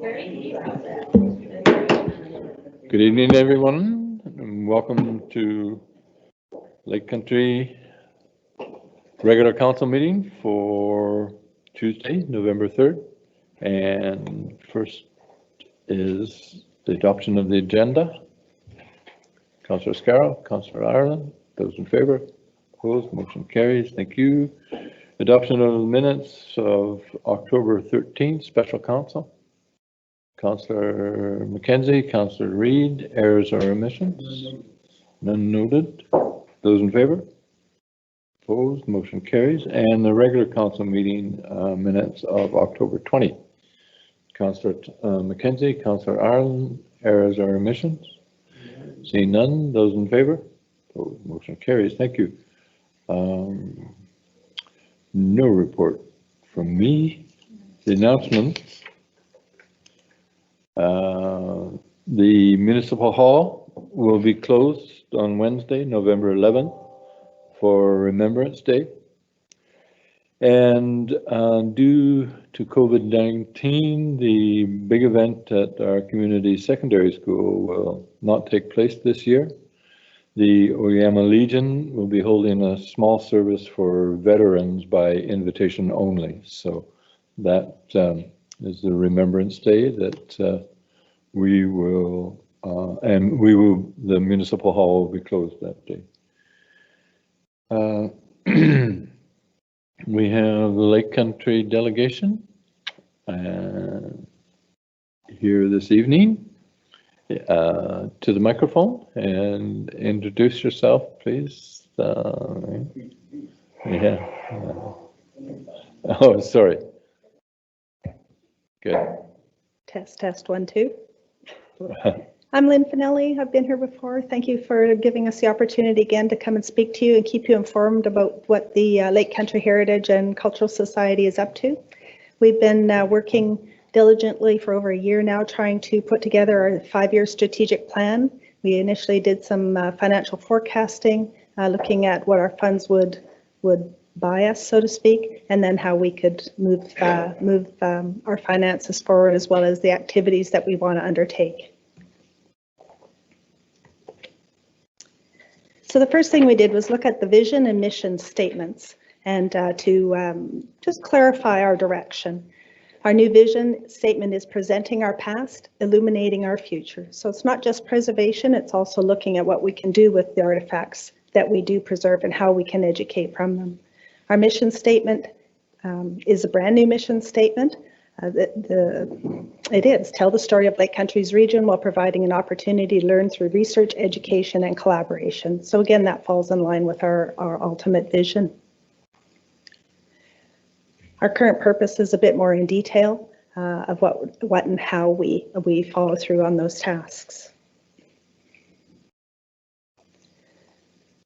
Good evening, everyone, and welcome to Lake Country regular council meeting for Tuesday, November 3rd. And first is the adoption of the agenda. Councillor Scarrow, Councillor Ireland, those in favor? Opposed, motion carries. Thank you. Adoption of the minutes of October 13th, special council. Councillor McKenzie, Councillor Reid, errors or omissions? None noted. Those in favor? Opposed, motion carries. And the regular council meeting minutes of October 20th. Councillor McKenzie, Councillor Ireland, errors or omissions? Seeing none, those in favor? Opposed, motion carries. Thank you. No report from me. The announcements. The Municipal Hall will be closed on Wednesday, November 11th for Remembrance Day. And due to COVID-19, the big event at our community secondary school will not take place this year. The Oyama Legion will be holding a small service for veterans by invitation only. So that is the Remembrance Day that we will, the Municipal Hall will be closed that day. We have the Lake Country delegation here this evening. To the microphone and introduce yourself, please. Yeah. Oh, sorry. Good. Test 1, 2. I'm Lynn Finelli. I've been here before. Thank you for giving us the opportunity again to come and speak to you and keep you informed about what the Lake Country Heritage and Cultural Society is up to. We've been working diligently for over a year now, trying to put together our 5-year strategic plan. We initially did some financial forecasting, looking at what our funds would buy us, so to speak, and then how we could move our finances forward, as well as the activities that we want to undertake. So the first thing we did was look at the vision and mission statements and to just clarify our direction. Our new vision statement is presenting our past, illuminating our future. So it's not just preservation, it's also looking at what we can do with the artifacts that we do preserve and how we can educate from them. Our mission statement is a brand new mission statement. It is tell the story of Lake Country's region while providing an opportunity to learn through research, education, and collaboration. So again, that falls in line with our ultimate vision. Our current purpose is a bit more in detail of what and how we follow through on those tasks.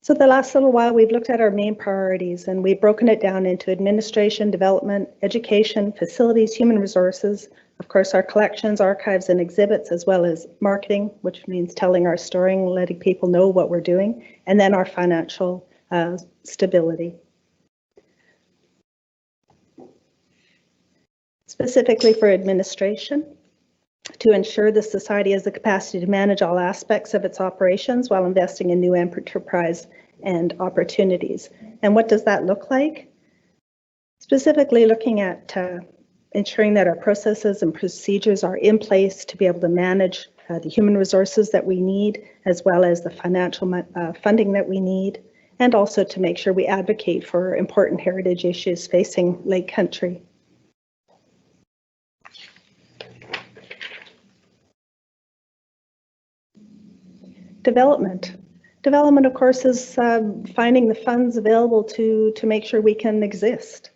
So the last little while, we've looked at our main priorities and we've broken it down into administration, development, education, facilities, human resources, of course, our collections, archives, and exhibits, as well as marketing, which means telling our story and letting people know what we're doing, and then our financial stability. Specifically for administration, to ensure the Society has the capacity to manage all aspects of its operations while investing in new enterprise and opportunities. And what does that look like? Specifically looking at ensuring that our processes and procedures are in place to be able to manage the human resources that we need, as well as the financial funding that we need, and also to make sure we advocate for important heritage issues facing Lake Country. Development, of course, is finding the funds available to make sure we can exist,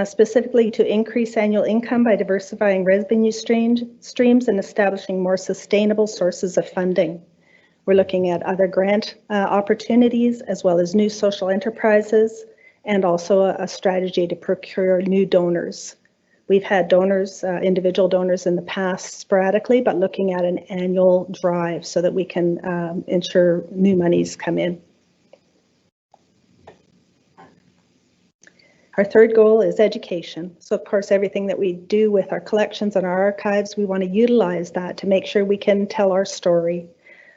specifically to increase annual income by diversifying revenue streams and establishing more sustainable sources of funding. We're looking at other grant opportunities, as well as new social enterprises, and also a strategy to procure new donors. We've had donors, individual donors in the past sporadically, but looking at an annual drive so that we can ensure new monies come in. Our third goal is education. So of course, everything that we do with our collections and our archives, we want to utilize that to make sure we can tell our story.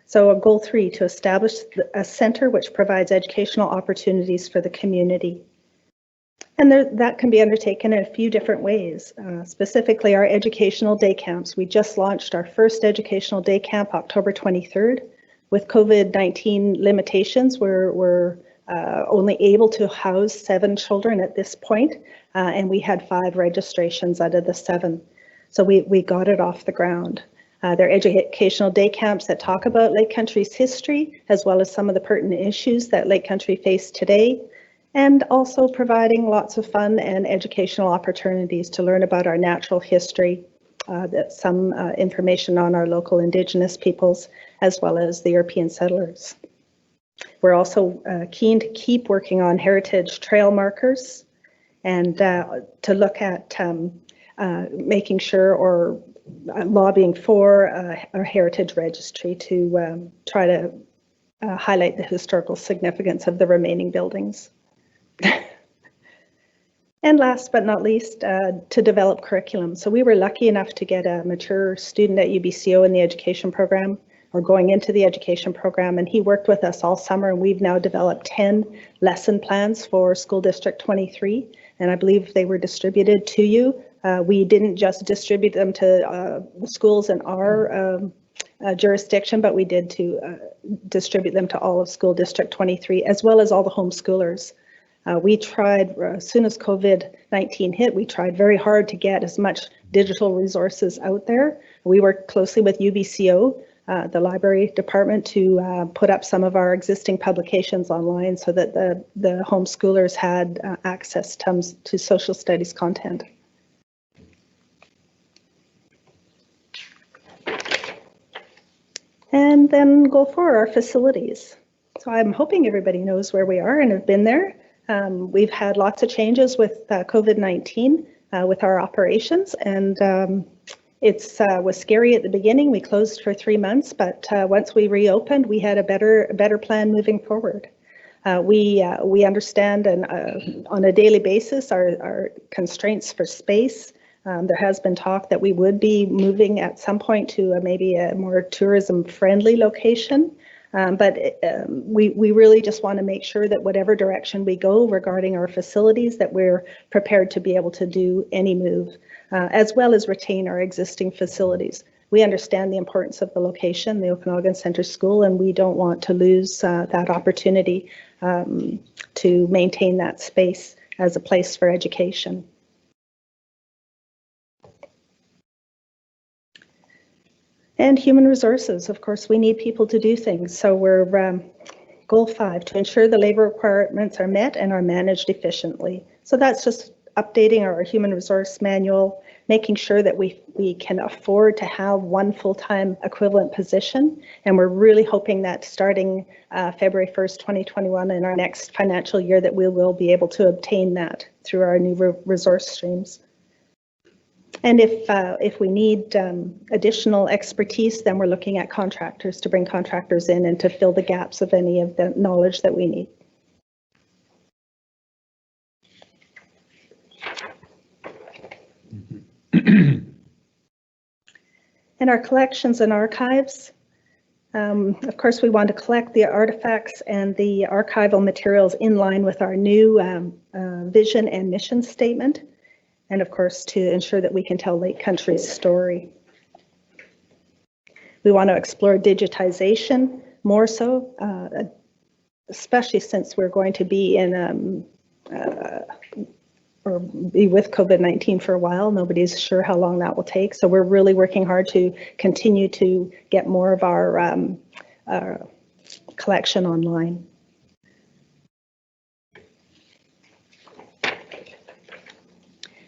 So goal 3, to establish a center which provides educational opportunities for the community. And that can be undertaken in a few different ways, specifically our educational day camps. We just launched our first educational day camp October 23rd. With COVID-19 limitations, we're only able to house 7 children at this point, and we had 5 registrations out of the 7. So we got it off the ground. They're educational day camps that talk about Lake Country's history, as well as some of the pertinent issues that Lake Country face today, and also providing lots of fun and educational opportunities to learn about our natural history, some information on our local Indigenous peoples, as well as the European settlers. We're also keen to keep working on heritage trail markers and to look at making sure or lobbying for a heritage registry to try to highlight the historical significance of the remaining buildings. And last but not least, to develop curriculum. So we were lucky enough to get a mature student at UBCO in the education program, or going into the education program, and he worked with us all summer, and we've now developed 10 lesson plans for School District 23, and I believe they were distributed to you. We didn't just distribute them to the schools in our jurisdiction, but we did distribute them to all of School District 23, as well as all the homeschoolers. We tried, as soon as COVID-19 hit, we tried very hard to get as much digital resources out there. We worked closely with UBCO, the library department, to put up some of our existing publications online so that the homeschoolers had access to social studies content. And then goal 4, our facilities. So I'm hoping everybody knows where we are and have been there. We've had lots of changes with COVID-19 with our operations, and it was scary at the beginning. We closed for 3 months, but once we reopened, we had a better plan moving forward. We understand and on a daily basis our constraints for space. There has been talk that we would be moving at some point to maybe a more tourism-friendly location. But we really just want to make sure that whatever direction we go regarding our facilities, that we're prepared to be able to do any move, as well as retain our existing facilities. We understand the importance of the location, the Okanagan Centre School, and we don't want to lose that opportunity to maintain that space as a place for education. And human resources, of course, we need people to do things. So we're goal 5, to ensure the labor requirements are met and are managed efficiently. So that's just updating our human resource manual, making sure that we can afford to have 1 full-time equivalent position. And we're really hoping that starting February 1st, 2021, in our next financial year, that we will be able to obtain that through our new resource streams. And if we need additional expertise, then we're looking at contractors, to bring contractors in and to fill the gaps of any of the knowledge that we need. And our collections and archives, of course, we want to collect the artifacts and the archival materials in line with our new vision and mission statement. And of course, to ensure that we can tell Lake Country's story. We want to explore digitization more so, especially since we're going to be in or be with COVID-19 for a while. Nobody's sure how long that will take. So we're really working hard to continue to get more of our collection online.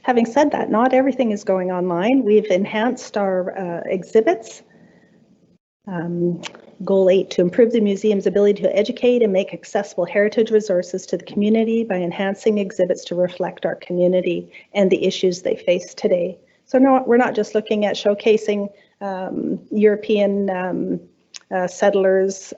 Having said that, not everything is going online. We've enhanced our exhibits. Goal 8, to improve the museum's ability to educate and make accessible heritage resources to the community by enhancing exhibits to reflect our community and the issues they face today. So no, we're not just looking at showcasing European settlers'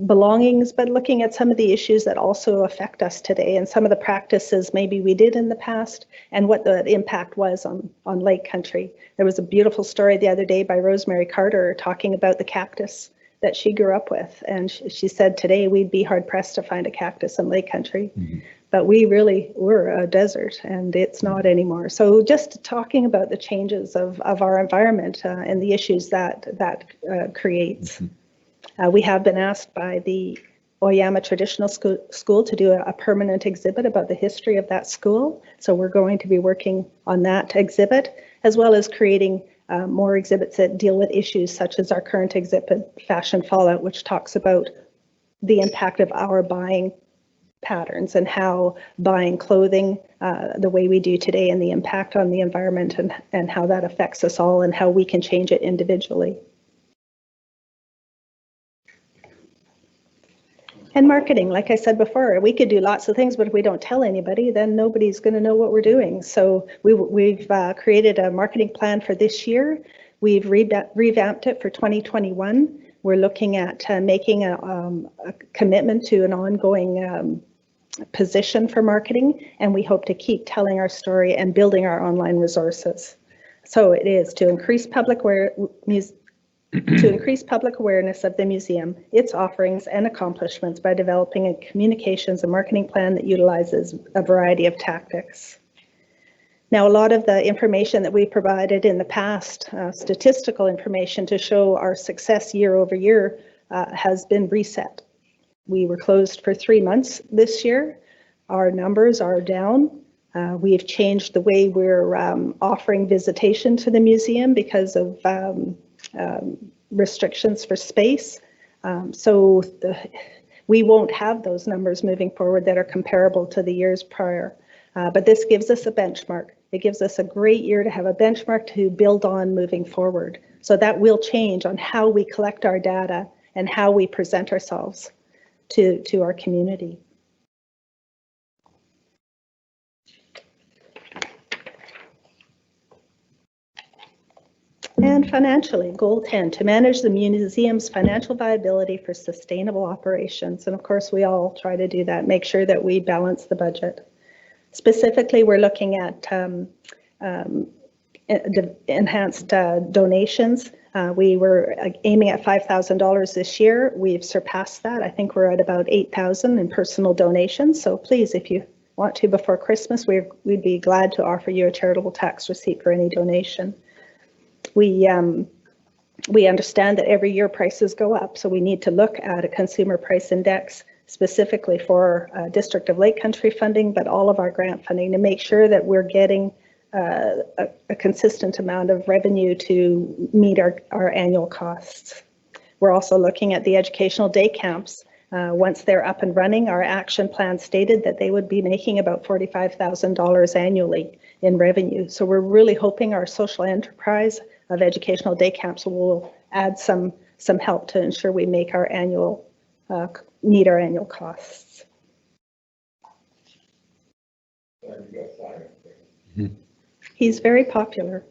belongings, but looking at some of the issues that also affect us today and some of the practices maybe we did in the past and what the impact was on Lake Country. There was a beautiful story the other day by Rosemary Carter talking about the cactus that she grew up with. And she said today we'd be hard pressed to find a cactus in Lake Country. Mm-hmm. But we really were a desert, and it's not anymore. So just talking about the changes of our environment and the issues that creates. Mm-hmm. We have been asked by the Oyama Traditional School to do a permanent exhibit about the history of that school. So we're going to be working on that exhibit, as well as creating more exhibits that deal with issues such as our current exhibit, Fashion Fallout, which talks about the impact of our buying patterns and how buying clothing the way we do today and the impact on the environment and how that affects us all and how we can change it individually. And marketing, like I said before, we could do lots of things, but if we don't tell anybody, then nobody's going to know what we're doing. So we've created a marketing plan for this year. We've revamped it for 2021. We're looking at making a commitment to an ongoing position for marketing, and we hope to keep telling our story and building our online resources. So it is to increase public awareness of the museum, its offerings and accomplishments by developing a communications and marketing plan that utilizes a variety of tactics. Now, a lot of the information that we provided in the past, statistical information to show our success year over year, has been reset. We were closed for 3 months this year. Our numbers are down. We've changed the way we're offering visitation to the museum because of restrictions for space. We won't have those numbers moving forward that are comparable to the years prior. But this gives us a benchmark. It gives us a great year to have a benchmark to build on moving forward. So that will change on how we collect our data and how we present ourselves to our community. And financially, goal 10, to manage the museum's financial viability for sustainable operations. And of course, we all try to do that, make sure that we balance the budget. Specifically, we're looking at enhanced donations. We were aiming at $5,000 this year. We've surpassed that. I think we're at about 8,000 in personal donations. So please, if you want to before Christmas, we'd be glad to offer you a charitable tax receipt for any donation. We understand that every year prices go up, so we need to look at a consumer price index specifically for District of Lake Country funding, but all of our grant funding to make sure that we're getting a consistent amount of revenue to meet our annual costs. We're also looking at the educational day camps. Once they're up and running, our action plan stated that they would be making about $45,000 annually in revenue. So we're really hoping our social enterprise of educational day camps will add some help to ensure we make our annual meet our annual costs. He's very popular.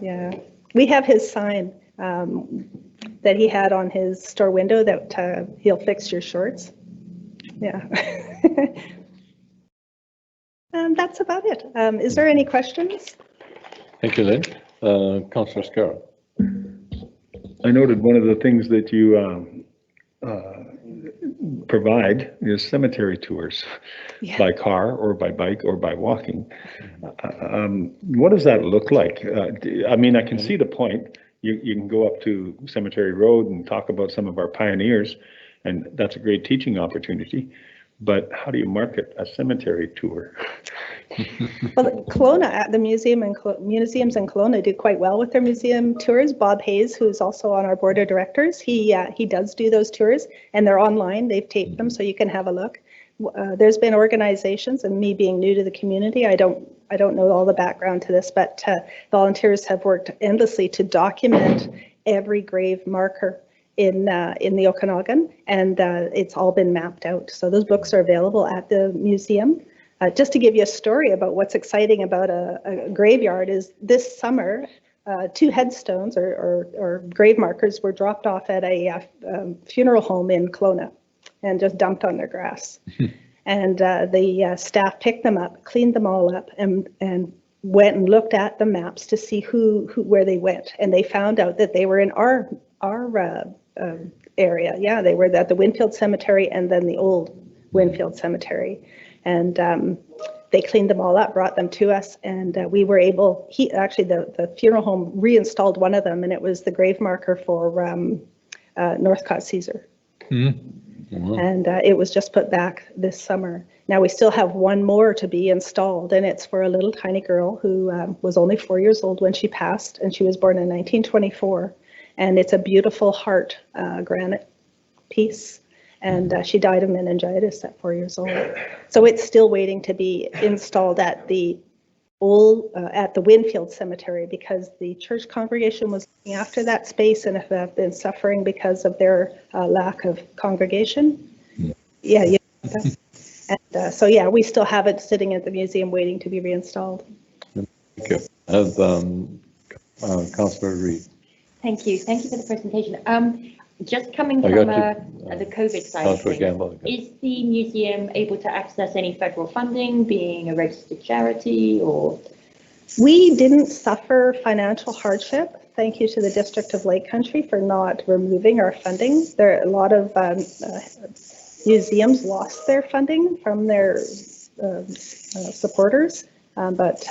Yeah, we have his sign that he had on his store window that he'll fix your shorts. Yeah. And that's about it. Is there any questions? Thank you, Lynn. Councillor Scarrow. I noted one of the things that you provide is cemetery tours, yeah, by car or by bike or by walking. What does that look like? I mean, I can see the point. You can go up to Cemetery Road and talk about some of our pioneers, and that's a great teaching opportunity. But how do you market a cemetery tour? Well, Kelowna, at the museums in Kelowna do quite well with their museum tours. Bob Hayes, who's also on our board of directors, he does do those tours, and they're online. They've taped them, so you can have a look. There's been organizations, and me being new to the community, I don't know all the background to this, but volunteers have worked endlessly to document every grave marker in the Okanagan, and it's all been mapped out. So those books are available at the museum. Just to give you a story about what's exciting about a graveyard is this summer, two headstones or grave markers were dropped off at a funeral home in Kelowna and just dumped on their grass. And the staff picked them up, cleaned them all up, and went and looked at the maps to see where they went. And they found out that they were in our area. Yeah, they were at the Winfield Cemetery and then the old Winfield Cemetery. And they cleaned them all up, brought them to us, and we were able, the funeral home reinstalled one of them, and it was the grave marker for Northcott Caesar. Wow. And it was just put back this summer. Now we still have one more to be installed, and it's for a little tiny girl who was only 4 years old when she passed, and she was born in 1924. And it's a beautiful heart granite piece. And she died of meningitis at 4 years old. So it's still waiting to be installed at the Winfield Cemetery, because the church congregation was looking after that space and have been suffering because of their lack of congregation. Yeah. And so yeah, we still have it sitting at the museum waiting to be reinstalled. Thank you. As Councillor Reid. Thank you for the presentation. Just coming from the COVID side of things, is the museum able to access any federal funding, being a registered charity, or? We didn't suffer financial hardship. Thank you to the District of Lake Country for not removing our funding. There are a lot of museums lost their funding from their supporters. But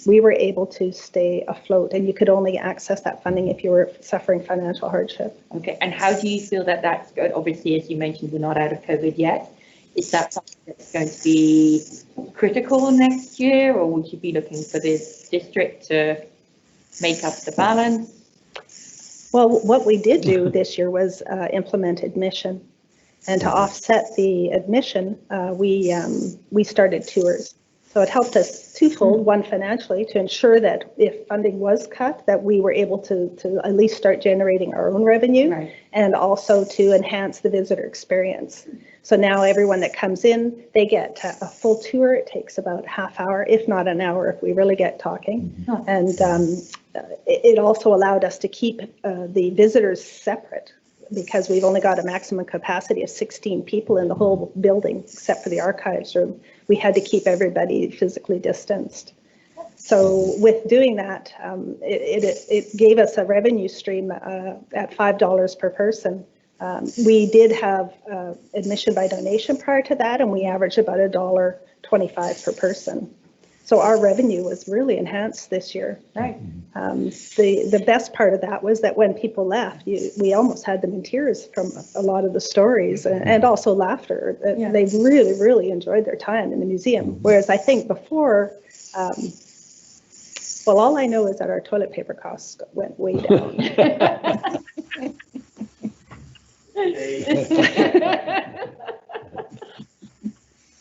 we were able to stay afloat, and you could only access that funding if you were suffering financial hardship. Okay, and how do you feel that that's good? Obviously, as you mentioned, we're not out of COVID yet. Is that something that's going to be critical next year, or would you be looking for this district to make up the balance? Well, what we did do this year was implement admission. And to offset the admission, we started tours. So it helped us twofold, one financially, to ensure that if funding was cut, that we were able to at least start generating our own revenue, right, and also to enhance the visitor experience. So now everyone that comes in, they get a full tour. It takes about half hour, if not an hour, if we really get talking. Mm-hmm. And it also allowed us to keep the visitors separate, because we've only got a maximum capacity of 16 people in the whole building, except for the archives room. We had to keep everybody physically distanced. So with doing that, it gave us a revenue stream at $5 per person. We did have admission by donation prior to that, and we averaged about $1.25 per person. So our revenue was really enhanced this year. Right. The best part of that was that when people left, we almost had them in tears from a lot of the stories, and also laughter. Yeah. They really, really enjoyed their time in the museum. Whereas I think before, well, all I know is that our toilet paper costs went way down.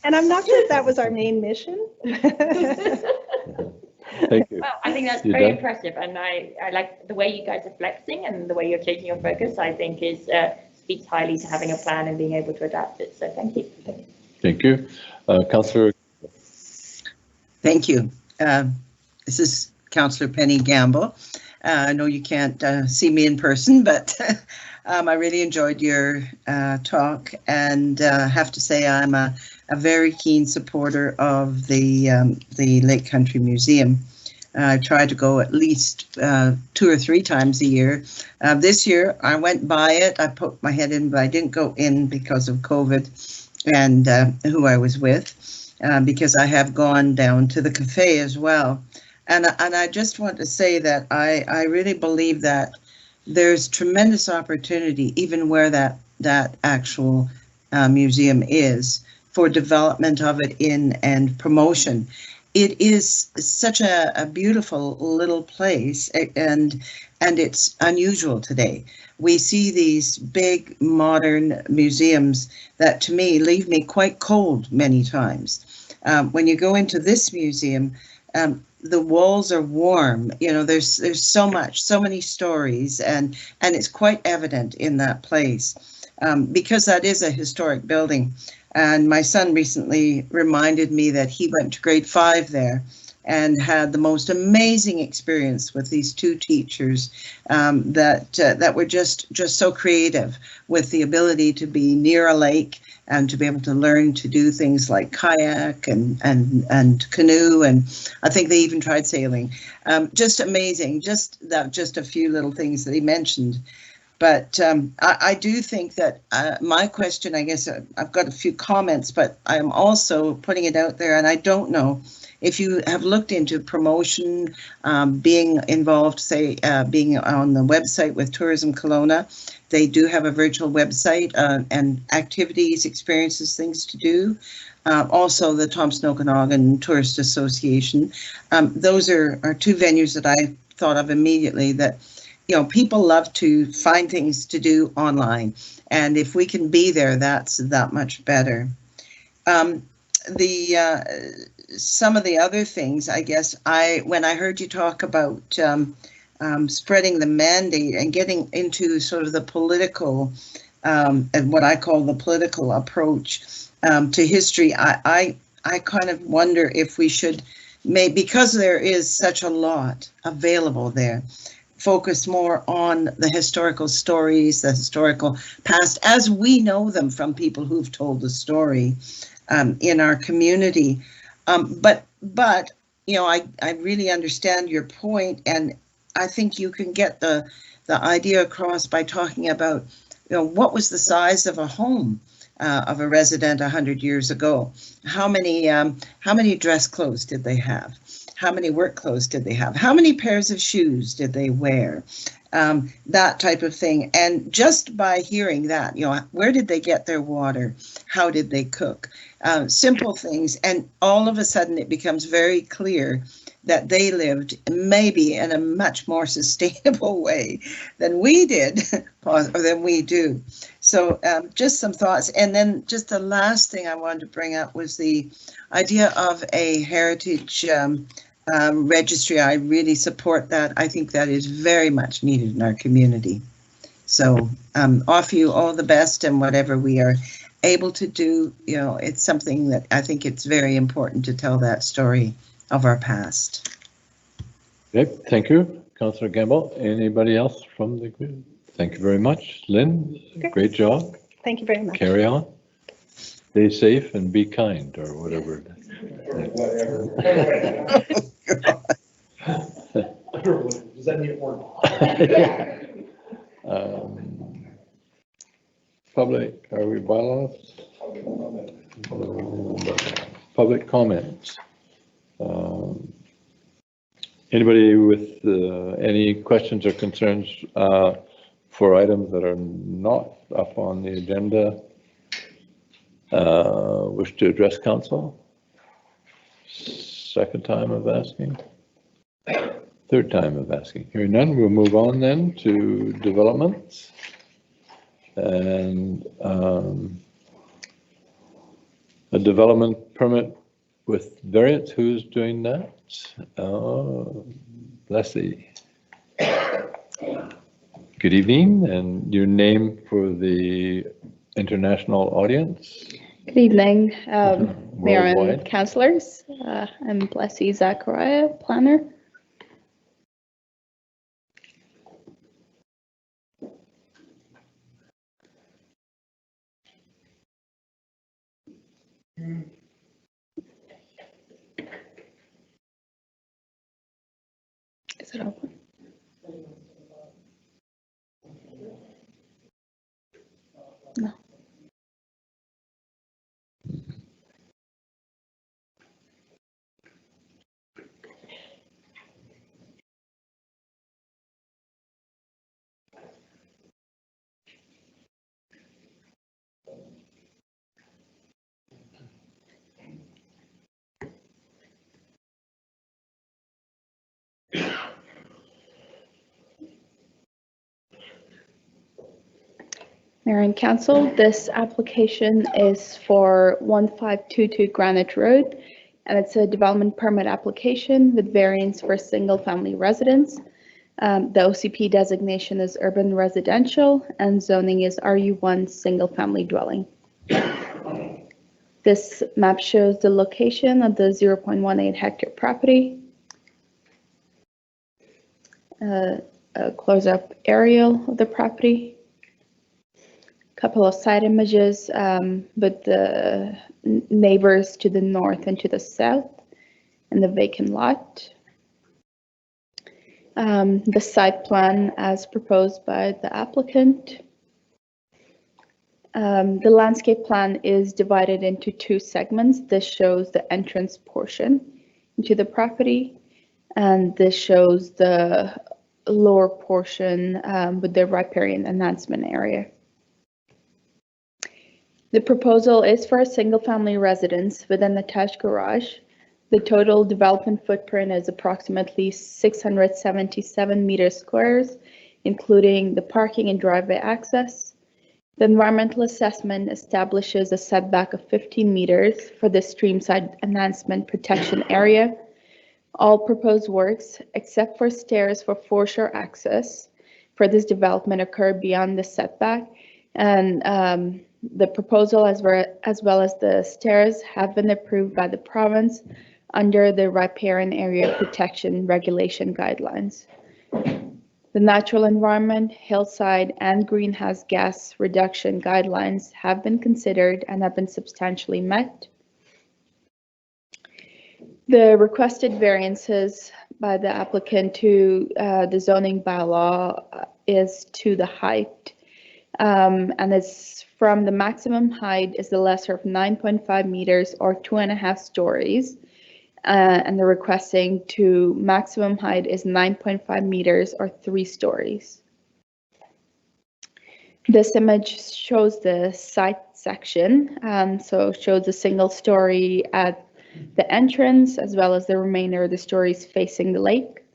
And I'm not sure if that was our main mission. Thank you. Well, I think that's very impressive, and I like the way you guys are flexing and the way you're changing your focus. I think is speaks highly to having a plan and being able to adapt it. So thank you. Thank you, Councillor. Thank you. This is Councillor Penny Gamble. I know you can't see me in person, but I really enjoyed your talk, and have to say I'm a very keen supporter of the Lake Country Museum. I try to go at least 2 or 3 times a year. This year I went by it. I poked my head in, but I didn't go in because of COVID and who I was with, because I have gone down to the cafe as well. And I just want to say that I really believe that there's tremendous opportunity, even where that actual museum is, for development of it and promotion. It is such a beautiful little place, and it's unusual today. We see these big modern museums that to me leave me quite cold many times. When you go into this museum, the walls are warm. You know, there's so many stories, and it's quite evident in that place, because that is a historic building. And my son recently reminded me that he went to grade 5 there, and had the most amazing experience with these two teachers that were just so creative, with the ability to be near a lake and to be able to learn to do things like kayak and canoe, and I think they even tried sailing. Just amazing, just a few little things that he mentioned. But I do think that my question, I guess I've got a few comments, but I'm also putting it out there, and I don't know if you have looked into promotion, being involved, say, being on the website with Tourism Kelowna. They do have a virtual website and activities, experiences, things to do. Also, the Thompson Okanagan Tourist Association. Those are two venues that I thought of immediately that, you know, people love to find things to do online. And if we can be there, that's that much better. Some of the other things, I guess, when I heard you talk about spreading the mandate and getting into sort of the political, and what I call the political approach to history, I kind of wonder if we should, because there is such a lot available there, focus more on the historical stories, the historical past, as we know them from people who've told the story in our community. But you know, I really understand your point, and I think you can get the idea across by talking about, you know, what was the size of a home of a resident 100 years ago? How many dress clothes did they have? How many work clothes did they have? How many pairs of shoes did they wear? That type of thing. And just by hearing that, you know, where did they get their water? How did they cook? Simple things. And all of a sudden it becomes very clear that they lived maybe in a much more sustainable way than we did, or than we do. So just some thoughts. And then just the last thing I wanted to bring up was the idea of a heritage registry. I really support that. I think that is very much needed in our community. So offer you all the best, and whatever we are able to do, you know, it's something that I think it's very important to tell that story of our past. Okay, thank you, Councillor Gamble. Anybody else from the group? Thank you very much. Lynn, Okay. Great job. Thank you very much. Carry on. Stay safe and be kind, or whatever it is. Does that mean it worked? Public, are we bylaws? Public comments. Anybody with any questions or concerns for items that are not up on the agenda wish to address council? Second time of asking? Third time of asking. Hearing none, we'll move on then to developments. And a development permit with variance. Who's doing that? Oh, Leslie. Good evening, and your name for the international audience? Good evening, Mayor and Worldwide. councillors. I'm Blessy Zachariah, planner. Is it open? No. Mayor and Council, this application is for 1522 Granite Road, and it's a development permit application with variance for single-family residence. The OCP designation is urban residential, and zoning is RU1 single-family dwelling. This map shows the location of the 0.18 hectare property. a close-up aerial of the property. Couple of side images with the neighbors to the north and to the south and the vacant lot. The site plan as proposed by the applicant. The landscape plan is divided into two segments. This shows the entrance portion into the property, and this shows the lower portion with the riparian enhancement area. The proposal is for a single-family residence with an attached garage. The total development footprint is approximately 677 meters squares, including the parking and driveway access. The environmental assessment establishes a setback of 15 meters for the streamside enhancement protection area. All proposed works, except for stairs for foreshore access for this development, occur beyond the setback, and the proposal as well as the stairs have been approved by the province under the riparian area protection regulation guidelines. The natural environment, hillside, and greenhouse gas reduction guidelines have been considered and have been substantially met. The requested variances by the applicant to the zoning bylaw is to the height, and it's from the maximum height is the lesser of 9.5 meters or 2.5 stories. And the requesting to maximum height is 9.5 meters or 3 stories. This image shows the site section, so it shows a single story at the entrance as well as the remainder of the stories facing the lake.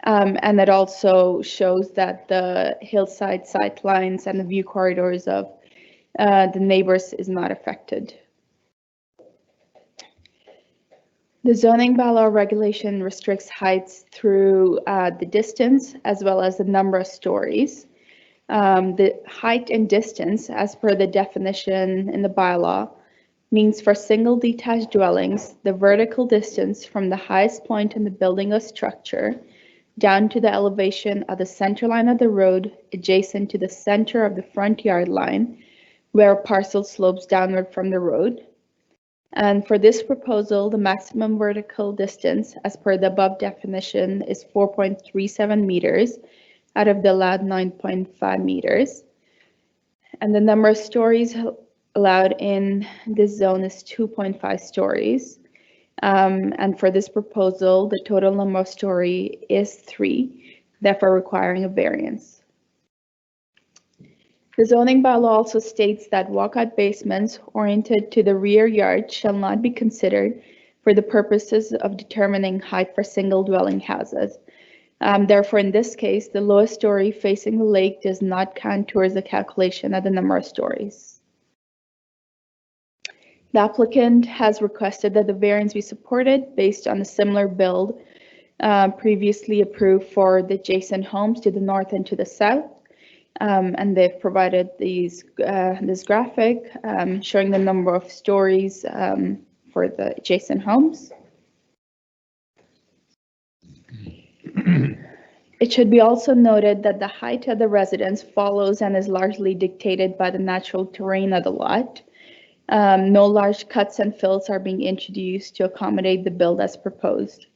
And it also shows that the hillside sight lines and the view corridors of the neighbors is not affected. The zoning bylaw regulation restricts heights through the distance as well as the number of stories. The height and distance, as per the definition in the bylaw, means for single detached dwellings, the vertical distance from the highest point in the building or structure down to the elevation of the center line of the road adjacent to the center of the front yard line, where a parcel slopes downward from the road. And for this proposal, the maximum vertical distance, as per the above definition, is 4.37 meters out of the allowed 9.5 meters. And the number of stories allowed in this zone is 2.5 stories. And for this proposal, the total number of story is 3, therefore requiring a variance. The zoning bylaw also states that walkout basements oriented to the rear yard shall not be considered for the purposes of determining height for single dwelling houses. Therefore, in this case, the lowest story facing the lake does not count towards the calculation of the number of stories. The applicant has requested that the variance be supported based on a similar build previously approved for the adjacent homes to the north and to the south. And they've provided this graphic showing the number of stories for the adjacent homes. It should be also noted that the height of the residence follows and is largely dictated by the natural terrain of the lot. No large cuts and fills are being introduced to accommodate the build as proposed.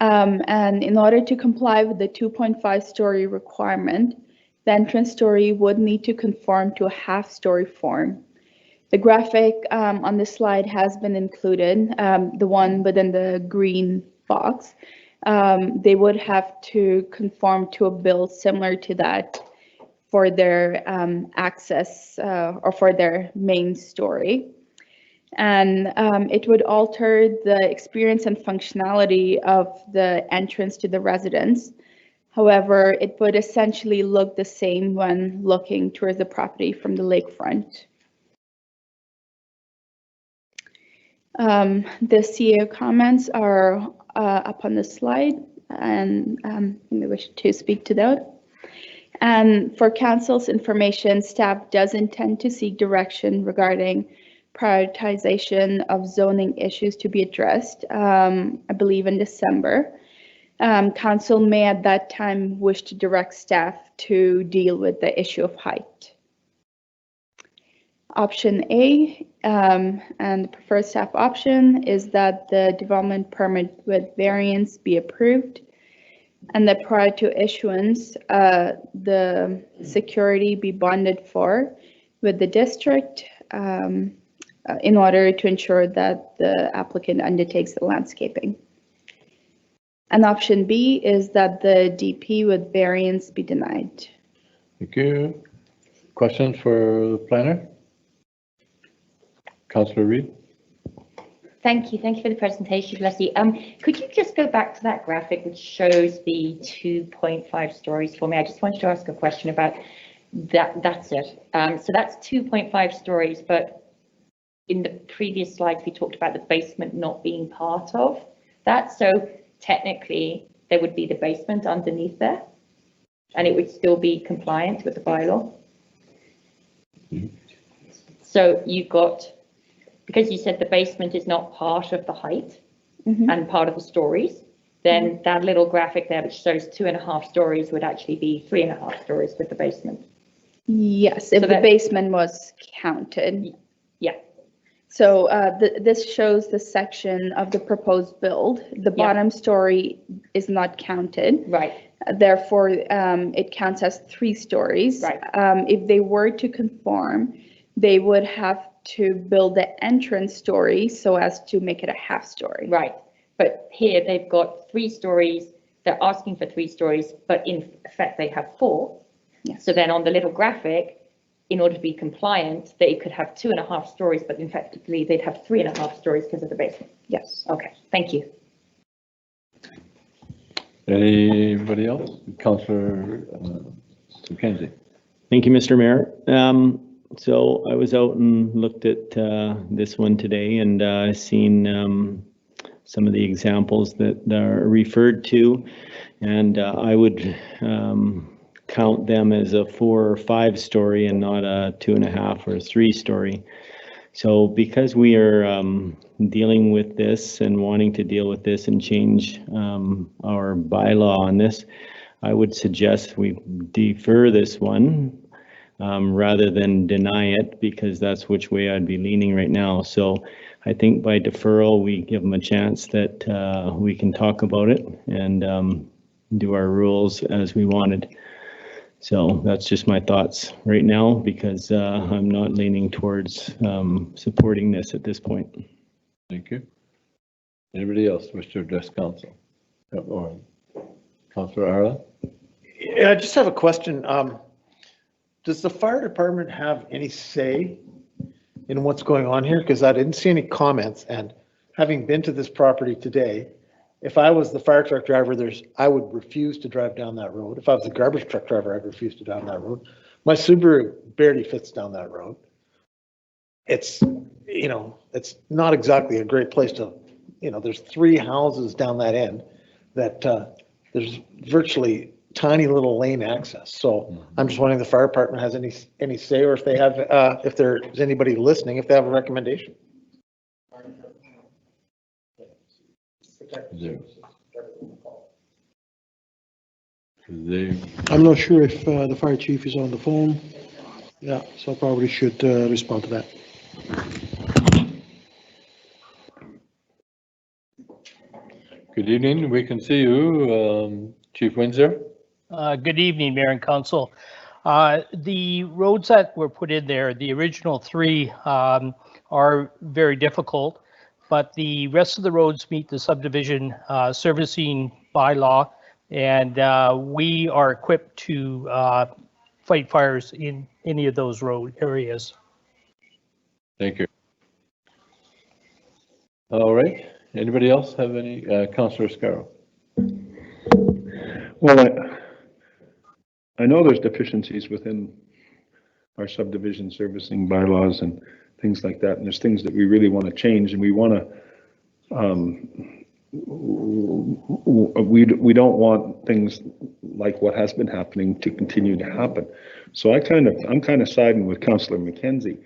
And in order to comply with the 2.5 story requirement, the entrance story would need to conform to a half-story form. The graphic on this slide has been included, the one within the green box. They would have to conform to a build similar to that for their access or for their main story. And it would alter the experience and functionality of the entrance to the residence. However, it would essentially look the same when looking towards the property from the lakefront. The CAO comments are up on the slide, and we wish to speak to those. And for council's information, staff does intend to seek direction regarding prioritization of zoning issues to be addressed, I believe in December. Council may at that time wish to direct staff to deal with the issue of height. Option A, and the preferred staff option, is that the development permit with variance be approved and that prior to issuance, the security be bonded for with the district in order to ensure that the applicant undertakes the landscaping. And option B is that the DP with variance be denied. Thank you. Questions for the planner? Councillor Reid? Thank you for the presentation, Leslie. Could you just go back to that graphic which shows the 2.5 stories for me? I just wanted to ask a question about that. That's it. So that's 2.5 stories, but in the previous slides, we talked about the basement not being part of that. So technically, there would be the basement underneath there, and it would still be compliant with the bylaw. So you've got, because you said the basement is not part of the height and part of the stories, then that little graphic there, which shows 2.5 stories, would actually be 3.5 stories with the basement. Yes, if So the basement was counted. Yeah. So this shows the section of the proposed build. The bottom story is not counted. Right. Therefore, it counts as 3 stories. Right. If they were to conform, they would have to build the entrance story so as to make it a half story. Right. But here they've got 3 stories. They're asking for 3 stories, but in effect they have 4. Yes. So then on the little graphic, in order to be compliant, they could have 2.5 stories, but effectively they'd have 3.5 stories because of the basement. Yes. Okay, thank you. Anybody else? Councillor Mackenzie? Thank you, Mr. Mayor. So I was out and looked at this one today and seen some of the examples that are referred to, and I would count them as a 4 or 5 story and not a 2.5 or 3 story. So because we are dealing with this and wanting to deal with this and change our bylaw on this, I would suggest we defer this one rather than deny it, because that's which way I'd be leaning right now. So I think by deferral, we give them a chance that we can talk about it and do our rules as we wanted. So that's just my thoughts right now, because I'm not leaning towards supporting this at this point. Thank you. Anybody else wish to address council? Or Councillor Arla? Yeah, I just have a question. Does the fire department have any say in what's going on here? Because I didn't see any comments, and having been to this property today, if I was the fire truck driver, I would refuse to drive down that road. If I was the garbage truck driver, I'd refuse to down that road. My Subaru barely fits down that road. It's, it's not exactly a great place to, there's 3 houses down that end that there's virtually tiny little lane access. So I'm just wondering if the fire department has any say, or if they have, if there's anybody listening, if they have a recommendation. I'm not sure if the fire chief is on the phone. Yeah, so I probably should respond to that. Good evening. We can see you, Chief Windsor. Good evening, Mayor and Council. The roads that were put in there, the original 3 are very difficult, but the rest of the roads meet the subdivision servicing bylaw, and we are equipped to fight fires in any of those road areas. Thank you. All right. Anybody else have any? Councillor Scarrow? Well, I know there's deficiencies within our subdivision servicing bylaws and things like that, and there's things that we really want to change, and we want to we don't want things like what has been happening to continue to happen. So I'm kind of siding with Councillor Mackenzie.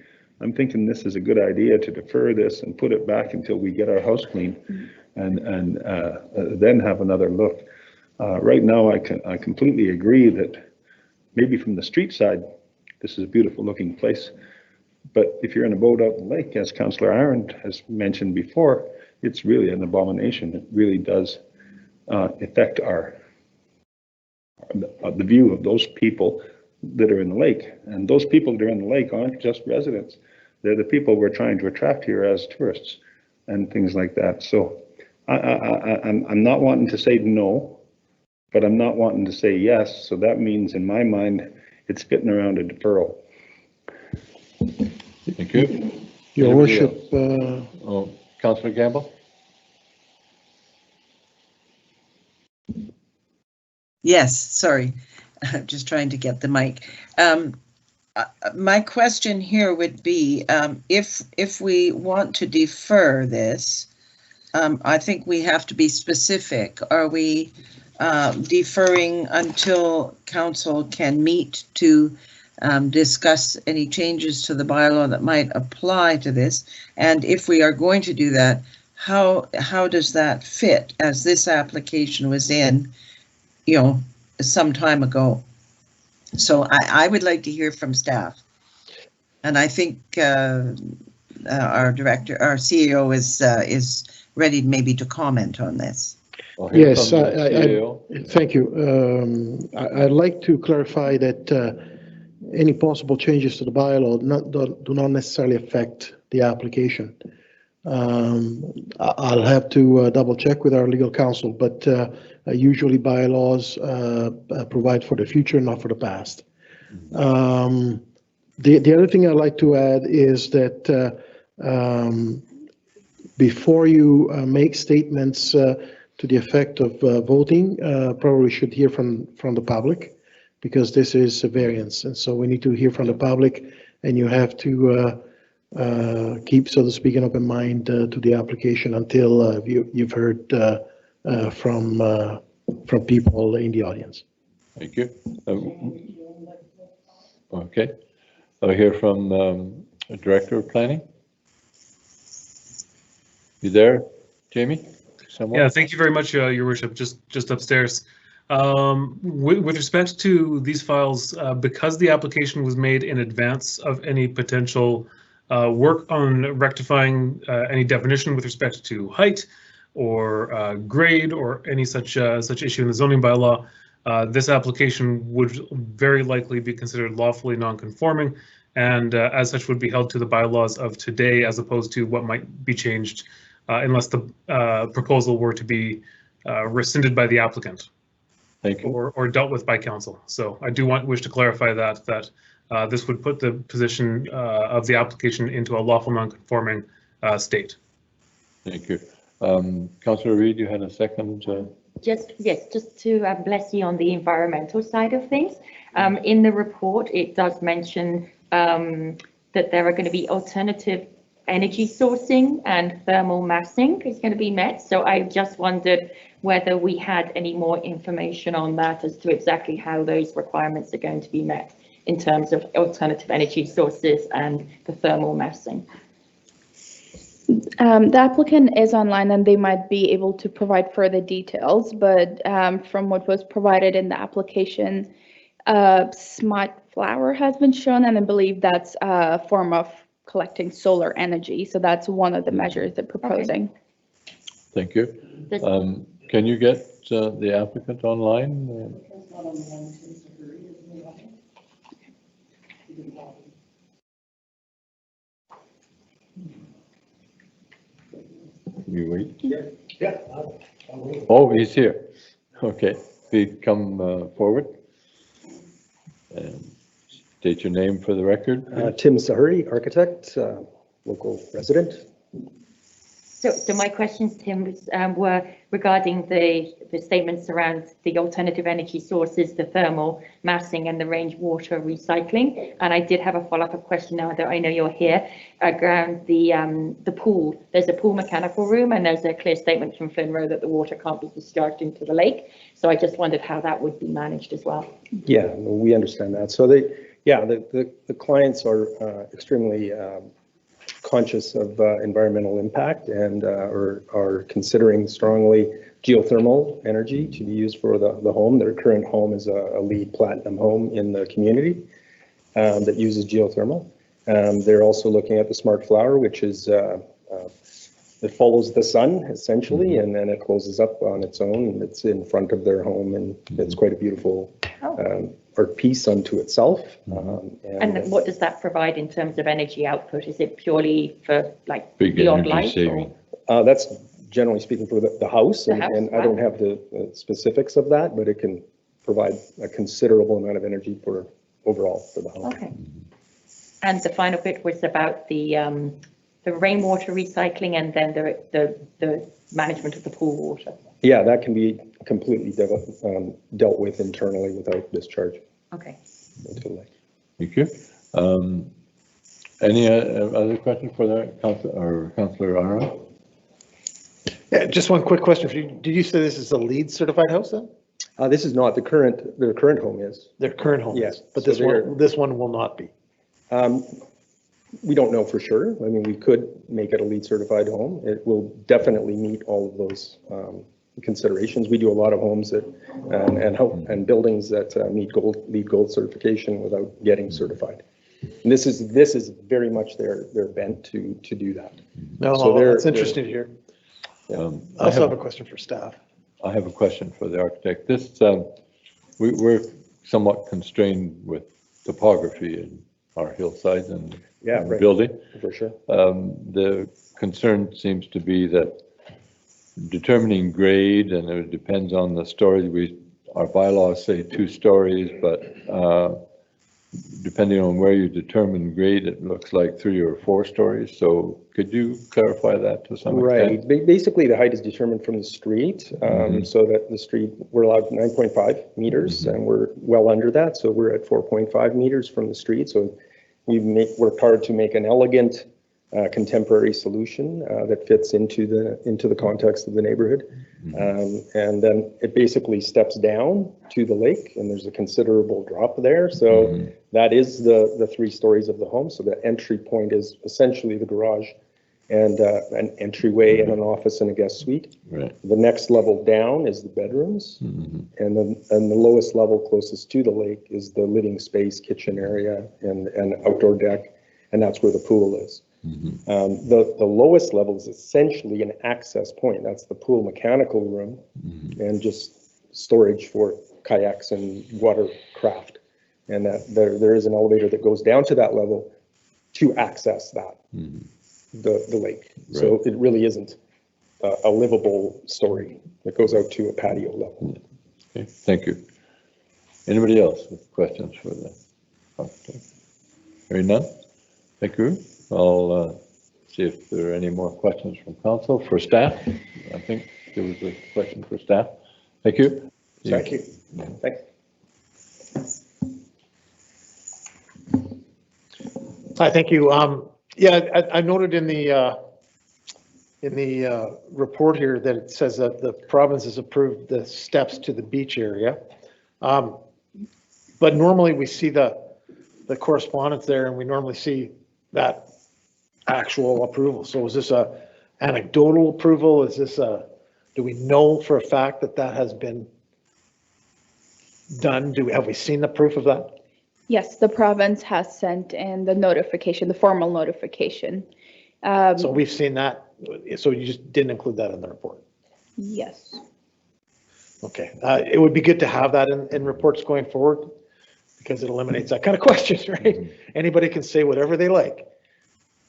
I'm thinking this is a good idea to defer this and put it back until we get our house clean, and then have another look. Right now, I completely agree that maybe from the street side, this is a beautiful looking place. But if you're in a boat out in the lake, as Councillor Aaron has mentioned before, it's really an abomination. It really does affect the view of those people that are in the lake. And those people that are in the lake aren't just residents. They're the people we're trying to attract here as tourists and things like that. So I'm not wanting to say no, but I'm not wanting to say yes. So that means in my mind, it's fitting around a deferral. Thank you. Your Anybody worship, Oh, Councillor Gamble? Yes, sorry, I'm just trying to get the mic. My question here would be, if we want to defer this, I think we have to be specific. Are we deferring until council can meet to discuss any changes to the bylaw that might apply to this? And if we are going to do that, how does that fit, as this application was in, you know, some time ago? So I would like to hear from staff. And I think our director, our CEO is ready maybe to comment on this. yes, CAO. thank you. I'd like to clarify that any possible changes to the bylaw do not necessarily affect the application. I'll have to double check with our legal counsel, but usually bylaws provide for the future, not for the past. The other thing I'd like to add is that before you make statements to the effect of voting, probably should hear from the public, because this is a variance, and so we need to hear from the public, and you have to keep, so to speak, an open mind to the application until you've heard from people in the audience. Thank you. Okay. I'll hear from the Director of Planning. You there, Jamie? Someone? Yeah, thank you very much, Your Worship. Just upstairs. With respect to these files, because the application was made in advance of any potential work on rectifying any definition with respect to height or grade or any such issue in the zoning bylaw, this application would very likely be considered lawfully non-conforming, and as such would be held to the bylaws of today, as opposed to what might be changed unless the proposal were to be rescinded by the applicant. Thank you. Or dealt with by council. So I do wish to clarify that this would put the position of the application into a lawful non-conforming state. Thank you. Councillor Reid, you had a second. Just to bless you on the environmental side of things. In the report, it does mention that there are going to be alternative energy sourcing and thermal massing is going to be met. So I just wondered whether we had any more information on that as to exactly how those requirements are going to be met in terms of alternative energy sources and the thermal massing. The applicant is online and they might be able to provide further details, but from what was provided in the application, smart flower has been shown, and I believe that's a form of collecting solar energy. So that's one of the measures they're proposing. Okay. Thank you. Can you get the applicant online? You wait. Yeah. Oh, he's here. Okay, please come forward and state your name for the record. Tim Sahuri, architect, local resident. So my questions, Tim, were regarding the statements around the alternative energy sources, the thermal massing and the rainwater recycling. And I did have a follow-up question now that I know you're here around the pool. There's a pool mechanical room and there's a clear statement from FINRO that the water can't be discharged into the lake. So I just wondered how that would be managed as well. Yeah, we understand that. So the clients are extremely conscious of environmental impact and are considering strongly geothermal energy to be used for the home. Their current home is a LEED Platinum home in the community that uses geothermal. They're also looking at the smart flower, which is it follows the sun essentially, and then it closes up on its own. And it's in front of their home, and it's quite a beautiful art piece unto itself. And what does that provide in terms of energy output? Is it purely for like Big beyond energy light? saving. That's generally speaking for the house, The house, and I don't have the specifics of that, but it can provide a considerable amount of energy for overall for the house. Okay. And the final bit was about the rainwater recycling and then the management of the pool water. Yeah, that can be completely dealt with internally without discharge. Okay. Totally. Thank you. Any other questions for the council or Councillor Ara? Yeah, just one quick question for you. Did you say this is a LEED certified house then? This is not their current home is. Their current home Yes, is, but so this one will not be. We don't know for sure. I mean, we could make it a LEED certified home. It will definitely meet all of those considerations. We do a lot of homes that and buildings that meet LEED Gold certification without getting certified. And this is very much their bent to do that. No, So that's interesting to hear. I also have a question for staff. I have a question for the architect. This, we're somewhat constrained with topography in our hillsides and Right. building. For sure. The concern seems to be that determining grade, and it depends on the story. Our bylaws say 2 stories, but depending on where you determine grade, it looks like 3 or 4 stories. So could you clarify that to some extent? Right. Basically, the height is determined from the street, so that the street, we're allowed 9.5 meters, and we're well under that. So we're at 4.5 meters from the street. So we've worked hard to make an elegant, contemporary solution that fits into the context of the neighborhood. And then it basically steps down to the lake, and there's a considerable drop there. So that is the 3 stories of the home. So the entry point is essentially the garage and an entryway and an office and a guest suite. Right. The next level down is the bedrooms, and the lowest level closest to the lake is the living space, kitchen area, and outdoor deck, and that's where the pool is. The lowest level is essentially an access point. That's the pool mechanical room, and just storage for kayaks and watercraft. And that there is an elevator that goes down to that level to access that. The lake. Right. So it really isn't a livable story. It goes out to a patio level. Okay, thank you. Anybody else with questions for the architect? Hearing none? Thank you. I'll see if there are any more questions from council. For staff, I think there was a question for staff. Thank you. Thank you. Thanks. Hi, thank you. Yeah, I noted in the report here that it says that the province has approved the steps to the beach area. But normally we see the correspondence there, and we normally see that actual approval. So is this a anecdotal approval? Is this do we know for a fact that that has been done? Have we seen the proof of that? Yes, the province has sent in the notification, the formal notification. So we've seen that. So you just didn't include that in the report? Yes. Okay. It would be good to have that in reports going forward, because it eliminates that kind of questions, right? Anybody can say whatever they like.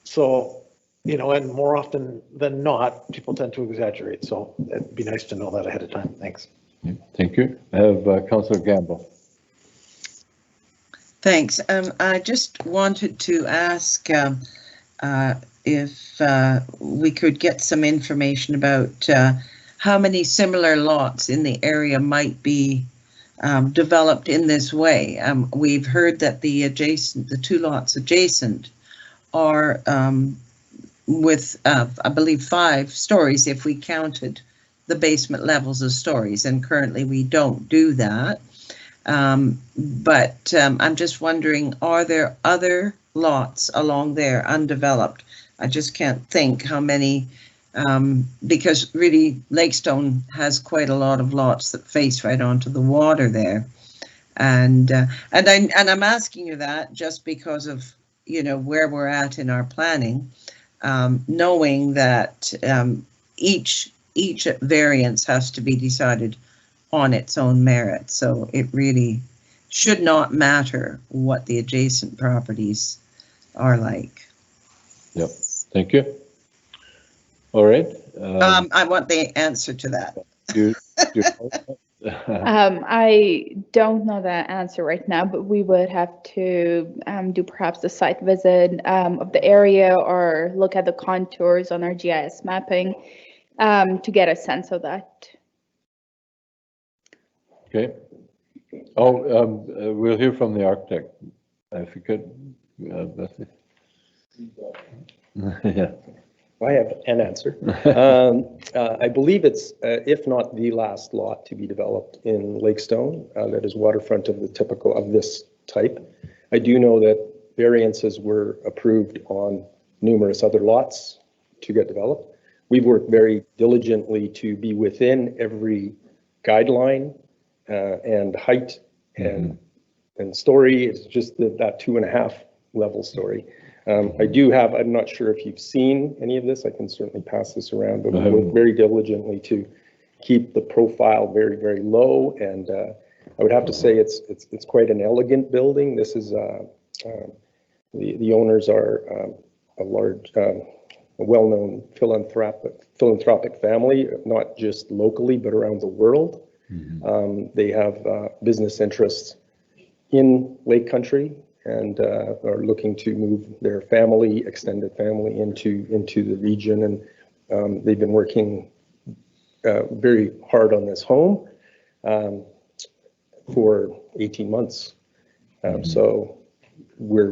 So, and more often than not, people tend to exaggerate. So it'd be nice to know that ahead of time. Thanks. Thank you. I have Councillor Gamble. Thanks. I just wanted to ask if we could get some information about how many similar lots in the area might be developed in this way. We've heard that the 2 lots adjacent are with, I believe, 5 stories if we counted the basement levels as stories, and currently we don't do that. But I'm just wondering, are there other lots along there undeveloped? I just can't think how many, because really Lakestone has quite a lot of lots that face right onto the water there. And I'm asking you that just because of, you know, where we're at in our planning, knowing that each variance has to be decided on its own merit. So it really should not matter what the adjacent properties are like. Yep, thank you. All right. I want the answer to that. I don't know the answer right now, but we would have to do perhaps a site visit of the area or look at the contours on our GIS mapping to get a sense of that. Okay. Oh, we'll hear from the architect. If you could, Betsy. Yeah. I have an answer. I believe it's, if not the last lot to be developed in Lakestone, that is waterfront of the typical of this type. I do know that variances were approved on numerous other lots to get developed. We've worked very diligently to be within every guideline and height and story. It's just that 2.5 level story. I do have, I'm not sure if you've seen any of this, I can certainly pass this around, but we work very diligently to keep the profile very, very low. And I would have to say it's quite an elegant building. This is, the owners are a large, a well-known philanthropic family, not just locally, but around the world. They have business interests in Lake Country, and are looking to move their family, extended family, into the region. And they've been working very hard on this home for 18 months. So we're,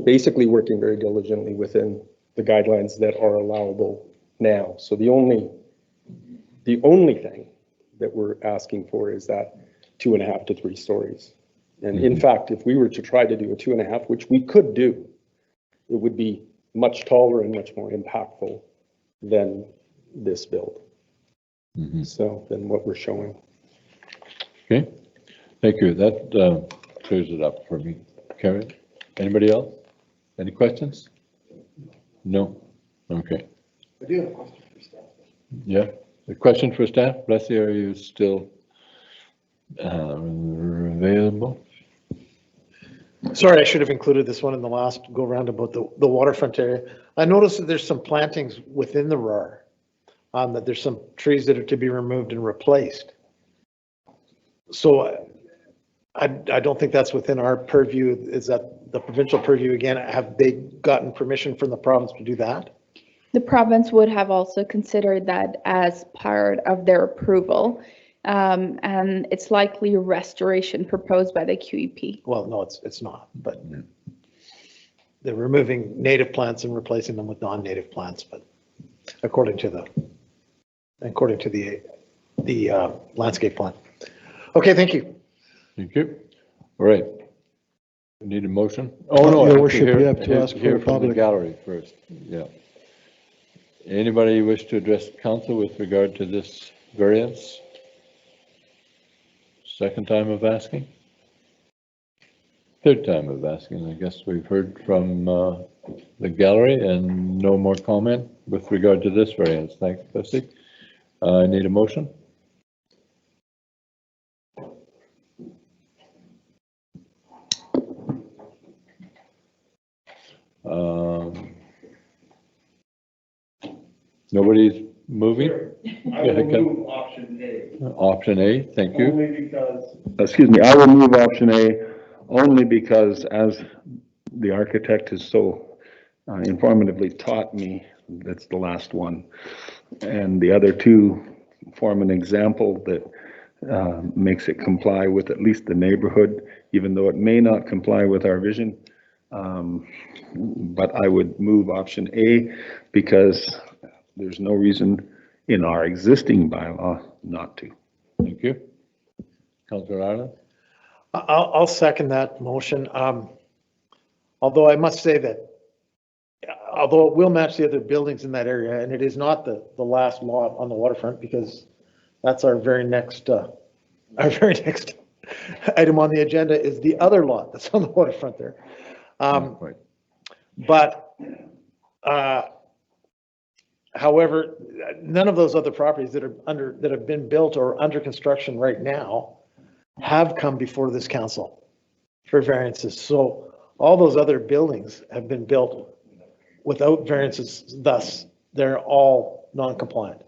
basically working very diligently within the guidelines that are allowable now. So the only thing that we're asking for is that 2.5 to 3 stories. And in fact, if we were to try to do a 2.5, which we could do, it would be much taller and much more impactful than this build. So than what we're showing. Okay, thank you. That clears it up for me. Karen, anybody else? Any questions? No? Okay. I do have a question for staff. Yeah, a question for staff? Blessy, are you still available? Sorry, I should have included this one in the last go round about the waterfront area. I noticed that there's some plantings within the RAR, that there's some trees that are to be removed and replaced. So I don't think that's within our purview. Is that the provincial purview again? Have they gotten permission from the province to do that? The province would have also considered that as part of their approval. And it's likely a restoration proposed by the QEP. Well, no, it's not, but they're removing native plants and replacing them with non-native plants, but according to the landscape plan. Okay, thank you. Thank you. All right. We need a motion. Oh, no. Your worship, you have to ask for Hear from the public. gallery first. Yeah. Anybody wish to address council with regard to this variance? Second time of asking? Third time of asking. I guess we've heard from the gallery and no more comment with regard to this variance. Thanks, Bessie. I need a motion. Nobody's moving? I will move option A. Option A, thank you. Only because, excuse me, I will move option A only because, as the architect has so informatively taught me, that's the last one. And the other two form an example that makes it comply with at least the neighborhood, even though it may not comply with our vision. But I would move option A because there's no reason in our existing bylaw not to. Thank you. Councillor Ireland? I'll second that motion. Although I must say that although it will match the other buildings in that area, and it is not the last lot on the waterfront, because that's our very next item on the agenda is the other lot that's on the waterfront there. Right. But however, none of those other properties that have been built or under construction right now have come before this council for variances. So all those other buildings have been built without variances, thus they're all non-compliant.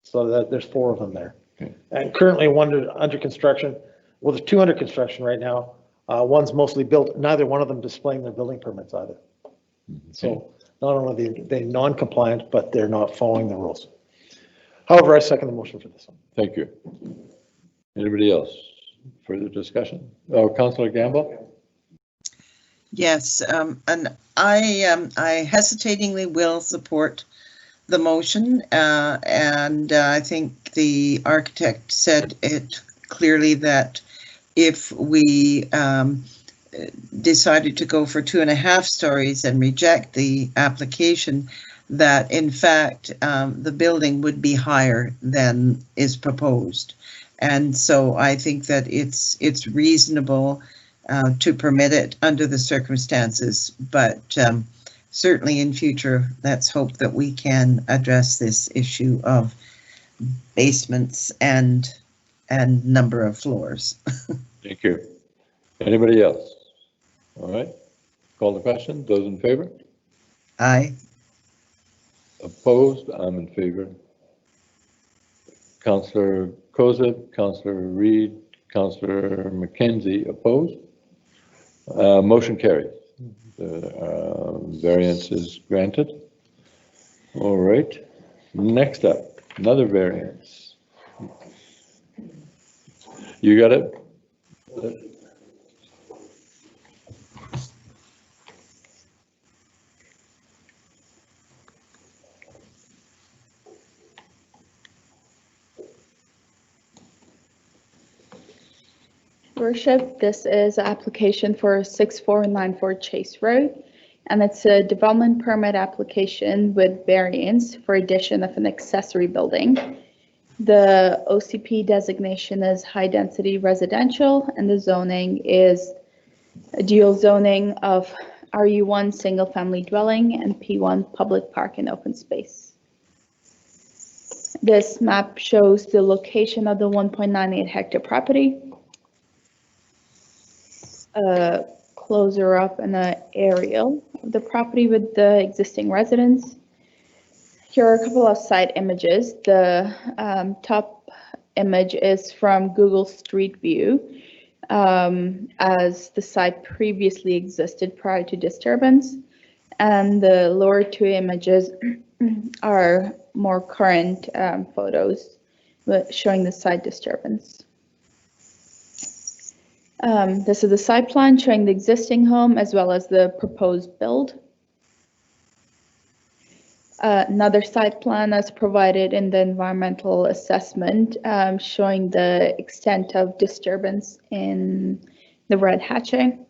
So that there's 4 of them there. Okay. And currently one under construction, well, there's 2 under construction right now. One's mostly built, neither one of them displaying their building permits either. So not only are they non-compliant, but they're not following the rules. However, I second the motion for this one. Thank you. Anybody else? Further discussion? Oh, Councillor Gamble? Yes, and I hesitatingly will support the motion, and I think the architect said it clearly that if we decided to go for 2.5 stories and reject the application, that in fact the building would be higher than is proposed. And so I think that it's reasonable to permit it under the circumstances, but certainly in future, let's hope that we can address this issue of basements and number of floors. Thank you. Anybody else? All right. Call the question. Those in favor? Aye. Opposed? I'm in favor. Councillor Kozib, Councillor Reid, Councillor McKenzie opposed. Motion carried. The variance is granted. All right. Next up, another variance. You got it? Worship, this is an application for 6494 Chase Road, and it's a development permit application with variance for addition of an accessory building. The OCP designation is high density residential, and the zoning is a dual zoning of RU1 single family dwelling and P1 public park and open space. This map shows the location of the 1.98 hectare property. Closer up an aerial of the property with the existing residence. Here are a couple of site images. The top image is from Google Street View, as the site previously existed prior to disturbance, and the lower 2 images are more current photos showing the site disturbance. This is the site plan showing the existing home as well as the proposed build. Another site plan is provided in the environmental assessment, showing the extent of disturbance in the red hatching.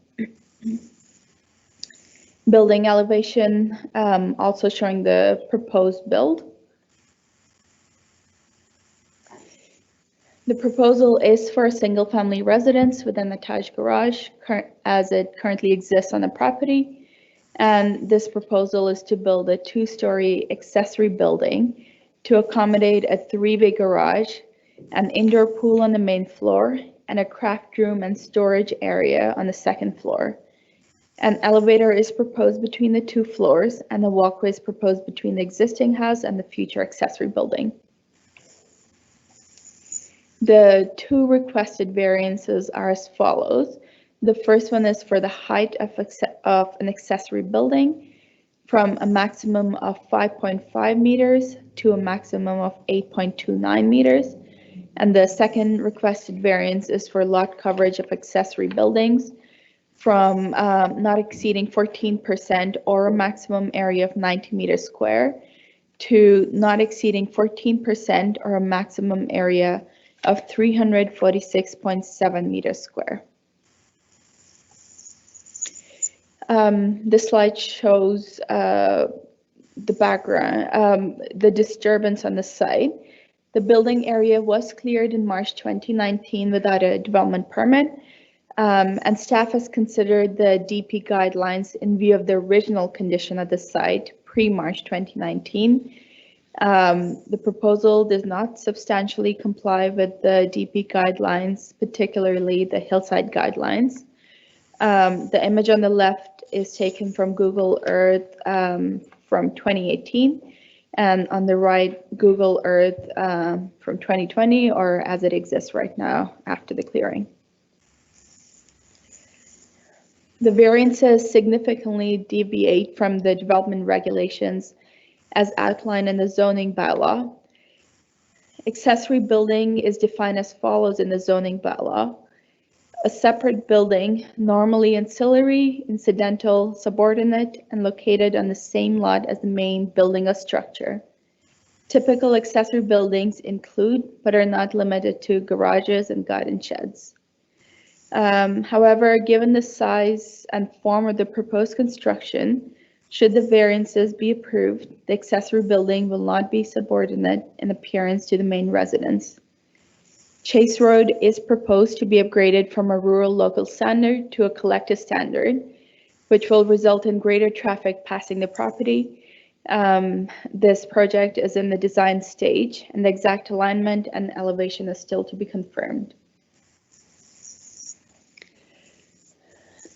Building elevation, also showing the proposed build. The proposal is for a single family residence with an attached garage as it currently exists on the property. And this proposal is to build a 2-story accessory building to accommodate a 3-bay garage, an indoor pool on the main floor, and a craft room and storage area on the 2nd floor. An elevator is proposed between the 2 floors, and a walkway is proposed between the existing house and the future accessory building. The 2 requested variances are as follows. The first one is for the height of an accessory building from a maximum of 5.5 meters to a maximum of 8.29 meters. And the second requested variance is for lot coverage of accessory buildings from not exceeding 14% or a maximum area of 90 meters square to not exceeding 14% or a maximum area of 346.7 meters square. This slide shows the background, the disturbance on the site. The building area was cleared in March 2019 without a development permit, and staff has considered the DP guidelines in view of the original condition of the site pre-March 2019. The proposal does not substantially comply with the DP guidelines, particularly the hillside guidelines. The image on the left is taken from Google Earth from 2018, and on the right, Google Earth from 2020, or as it exists right now after the clearing. The variances significantly deviate from the development regulations as outlined in the zoning bylaw. Accessory building is defined as follows in the zoning bylaw: a separate building, normally ancillary, incidental, subordinate, and located on the same lot as the main building or structure. Typical accessory buildings include, but are not limited to, garages and garden sheds. However, given the size and form of the proposed construction, should the variances be approved, the accessory building will not be subordinate in appearance to the main residence. Chase Road is proposed to be upgraded from a rural local standard to a collective standard, which will result in greater traffic passing the property. This project is in the design stage, and the exact alignment and elevation is still to be confirmed.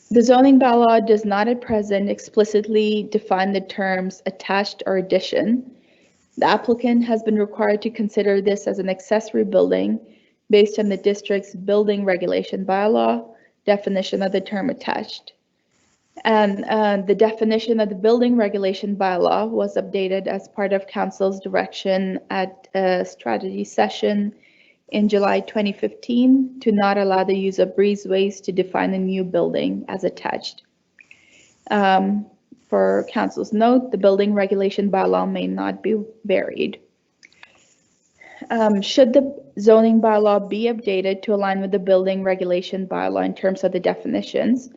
The zoning bylaw does not at present explicitly define the terms attached or addition. The applicant has been required to consider this as an accessory building based on the district's building regulation bylaw definition of the term attached. And the definition of the building regulation bylaw was updated as part of council's direction at a strategy session in July 2015 to not allow the use of breezeways to define a new building as attached. For council's note, the building regulation bylaw may not be varied. Should the zoning bylaw be updated to align with the building regulation bylaw in terms of the definitions,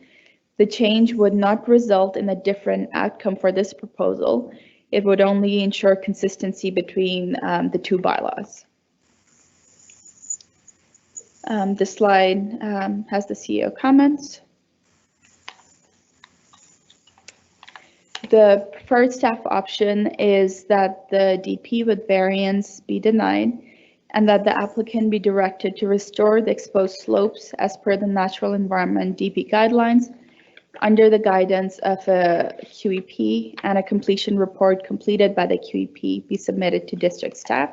the change would not result in a different outcome for this proposal. It would only ensure consistency between the two bylaws. This slide has the CAO comments. The preferred staff option is that the DP with variance be denied and that the applicant be directed to restore the exposed slopes as per the natural environment DP guidelines under the guidance of a QEP, and a completion report completed by the QEP be submitted to district staff.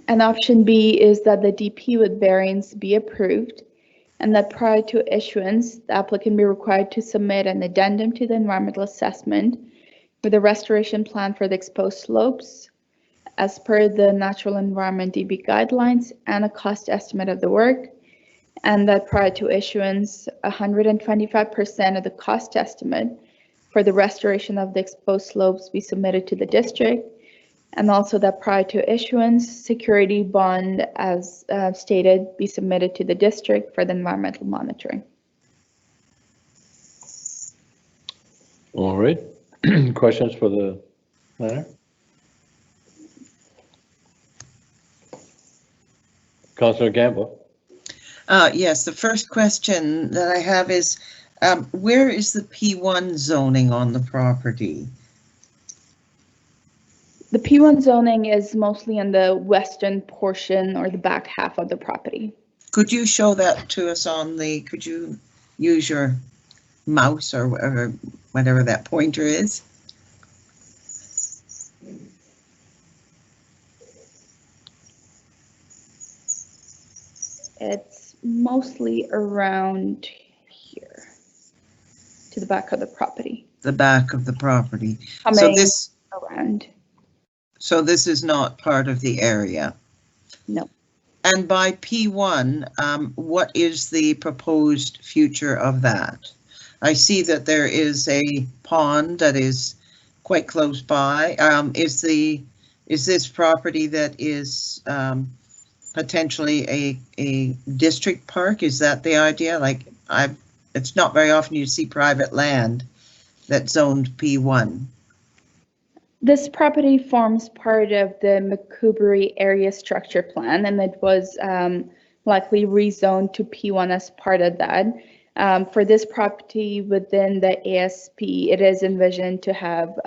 And option B is that the DP with variance be approved and that prior to issuance, the applicant be required to submit an addendum to the environmental assessment with a restoration plan for the exposed slopes as per the natural environment DB guidelines and a cost estimate of the work, and that prior to issuance, 125% of the cost estimate for the restoration of the exposed slopes be submitted to the district, and also that prior to issuance, security bond as stated be submitted to the district for the environmental monitoring. All right. Questions for the planner? Councillor Gamble. Yes, the first question that I have is, where is the P1 zoning on the property? The P1 zoning is mostly in the western portion or the back half of the property. Could you show that to us on the, could you use your mouse or whatever that pointer is? It's mostly around here to the back of the property. The back of the property. Coming so this around. So this is not part of the area? No. And by P1, what is the proposed future of that? I see that there is a pond that is quite close by. Is this property that is potentially a district park? Is that the idea? Like, It's not very often you see private land that's zoned P1. This property forms part of the Macubri area structure plan, and it was likely rezoned to P1 as part of that. For this property within the ASP, it is envisioned to have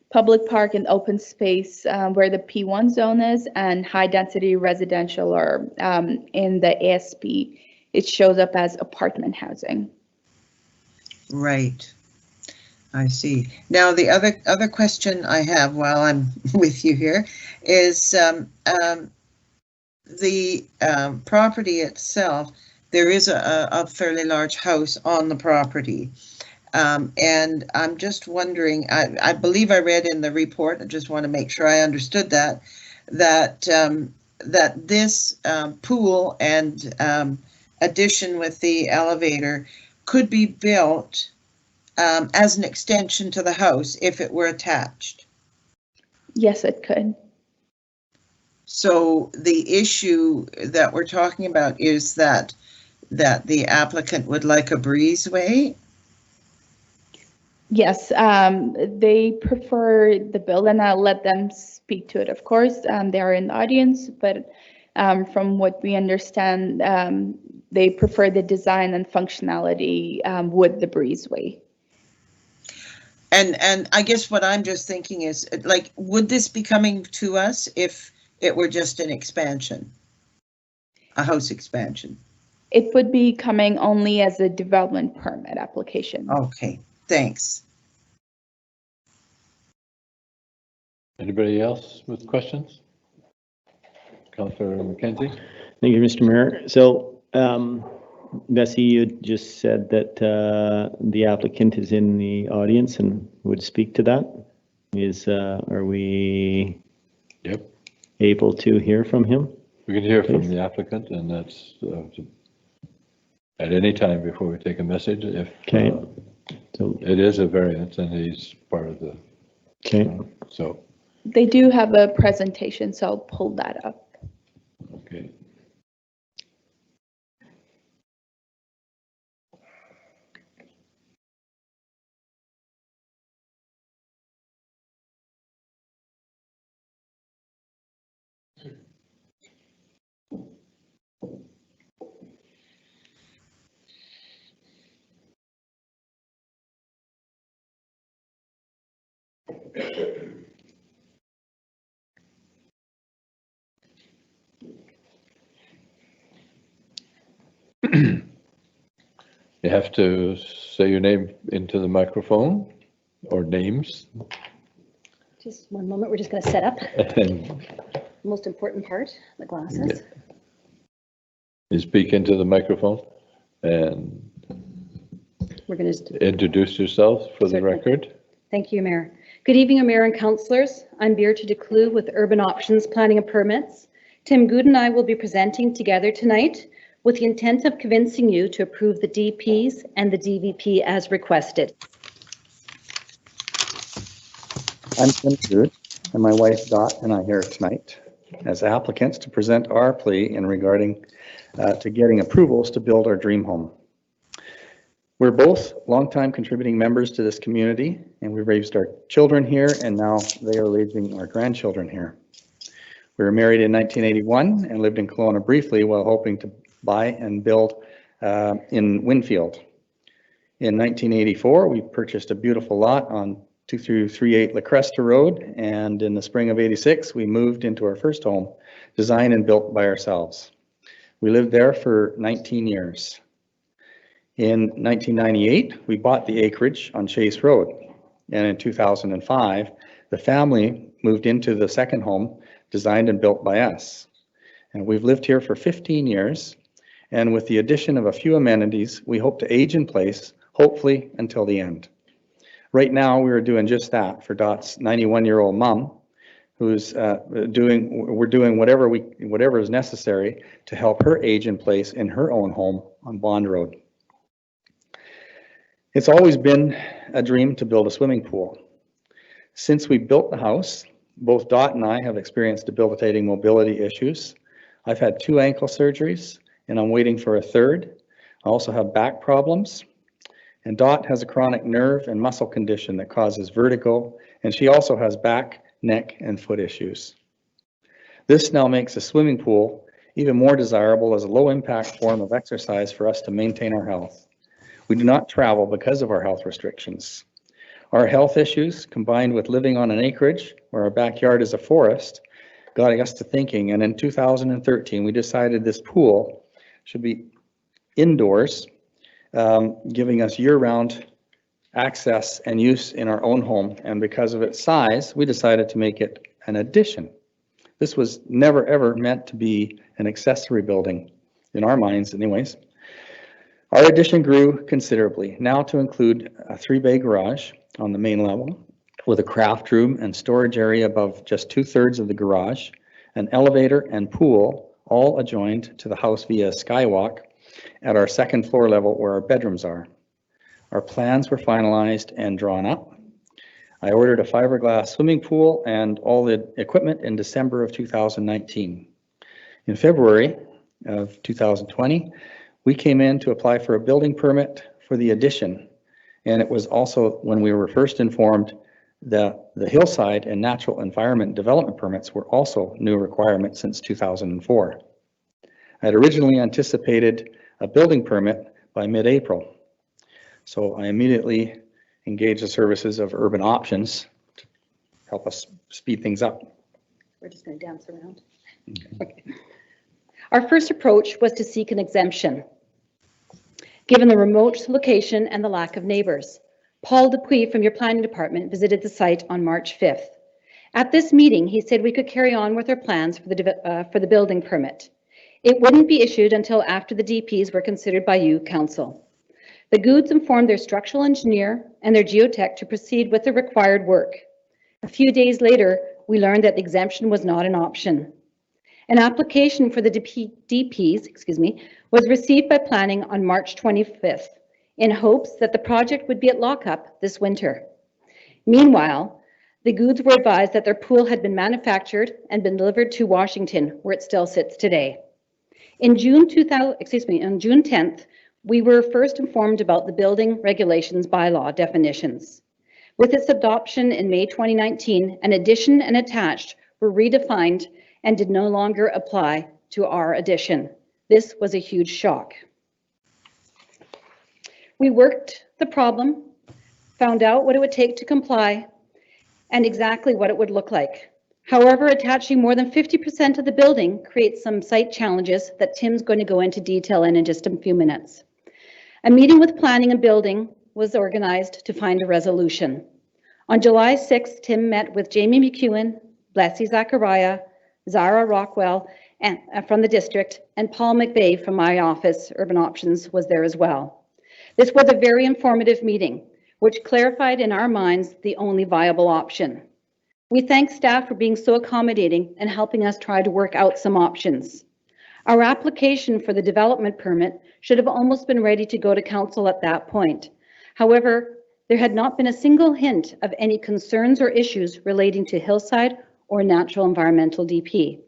public park and open space where the P1 zone is, and high density residential, or in the ASP, it shows up as apartment housing. Right. I see. Now, the other question I have while I'm with you here is the property itself. There is a fairly large house on the property. And I'm just wondering, I believe I read in the report, I just want to make sure I understood that this pool and addition with the elevator could be built as an extension to the house if it were attached. Yes, it could. So the issue that we're talking about is that the applicant would like a breezeway? Yes, they prefer the build, and I'll let them speak to it, of course. They are in the audience, but from what we understand, they prefer the design and functionality with the breezeway. And I guess what I'm just thinking is, like, would this be coming to us if it were just an expansion, a house expansion? It would be coming only as a development permit application. Okay, thanks. Anybody else with questions? Councillor McKenzie? Thank you, Mr. Mayor. So, Bessie, you just said that the applicant is in the audience and would speak to that. Are we able to hear from him? We can hear from the applicant, and that's at any time before we take a message. If so it is a variance and he's part of the. So. They do have a presentation, so I'll pull that up. Okay. You have to say your name into the microphone, or names. Just one moment, we're just going to set up. And the most important part, the glasses. You speak into the microphone and we're going to introduce yourself for the Certainly. record. Thank you, Mayor. Good evening, Mayor and councillors. I'm Beerta DeClue with Urban Options Planning and Permits. Tim Good and I will be presenting together tonight with the intent of convincing you to approve the DPs and the DVP as requested. I'm Tim Good, and my wife Dot and I here tonight as applicants to present our plea in regarding to getting approvals to build our dream home. We're both longtime contributing members to this community, and we raised our children here, and now they are raising our grandchildren here. We were married in 1981 and lived in Kelowna briefly while hoping to buy and build in Winfield. In 1984, we purchased a beautiful lot on 2338 La Cresta Road, and in the spring of '86, we moved into our first home, designed and built by ourselves. We lived there for 19 years. In 1998, we bought the acreage on Chase Road, and in 2005, the family moved into the second home, designed and built by us. And we've lived here for 15 years, and with the addition of a few amenities, we hope to age in place, hopefully until the end. Right now, we're doing just that for Dot's 91-year-old mom, who's we're doing whatever is necessary to help her age in place in her own home on Bond Road. It's always been a dream to build a swimming pool. Since we built the house, both Dot and I have experienced debilitating mobility issues. I've had 2 ankle surgeries, and I'm waiting for a third. I also have back problems. And Dot has a chronic nerve and muscle condition that causes vertigo, and she also has back, neck, and foot issues. This now makes a swimming pool even more desirable as a low-impact form of exercise for us to maintain our health. We do not travel because of our health restrictions. Our health issues, combined with living on an acreage where our backyard is a forest, got us to thinking, and in 2013, we decided this pool should be indoors, giving us year-round access and use in our own home. And because of its size, we decided to make it an addition. This was never ever meant to be an accessory building, in our minds anyways. Our addition grew considerably, now to include a 3-bay garage on the main level with a craft room and storage area above just 2/3 of the garage, an elevator and pool, all adjoined to the house via a skywalk at our 2nd floor level where our bedrooms are. Our plans were finalized and drawn up. I ordered a fiberglass swimming pool and all the equipment in December of 2019. In February of 2020, we came in to apply for a building permit for the addition. And it was also when we were first informed that the hillside and natural environment development permits were also new requirements since 2004. I had originally anticipated a building permit by mid-April. So I immediately engaged the services of Urban Options to help us speed things up. We're just going to dance around. Okay. Our first approach was to seek an exemption, given the remote location and the lack of neighbors. Paul Dupuis from your planning department visited the site on March 5th. At this meeting, he said we could carry on with our plans for the building permit. It wouldn't be issued until after the DPs were considered by you, Council. The Goods informed their structural engineer and their geotech to proceed with the required work. A few days later, we learned that the exemption was not an option. An application for the DPs, was received by planning on March 25th in hopes that the project would be at lockup this winter. Meanwhile, the Goods were advised that their pool had been manufactured and been delivered to Washington, where it still sits today. On June 10th, we were first informed about the building regulations bylaw definitions. With its adoption in May 2019, an addition and attached were redefined and did no longer apply to our addition. This was a huge shock. We worked the problem, found out what it would take to comply, and exactly what it would look like. However, attaching more than 50% of the building creates some site challenges that Tim's going to go into detail in just a few minutes. A meeting with planning and building was organized to find a resolution. On July 6th, Tim met with Jamie McEwen, Blessy Zachariah, Zara Rockwell and, from the district, and Paul McVeigh from my office, Urban Options, was there as well. This was a very informative meeting, which clarified in our minds the only viable option. We thank staff for being so accommodating and helping us try to work out some options. Our application for the development permit should have almost been ready to go to council at that point. However, there had not been a single hint of any concerns or issues relating to hillside or natural environmental DP.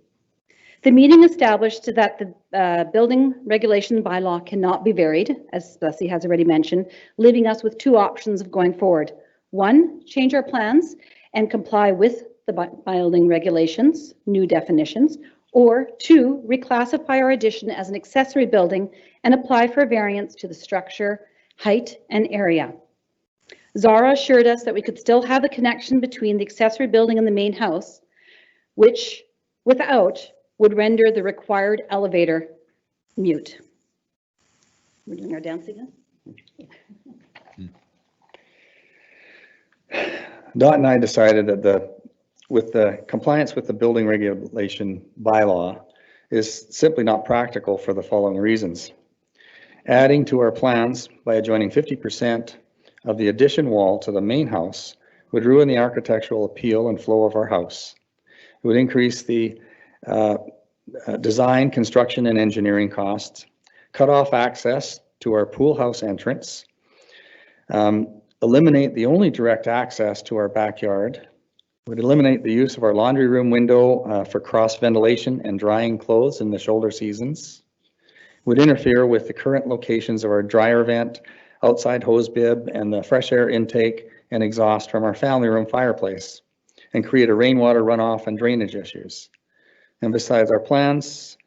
The meeting established that the building regulation bylaw cannot be varied, as Leslie has already mentioned, leaving us with two options of going forward. One, change our plans and comply with the building regulations, new definitions, or two, reclassify our addition as an accessory building and apply for a variance to the structure, height, and area. Zara assured us that we could still have the connection between the accessory building and the main house, which without would render the required elevator mute. We're doing our dance again? Dot and I decided that with the compliance with the building regulation bylaw is simply not practical for the following reasons. Adding to our plans by adjoining 50% of the addition wall to the main house would ruin the architectural appeal and flow of our house. It would increase the design, construction, and engineering costs, cut off access to our pool house entrance, eliminate the only direct access to our backyard, would eliminate the use of our laundry room window for cross ventilation and drying clothes in the shoulder seasons, would interfere with the current locations of our dryer vent, outside hose bib, and the fresh air intake and exhaust from our family room fireplace, and create a rainwater runoff and drainage issues. And besides, our plans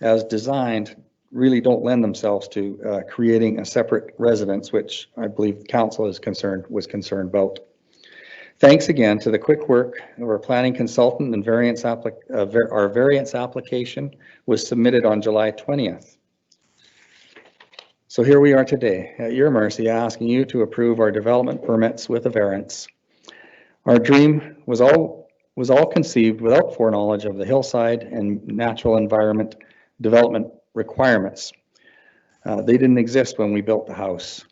as designed really don't lend themselves to creating a separate residence, which I believe the council was concerned about. Thanks again to the quick work of our planning consultant, and our variance application was submitted on July 20th. So here we are today, at your mercy, asking you to approve our development permits with a variance. Our dream was all conceived without foreknowledge of the hillside and natural environment development requirements. They didn't exist when we built the house.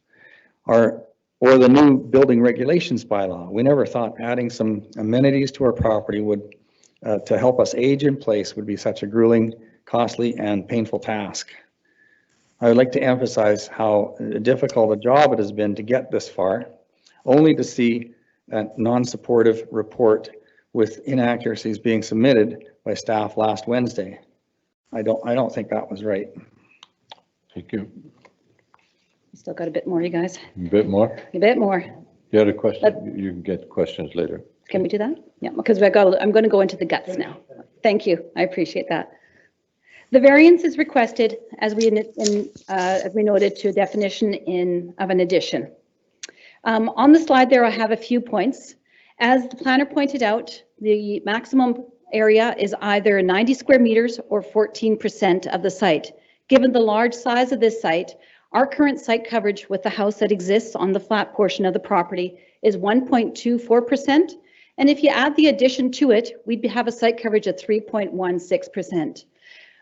Or the new building regulations bylaw. We never thought adding some amenities to our property would, to help us age in place, would be such a grueling, costly, and painful task. I would like to emphasize how difficult a job it has been to get this far, only to see a non-supportive report with inaccuracies being submitted by staff last Wednesday. I don't think that was right. Thank you. Still got a bit more, you guys. A bit more? A bit more. You had a question? You can get questions later. Can we do that? Yeah, because I'm going to go into the guts now. Thank you. I appreciate that. The variance is requested, as we noted, to a definition of an addition. On the slide there, I have a few points. As the planner pointed out, the maximum area is either 90 square meters or 14% of the site. Given the large size of this site, our current site coverage with the house that exists on the flat portion of the property is 1.24%. And if you add the addition to it, we'd have a site coverage of 3.16%.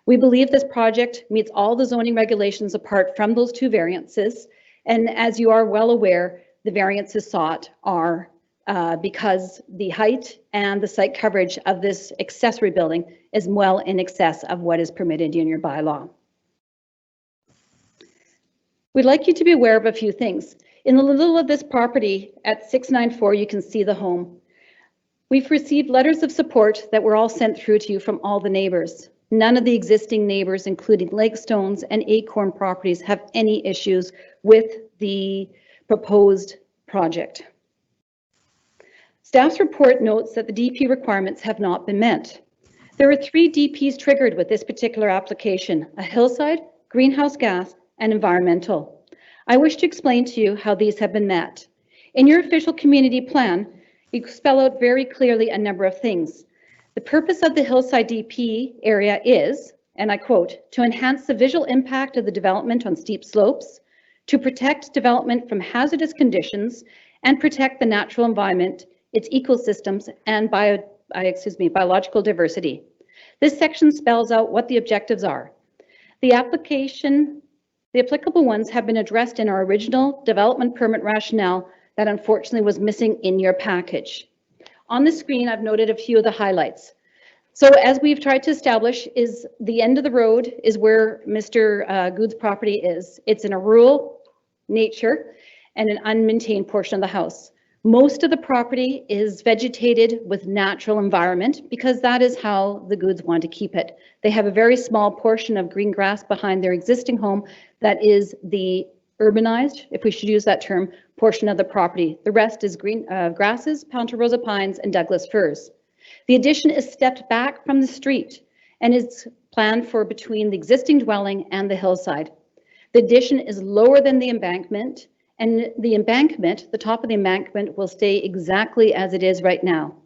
We believe this project meets all the zoning regulations apart from those two variances. And as you are well aware, the variances sought are because the height and the site coverage of this accessory building is well in excess of what is permitted in your bylaw. We'd like you to be aware of a few things. In the middle of this property at 694, you can see the home. We've received letters of support that were all sent through to you from all the neighbors. None of the existing neighbors, including Lakestones and Acorn properties, have any issues with the proposed project. Staff's report notes that the DP requirements have not been met. There are 3 DPs triggered with this particular application: a hillside, greenhouse gas, and environmental. I wish to explain to you how these have been met. In your official community plan, you spell out very clearly a number of things. The purpose of the hillside DP area is, and I quote, to enhance the visual impact of the development on steep slopes, to protect development from hazardous conditions, and protect the natural environment, its ecosystems, and biological diversity. This section spells out what the objectives are. The applicable ones have been addressed in our original development permit rationale that unfortunately was missing in your package. On the screen, I've noted a few of the highlights. So as we've tried to establish, is the end of the road is where Mr. Good's property is. It's in a rural nature and an unmaintained portion of the house. Most of the property is vegetated with natural environment because that is how the Goods want to keep it. They have a very small portion of green grass behind their existing home that is the urbanized, if we should use that term, portion of the property. The rest is green grasses, Ponderosa pines, and Douglas firs. The addition is stepped back from the street and is planned for between the existing dwelling and the hillside. The addition is lower than the embankment, and the embankment, the top of the embankment, will stay exactly as it is right now.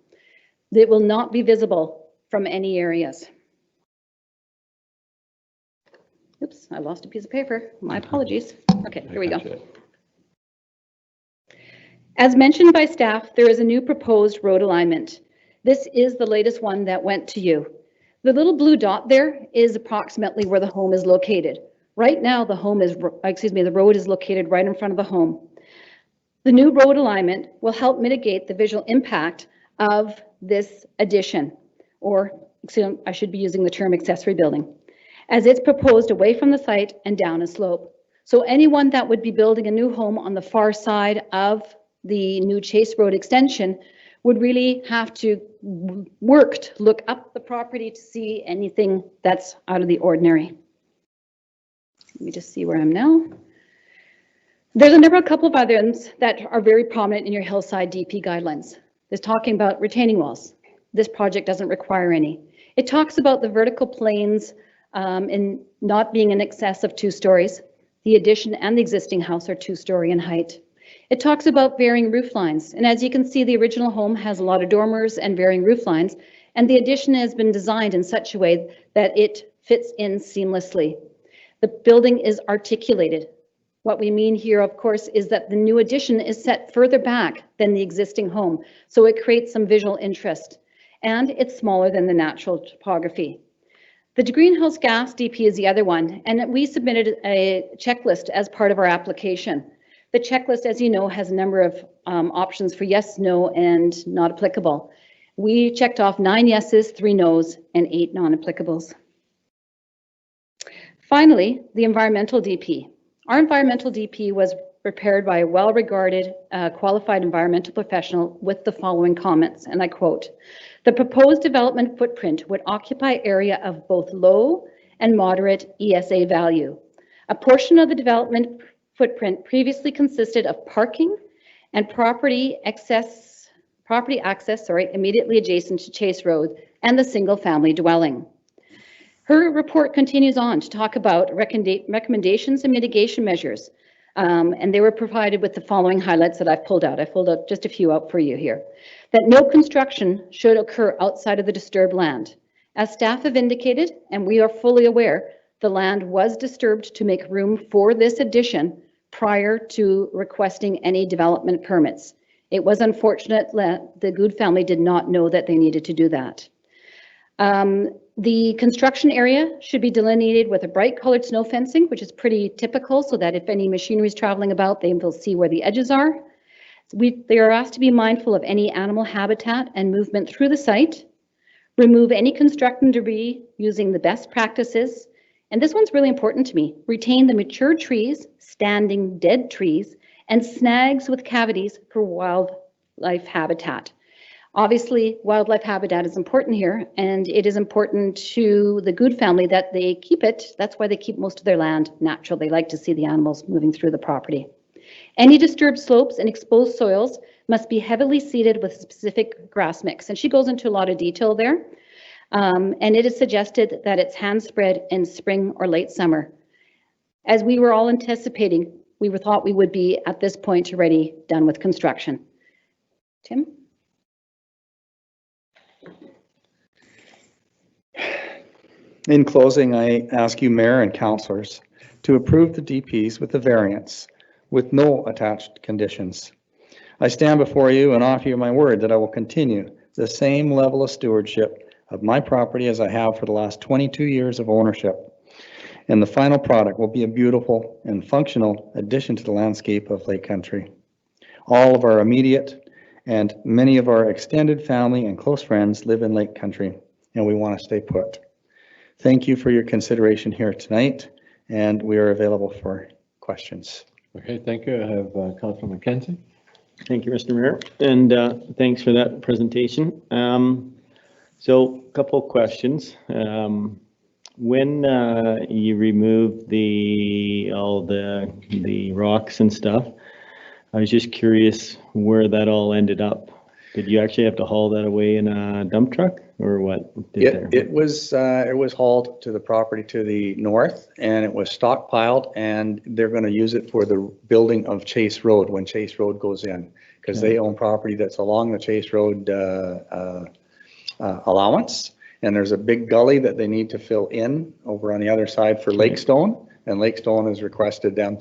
It will not be visible from any areas. Oops, I lost a piece of paper. My apologies. Okay, here we go. As mentioned by staff, there is a new proposed road alignment. This is the latest one that went to you. The little blue dot there is approximately where the home is located. Right now, the road is located right in front of the home. The new road alignment will help mitigate the visual impact of this addition, or I should be using the term accessory building, as it's proposed away from the site and down a slope. So anyone that would be building a new home on the far side of the new Chase Road extension would really have to look up the property to see anything that's out of the ordinary. Let me just see where I am now. There's a couple of items that are very prominent in your hillside DP guidelines. It's talking about retaining walls. This project doesn't require any. It talks about the vertical planes in not being in excess of 2 stories. The addition and the existing house are 2-story in height. It talks about varying roof lines. And as you can see, the original home has a lot of dormers and varying roof lines. And the addition has been designed in such a way that it fits in seamlessly. The building is articulated. What we mean here, of course, is that the new addition is set further back than the existing home. So it creates some visual interest. And it's smaller than the natural topography. The greenhouse gas DP is the other one, and we submitted a checklist as part of our application. The checklist, as you know, has a number of options for yes, no, and not applicable. We checked off 9 yeses, 3 nos, and 8 non-applicables. Finally, the environmental DP. Our environmental DP was prepared by a well-regarded, qualified environmental professional with the following comments, and I quote, "The proposed development footprint would occupy area of both low and moderate ESA value. A portion of the development footprint previously consisted of parking and property access immediately adjacent to Chase Road and the single-family dwelling." Her report continues on to talk about recommendations and mitigation measures, and they were provided with the following highlights that I've pulled out. I pulled out just a few out for you here. That no construction should occur outside of the disturbed land. As staff have indicated, and we are fully aware, the land was disturbed to make room for this addition prior to requesting any development permits. It was unfortunate that the Good family did not know that they needed to do that. The construction area should be delineated with a bright colored snow fencing, which is pretty typical, so that if any machinery is traveling about, they will see where the edges are. They are asked to be mindful of any animal habitat and movement through the site. Remove any construction debris using the best practices. And this one's really important to me. Retain the mature trees, standing dead trees, and snags with cavities for wildlife habitat. Obviously, wildlife habitat is important here, and it is important to the Good family that they keep it. That's why they keep most of their land natural. They like to see the animals moving through the property. Any disturbed slopes and exposed soils must be heavily seeded with specific grass mix. And she goes into a lot of detail there. And it is suggested that it's hand spread in spring or late summer. As we were all anticipating, we thought we would be at this point already done with construction. Tim? In closing, I ask you, Mayor and councillors, to approve the DPs with the variance, with no attached conditions. I stand before you and offer you my word that I will continue the same level of stewardship of my property as I have for the last 22 years of ownership. And the final product will be a beautiful and functional addition to the landscape of Lake Country. All of our immediate and many of our extended family and close friends live in Lake Country, and we want to stay put. Thank you for your consideration here tonight, and we are available for questions. Okay, thank you. I have Councilor McKenzie. Thank you, Mr. Mayor, and thanks for that presentation. So a couple of questions. When you removed all the rocks and stuff, I was just curious where that all ended up. Did you actually have to haul that away in a dump truck, or what? It was hauled to the property to the north, and it was stockpiled, and they're going to use it for the building of Chase Road when Chase Road goes in, because they own property that's along the Chase Road allowance, and there's a big gully that they need to fill in over on the other side for Lake Stone, and Lake Stone has requested them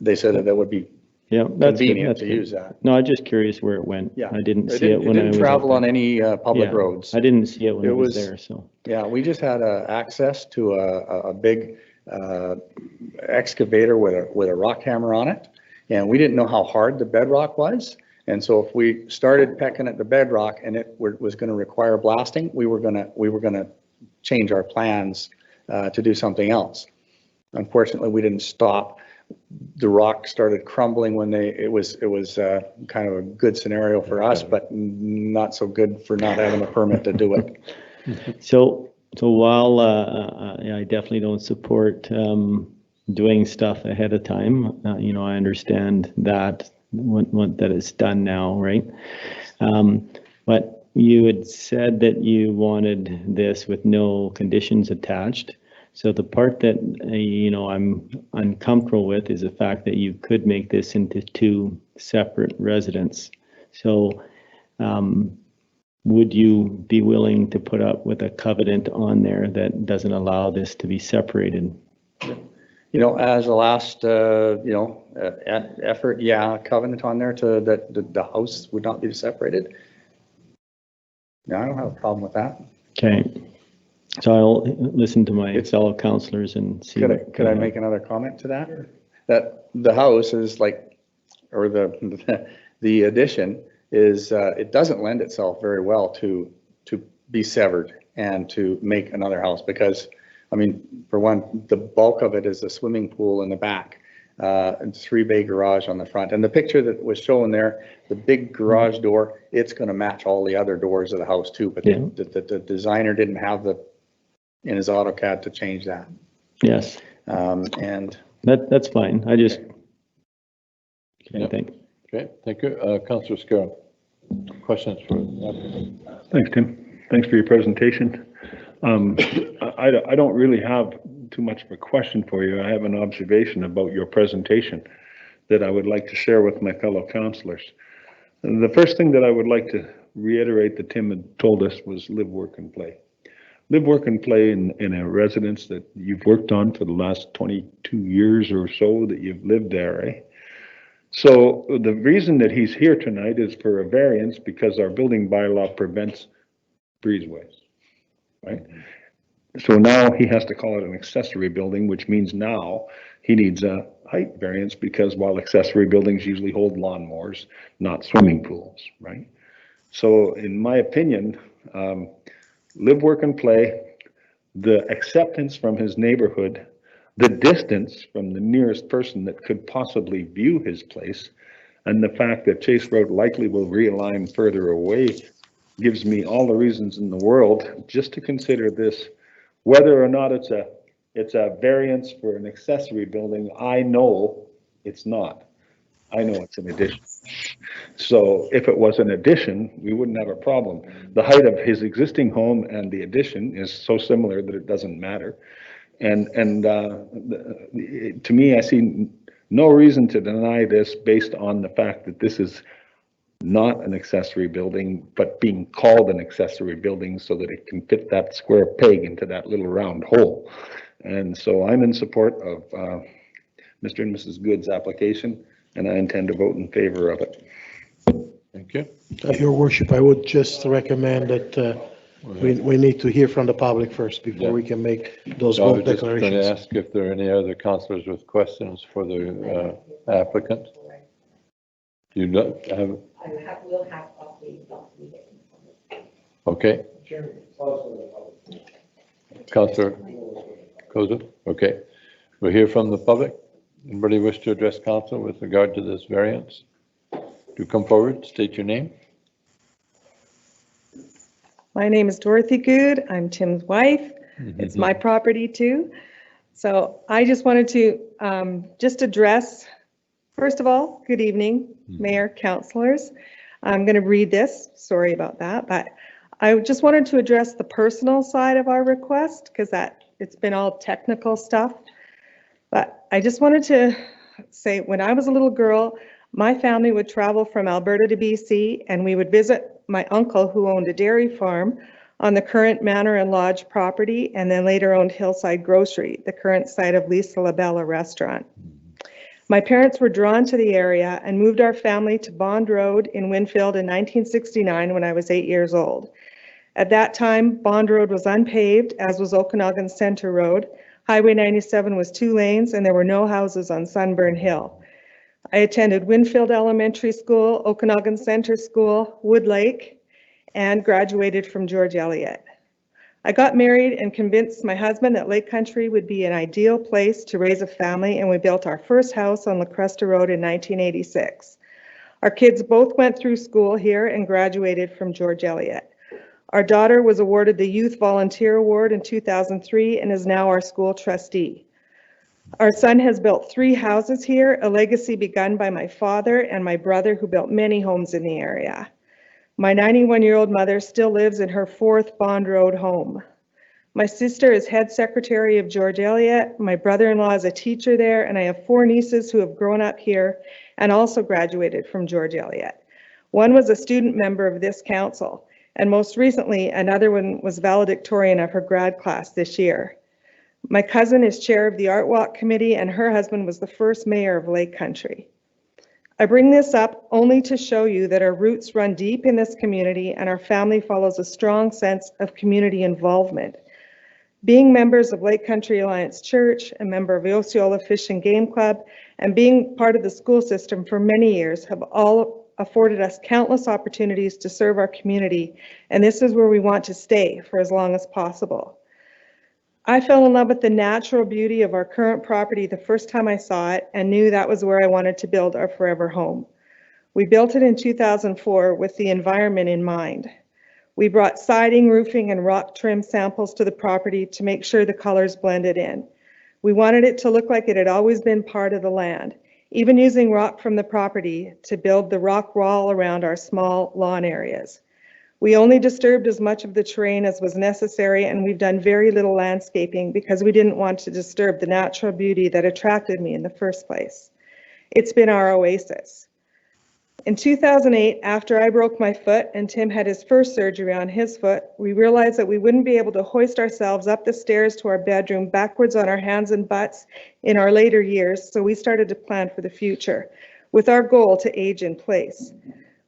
they said that would be convenient to use that. No, I'm just curious where it went. Yeah. I didn't see it when I was. It didn't travel on any public roads. I didn't see it when I was there, so. Yeah, we just had access to a big excavator with a rock hammer on it, and we didn't know how hard the bedrock was. And so if we started pecking at the bedrock and it was going to require blasting, we were going to change our plans to do something else. Unfortunately, we didn't stop. The rock started crumbling when it was kind of a good scenario for us, but not so good for not having a permit to do it. So So while I definitely don't support doing stuff ahead of time, you know, I understand that that is done now, right? But you had said that you wanted this with no conditions attached. So the part that, you know, I'm uncomfortable with is the fact that you could make this into 2 separate residences. So would you be willing to put up with a covenant on there that doesn't allow this to be separated? You know, as a last, you know, effort, yeah, covenant on there to that the house would not be separated. Yeah, I don't have a problem with that. Okay. So I'll listen to my fellow councillors and see. Could I make another comment to that? That the house is like, or the addition is, it doesn't lend itself very well to be severed and to make another house because, I mean, for one, the bulk of it is a swimming pool in the back, and 3-bay garage on the front. And the picture that was shown there, the big garage door, it's going to match all the other doors of the house too. But the designer didn't have in his AutoCAD to change that. Yes. And that's fine. I just, Yeah. think. Okay, thank you. Councillor Scarrow, questions for the applicant? Thanks, Tim. Thanks for your presentation. I don't really have too much of a question for you. I have an observation about your presentation that I would like to share with my fellow councillors. The first thing that I would like to reiterate that Tim had told us was live, work, and play. Live, work, and play in a residence that you've worked on for the last 22 years or so that you've lived there, eh? So the reason that he's here tonight is for a variance because our building bylaw prevents breezeways, right? So now he has to call it an accessory building, which means now he needs a height variance because while accessory buildings usually hold lawnmowers, not swimming pools, right? So in my opinion, live, work, and play, the acceptance from his neighborhood, the distance from the nearest person that could possibly view his place, and the fact that Chase Road likely will realign further away gives me all the reasons in the world just to consider this. Whether or not it's a variance for an accessory building, I know it's not. I know it's an addition. So if it was an addition, we wouldn't have a problem. The height of his existing home and the addition is so similar that it doesn't matter. And to me, I see no reason to deny this based on the fact that this is not an accessory building, but being called an accessory building so that it can fit that square peg into that little round hole. And so I'm in support of Mr. and Mrs. Good's application, and I intend to vote in favor of it. Thank you. Your worship, I would just recommend that we need to hear from the public first before we can make those So I was bold just going to declarations. ask if there are any other councillors with questions for the applicant. Do you not have? We'll have coffee. Okay. Councillor Koza? Okay. We'll hear from the public. Anybody wish to address council with regard to this variance? Do come forward, state your name. My name is Dorothy Good. I'm Tim's wife. It's my property too. So I just wanted to just address, first of all, good evening, Mayor, councillors. I'm going to read this. Sorry about that, but I just wanted to address the personal side of our request because it's been all technical stuff. But I just wanted to say, when I was a little girl, my family would travel from Alberta to BC, and we would visit my uncle who owned a dairy farm on the current Manor and Lodge property, and then later owned Hillside Grocery, the current site of Lisa La Bella restaurant. My parents were drawn to the area and moved our family to Bond Road in Winfield in 1969 when I was 8 years old. At that time, Bond Road was unpaved, as was Okanagan Center Road. Highway 97 was 2 lanes, and there were no houses on Sunburn Hill. I attended Winfield Elementary School, Okanagan Center School, Wood Lake, and graduated from George Eliot. I got married and convinced my husband that Lake Country would be an ideal place to raise a family, and we built our first house on La Cresta Road in 1986. Our kids both went through school here and graduated from George Eliot. Our daughter was awarded the Youth Volunteer Award in 2003 and is now our school trustee. Our son has built 3 houses here, a legacy begun by my father and my brother who built many homes in the area. My 91-year-old mother still lives in her 4th Bond Road home. My sister is head secretary of George Eliot. My brother-in-law is a teacher there, and I have 4 nieces who have grown up here and also graduated from George Eliot. One was a student member of this council, and most recently, another one was valedictorian of her grad class this year. My cousin is chair of the Art Walk Committee, and her husband was the first mayor of Lake Country. I bring this up only to show you that our roots run deep in this community and our family follows a strong sense of community involvement. Being members of Lake Country Alliance Church, a member of the Osceola Fish and Game Club, and being part of the school system for many years have all afforded us countless opportunities to serve our community, and this is where we want to stay for as long as possible. I fell in love with the natural beauty of our current property the first time I saw it and knew that was where I wanted to build our forever home. We built it in 2004 with the environment in mind. We brought siding, roofing, and rock trim samples to the property to make sure the colors blended in. We wanted it to look like it had always been part of the land, even using rock from the property to build the rock wall around our small lawn areas. We only disturbed as much of the terrain as was necessary, and we've done very little landscaping because we didn't want to disturb the natural beauty that attracted me in the first place. It's been our oasis. In 2008, after I broke my foot and Tim had his first surgery on his foot, we realized that we wouldn't be able to hoist ourselves up the stairs to our bedroom backwards on our hands and butts in our later years, so we started to plan for the future, with our goal to age in place.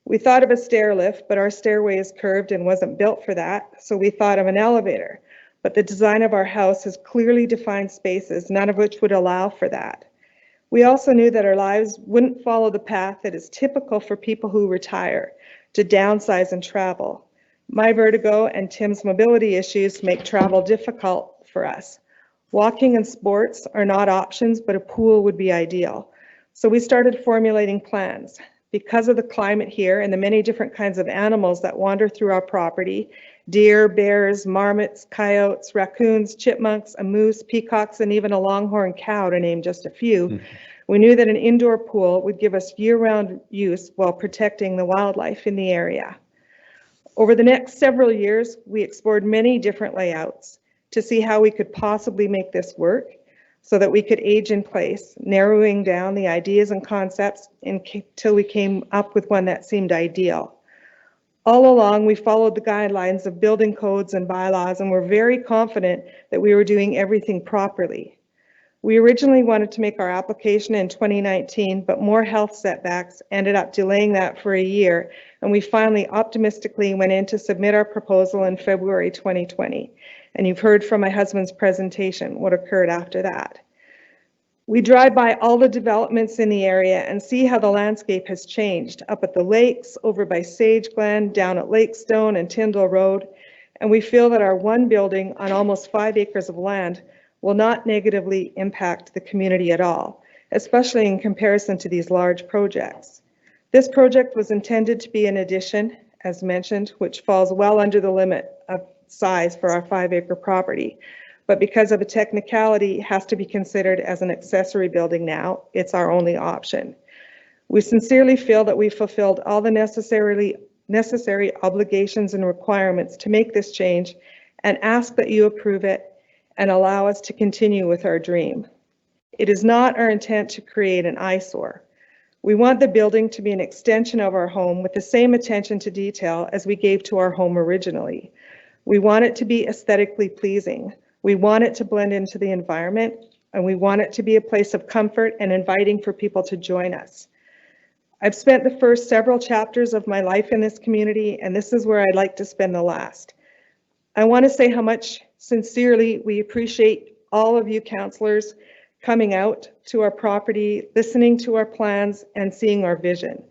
We thought of a stair lift, but our stairway is curved and wasn't built for that, so we thought of an elevator. But the design of our house has clearly defined spaces, none of which would allow for that. We also knew that our lives wouldn't follow the path that is typical for people who retire, to downsize and travel. My vertigo and Tim's mobility issues make travel difficult for us. Walking and sports are not options, but a pool would be ideal. So we started formulating plans. Because of the climate here and the many different kinds of animals that wander through our property, deer, bears, marmots, coyotes, raccoons, chipmunks, a moose, peacocks, and even a longhorn cow, to name just a few, we knew that an indoor pool would give us year-round use while protecting the wildlife in the area. Over the next several years, we explored many different layouts to see how we could possibly make this work so that we could age in place, narrowing down the ideas and concepts until we came up with one that seemed ideal. All along, we followed the guidelines of building codes and bylaws and were very confident that we were doing everything properly. We originally wanted to make our application in 2019, but more health setbacks ended up delaying that for a year, and we finally optimistically went in to submit our proposal in February 2020. And you've heard from my husband's presentation what occurred after that. We drive by all the developments in the area and see how the landscape has changed, up at the lakes, over by Sage Glen, down at Lakestone and Tyndall Road, and we feel that our one building on almost 5 acres of land will not negatively impact the community at all, especially in comparison to these large projects. This project was intended to be an addition, as mentioned, which falls well under the limit of size for our 5-acre property. But because of a technicality, it has to be considered as an accessory building now. It's our only option. We sincerely feel that we fulfilled all the necessary obligations and requirements to make this change and ask that you approve it and allow us to continue with our dream. It is not our intent to create an eyesore. We want the building to be an extension of our home with the same attention to detail as we gave to our home originally. We want it to be aesthetically pleasing. We want it to blend into the environment, and we want it to be a place of comfort and inviting for people to join us. I've spent the first several chapters of my life in this community, and this is where I'd like to spend the last. I want to say how much sincerely we appreciate all of you councillors coming out to our property, listening to our plans, and seeing our vision.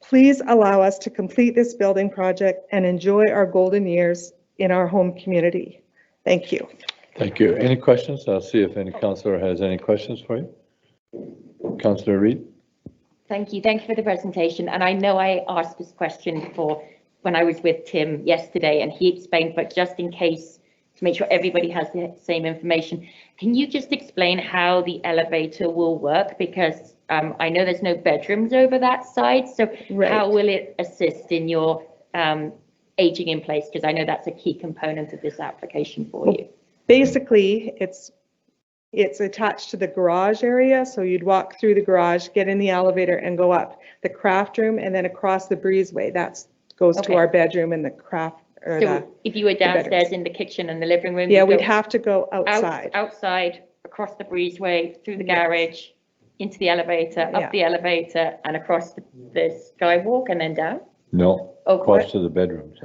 Please allow us to complete this building project and enjoy our golden years in our home community. Thank you. Thank you. Any questions? I'll see if any councillor has any questions for you. Councillor Reid. Thank you. Thank you for the presentation. And I know I asked this question before when I was with Tim yesterday, and he explained, but just in case, to make sure everybody has the same information, can you just explain how the elevator will work? Because I know there's no bedrooms over that side, so how will it assist in your aging in place? Because I know that's a key component of this application for you. Basically, it's attached to the garage area, so you'd walk through the garage, get in the elevator and go up the craft room and then across the breezeway. That goes to our bedroom and the craft. Or so if you were downstairs in the kitchen and the living room, yeah, we'd have to go outside. Outside, across the breezeway, through the garage, into the elevator, up the elevator, and across the skywalk, and then down? No, across to the bedrooms.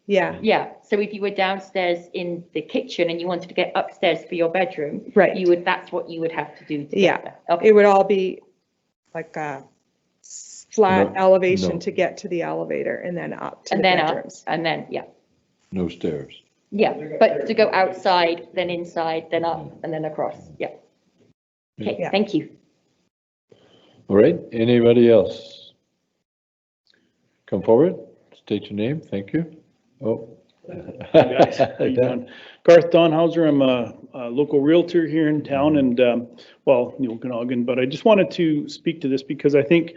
Yeah. Yeah, so if you were downstairs in the kitchen and you wanted to get upstairs for your bedroom, right, that's what you would have to do. It would all be like a flat elevation to get to the elevator and then up to the bedrooms. And then, no stairs. Yeah, but to go outside, then inside, then up, and then across. Yeah. Okay, thank you. All right, anybody else? Come forward, state your name, thank you. Oh. Hey guys, how you doing? Garth Donhauser, I'm a local realtor here in town and, well, in Okanagan, but I just wanted to speak to this because I think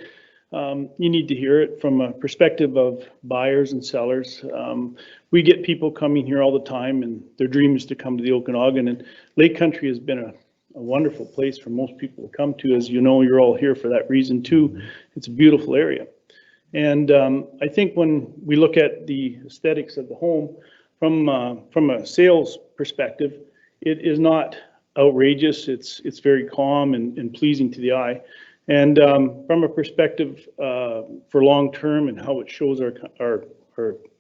you need to hear it from a perspective of buyers and sellers. We get people coming here all the time and their dream is to come to the Okanagan, and Lake Country has been a wonderful place for most people to come to. As you know, you're all here for that reason too. It's a beautiful area. And I think when we look at the aesthetics of the home from a sales perspective, it is not outrageous. It's very calm and pleasing to the eye. And from a perspective for long term and how it shows our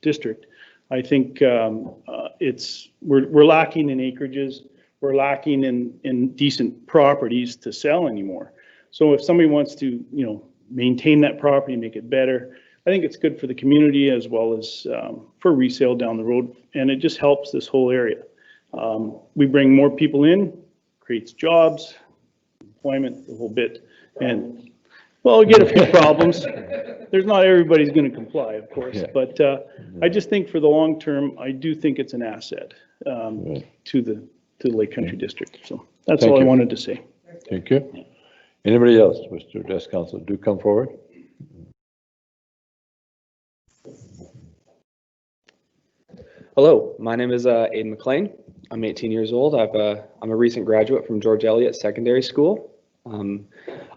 district, I think we're lacking in acreages. We're lacking in decent properties to sell anymore. So if somebody wants to, maintain that property, make it better, I think it's good for the community as well as for resale down the road. And it just helps this whole area. We bring more people in, creates jobs, employment, the whole bit. And well, we get a few problems. There's not everybody's going to comply, of course, but I just think for the long term, I do think it's an asset to the Lake Country District. So that's all I wanted to say. Thank you. Anybody else wish to address council? Do come forward. Hello, my name is Aiden McLean. I'm 18 years old. I'm a recent graduate from George Eliot Secondary School.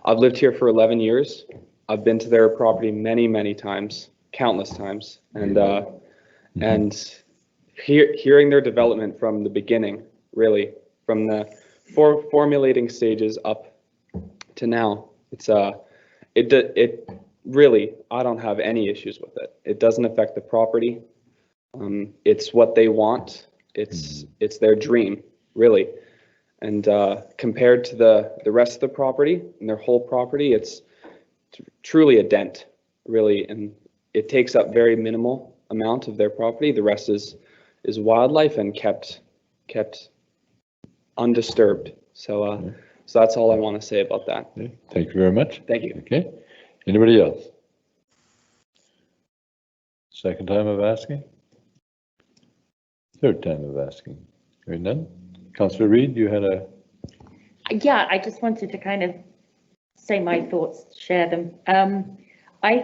I've lived here for 11 years. I've been to their property many, many times, countless times, and hearing their development from the beginning, really, from the formulating stages up to now, it really, I don't have any issues with it. It doesn't affect the property. It's what they want. It's their dream, really. And compared to the rest of the property and their whole property, it's truly a dent, really. And it takes up very minimal amount of their property. The rest is wildlife and kept undisturbed. So that's all I want to say about that. Okay. Thank you very much. Thank you. Okay. Anybody else? Second time of asking? Third time of asking? Hearing none? Councillor Reid, you had a... Yeah, I just wanted to kind of say my thoughts, share them. I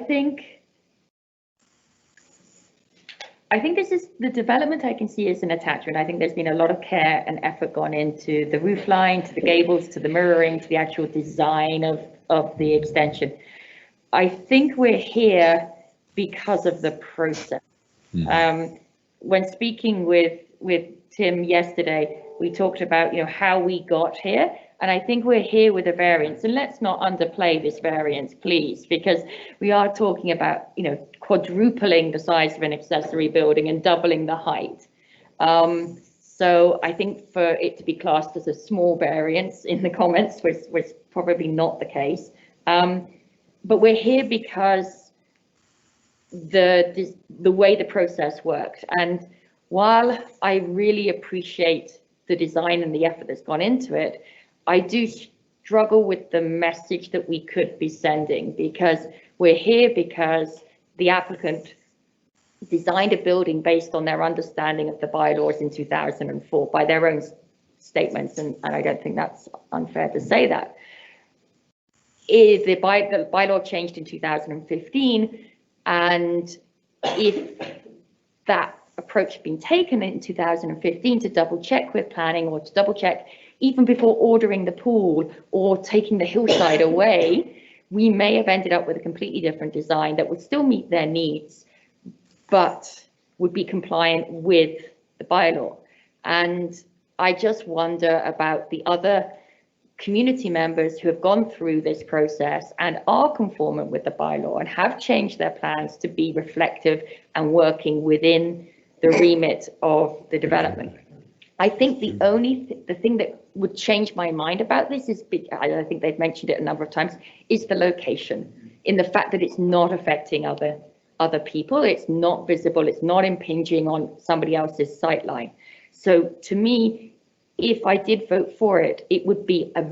think this is the development I can see as an attachment. I think there's been a lot of care and effort gone into the roof line, to the gables, to the mirroring, to the actual design of the extension. I think we're here because of the process. When speaking with Tim yesterday, we talked about how we got here, and I think we're here with a variance. And let's not underplay this variance, please, because we are talking about quadrupling the size of an accessory building and doubling the height. So I think for it to be classed as a small variance in the comments was probably not the case. But we're here because the way the process worked. And while I really appreciate the design and the effort that's gone into it, I do struggle with the message that we could be sending, because we're here because the applicant designed a building based on their understanding of the bylaws in 2004 by their own statements, and I don't think that's unfair to say that. If the bylaw changed in 2015, and if that approach had been taken in 2015 to double check with planning, or to double check even before ordering the pool or taking the hillside away, we may have ended up with a completely different design that would still meet their needs, but would be compliant with the bylaw. And I just wonder about the other community members who have gone through this process and are conformant with the bylaw and have changed their plans to be reflective and working within the remit of the development. I think the thing that would change my mind about this is, I think they've mentioned it a number of times, is the location, in the fact that it's not affecting other people, it's not visible, it's not impinging on somebody else's sightline. So to me, if I did vote for it, it would be a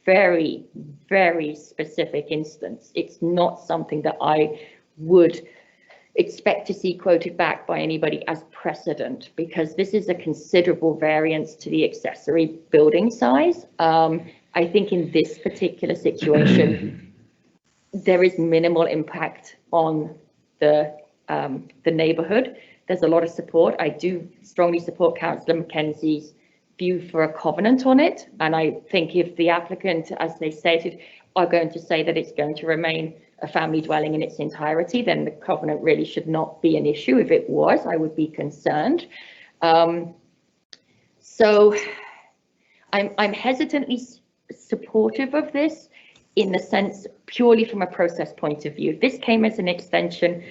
very, very specific instance. It's not something that I would expect to see quoted back by anybody as precedent, because this is a considerable variance to the accessory building size. I think in this particular situation, there is minimal impact on the neighborhood. There's a lot of support. I do strongly support Councillor McKenzie's view for a covenant on it. And I think if the applicant, as they stated, are going to say that it's going to remain a family dwelling in its entirety, then the covenant really should not be an issue. If it was, I would be concerned. So I'm hesitantly supportive of this, in the sense purely from a process point of view. If this came as an extension,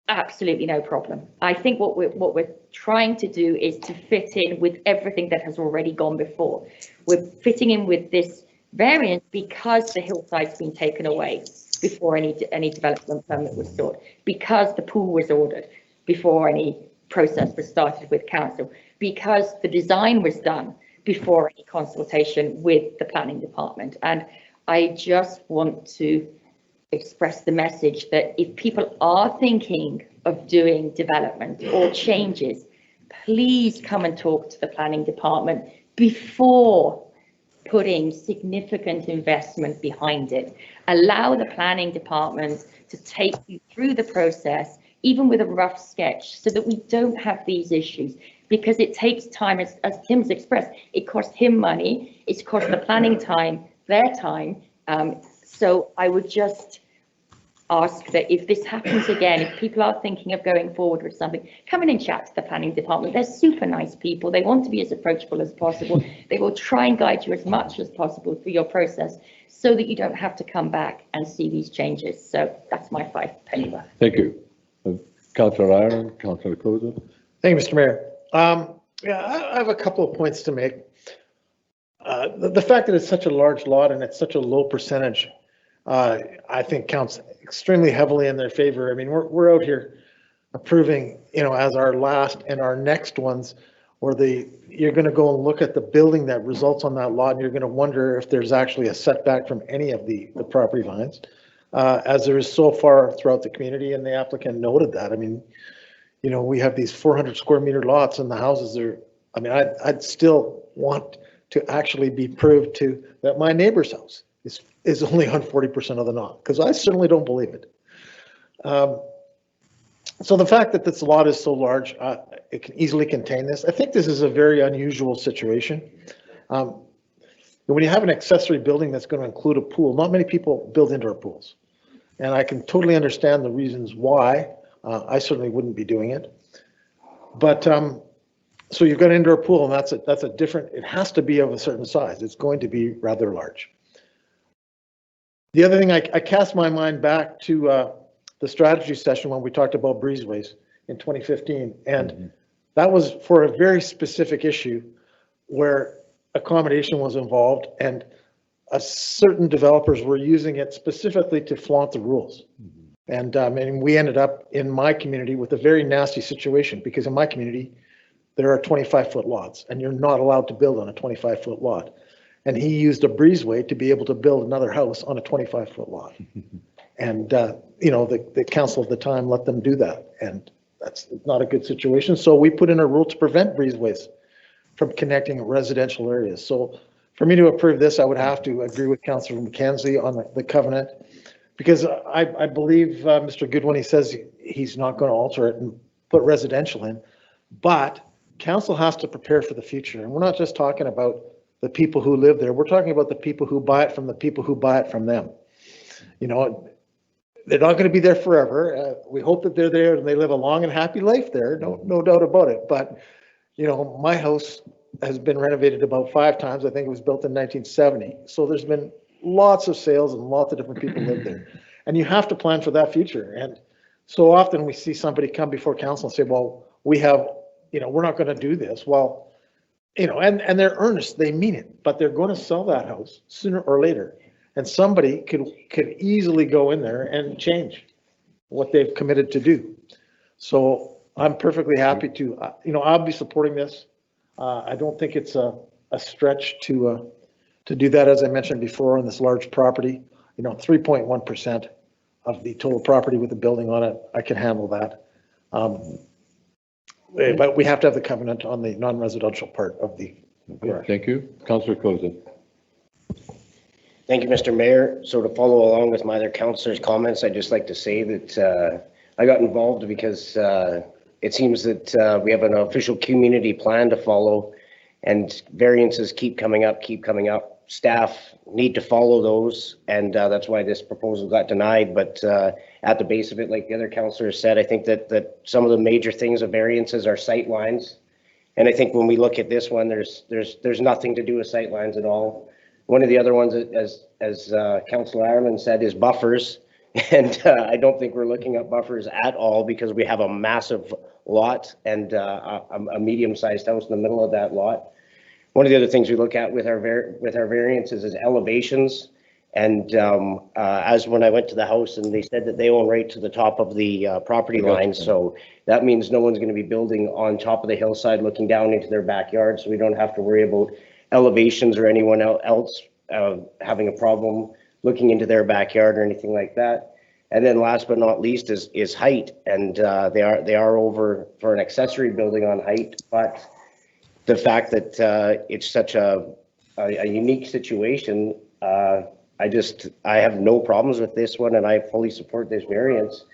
absolutely no problem. I think what we're trying to do is to fit in with everything that has already gone before. We're fitting in with this variant because the hillside's been taken away before any development permit was sought, because the pool was ordered before any process was started with council, because the design was done before any consultation with the planning department. And I just want to express the message that if people are thinking of doing development or changes, please come and talk to the planning department before putting significant investment behind it. Allow the planning department to take you through the process, even with a rough sketch, so that we don't have these issues, because it takes time, as Tim's expressed, it costs him money, it's cost the planning time, their time. So I would just ask that if this happens again, if people are thinking of going forward with something, come in and chat to the planning department. They're super nice people. They want to be as approachable as possible. They will try and guide you as much as possible through your process, so that you don't have to come back and see these changes. So that's my 5 penny worth. Thank you. Councillor Ireland, Councillor Koza. Thank you, Mr. Mayor. Yeah, I have a couple of points to make. The fact that it's such a large lot and it's such a low percentage, I think counts extremely heavily in their favor. I mean, we're out here approving, as our last and our next ones, where you're going to go and look at the building that results on that lot, and you're going to wonder if there's actually a setback from any of the property lines, as there is so far throughout the community, and the applicant noted that. I mean, we have these 400 square meter lots, and the houses are, I mean, I'd still want to actually be proved to that my neighbor's house is only on 40% of the lot, because I certainly don't believe it. So the fact that this lot is so large, it can easily contain this. I think this is a very unusual situation. When you have an accessory building that's going to include a pool, not many people build indoor pools. And I can totally understand the reasons why. I certainly wouldn't be doing it. But so you've got an indoor pool, and that's a different, it has to be of a certain size. It's going to be rather large. The other thing, I cast my mind back to the strategy session when we talked about breezeways in 2015. And that was for a very specific issue where accommodation was involved, and certain developers were using it specifically to flaunt the rules. And we ended up in my community with a very nasty situation, because in my community, there are 25-foot lots, and you're not allowed to build on a 25-foot lot. And he used a breezeway to be able to build another house on a 25-foot lot. And, the council at the time let them do that. And that's not a good situation. So we put in a rule to prevent breezeways from connecting residential areas. So for me to approve this, I would have to agree with Councillor McKenzie on the covenant, because I believe Mr. Good when he says he's not going to alter it and put residential in, but council has to prepare for the future. And we're not just talking about the people who live there. We're talking about the people who buy it from the people who buy it from them. They're not going to be there forever. We hope that they're there and they live a long and happy life there. No doubt about it. But, my house has been renovated about 5 times. I think it was built in 1970. So there's been lots of sales and lots of different people live there. And you have to plan for that future. And so often we see somebody come before council and say, well, we have, we're not going to do this. Well, and they're earnest, they mean it, but they're going to sell that house sooner or later. And somebody could easily go in there and change what they've committed to do. So I'm perfectly happy to, I'll be supporting this. I don't think it's a stretch to do that, as I mentioned before, on this large property. 3.1% of the total property with a building on it, I can handle that. But we have to have the covenant on the non-residential part of the garage. Thank you. Councillor Cozen. Thank you, Mr. Mayor. So to follow along with my other councillors' comments, I'd just like to say that I got involved because it seems that we have an official community plan to follow, and variances keep coming up. Staff need to follow those, and that's why this proposal got denied. But at the base of it, like the other councillors said, I think that some of the major things of variances are sight lines. And I think when we look at this one, there's nothing to do with sight lines at all. One of the other ones, as Councillor Ireland said, is buffers. And I don't think we're looking at buffers at all, because we have a massive lot and a medium-sized house in the middle of that lot. One of the other things we look at with our variances is elevations. And as when I went to the house, and they said that they own right to the top of the property line. So that means no one's going to be building on top of the hillside looking down into their backyard. So we don't have to worry about elevations or anyone else having a problem looking into their backyard or anything like that. And then last but not least is height. And they are over for an accessory building on height, but the fact that it's such a unique situation, I have no problems with this one, and I fully support this variance.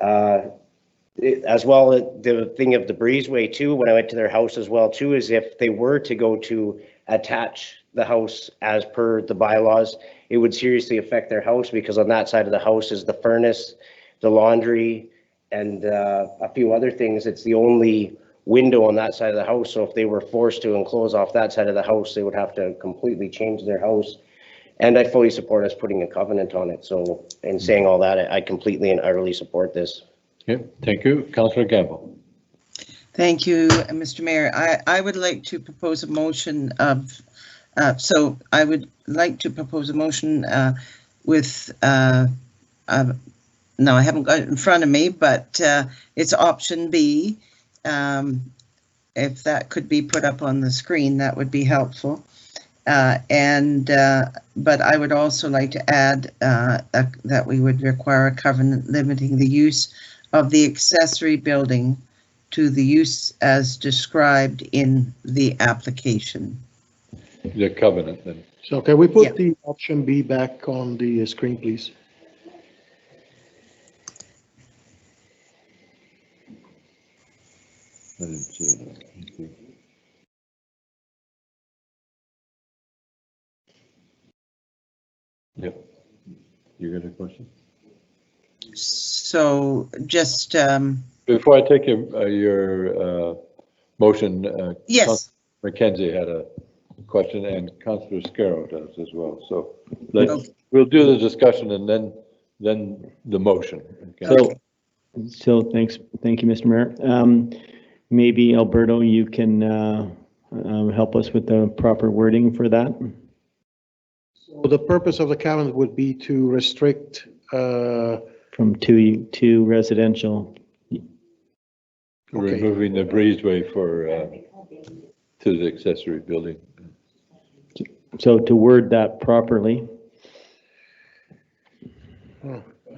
As well, the thing of the breezeway too, when I went to their house as well too, is if they were to go to attach the house as per the bylaws, it would seriously affect their house, because on that side of the house is the furnace, the laundry, and a few other things. It's the only window on that side of the house. So if they were forced to enclose off that side of the house, they would have to completely change their house. And I fully support us putting a covenant on it. So in saying all that, I completely and utterly support this. Okay, thank you. Councillor Gamble. Thank you, Mr. Mayor. I would like to propose a motion of, I would like to propose a motion with, no, I haven't got it in front of me, but it's option B. If that could be put up on the screen, that would be helpful. But I would also like to add that we would require a covenant limiting the use of the accessory building to the use as described in the application. The covenant then. So can we put the option B back on the screen, please? I didn't see it. Yep. You got a question? So just before I take your motion, yes, Councillor McKenzie had a question, and Councillor Scarrow does as well. So we'll do the discussion and then the motion. Okay. So thank you, Mr. Mayor. Maybe Alberto, you can help us with the proper wording for that. So the purpose of the covenant would be to restrict from two residential. Removing the breezeway to the accessory building. So to word that properly.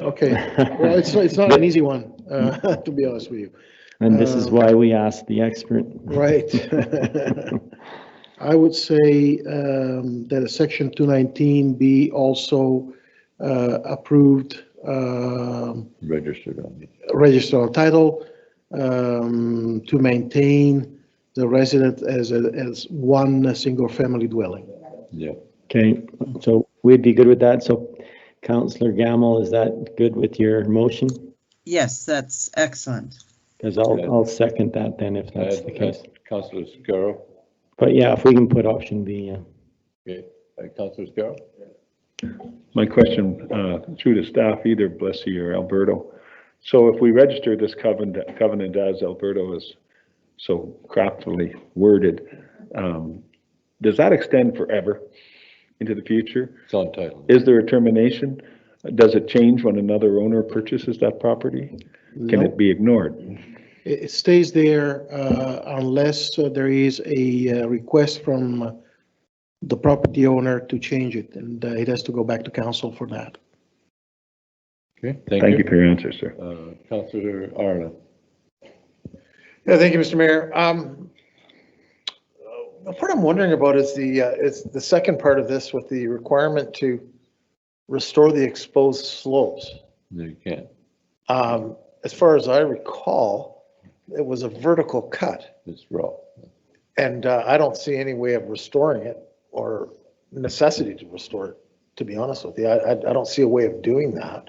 Okay, well, it's not an easy one, to be honest with you. And this is why we asked the expert. Right. I would say that a section 219 be also approved, Registered on it. register on title, to maintain the resident as one single family dwelling. Yeah. Okay, so we'd be good with that. So Councillor Gamble, is that good with your motion? Yes, that's excellent. Because I'll second that then if that's the case. Councillor Scarrow. But yeah, if we can put option B, yeah. Okay, Councillor Scarrow. My question through the staff, either Blessy or Alberto. So if we register this covenant as Alberto is so craftily worded, does that extend forever into the future? It's on title. Is there a termination? Does it change when another owner purchases that property? Can it be ignored? It stays there unless there is a request from the property owner to change it, and it has to go back to council for that. Okay, Thank you for your answer, sir. Councillor Arlen. Yeah, thank you, Mr. Mayor. The part I'm wondering about is the second part of this with the requirement to restore the exposed slopes. No, you can't. As far as I recall, it was a vertical cut. It's raw. And I don't see any way of restoring it or necessity to restore it, to be honest with you. I don't see a way of doing that.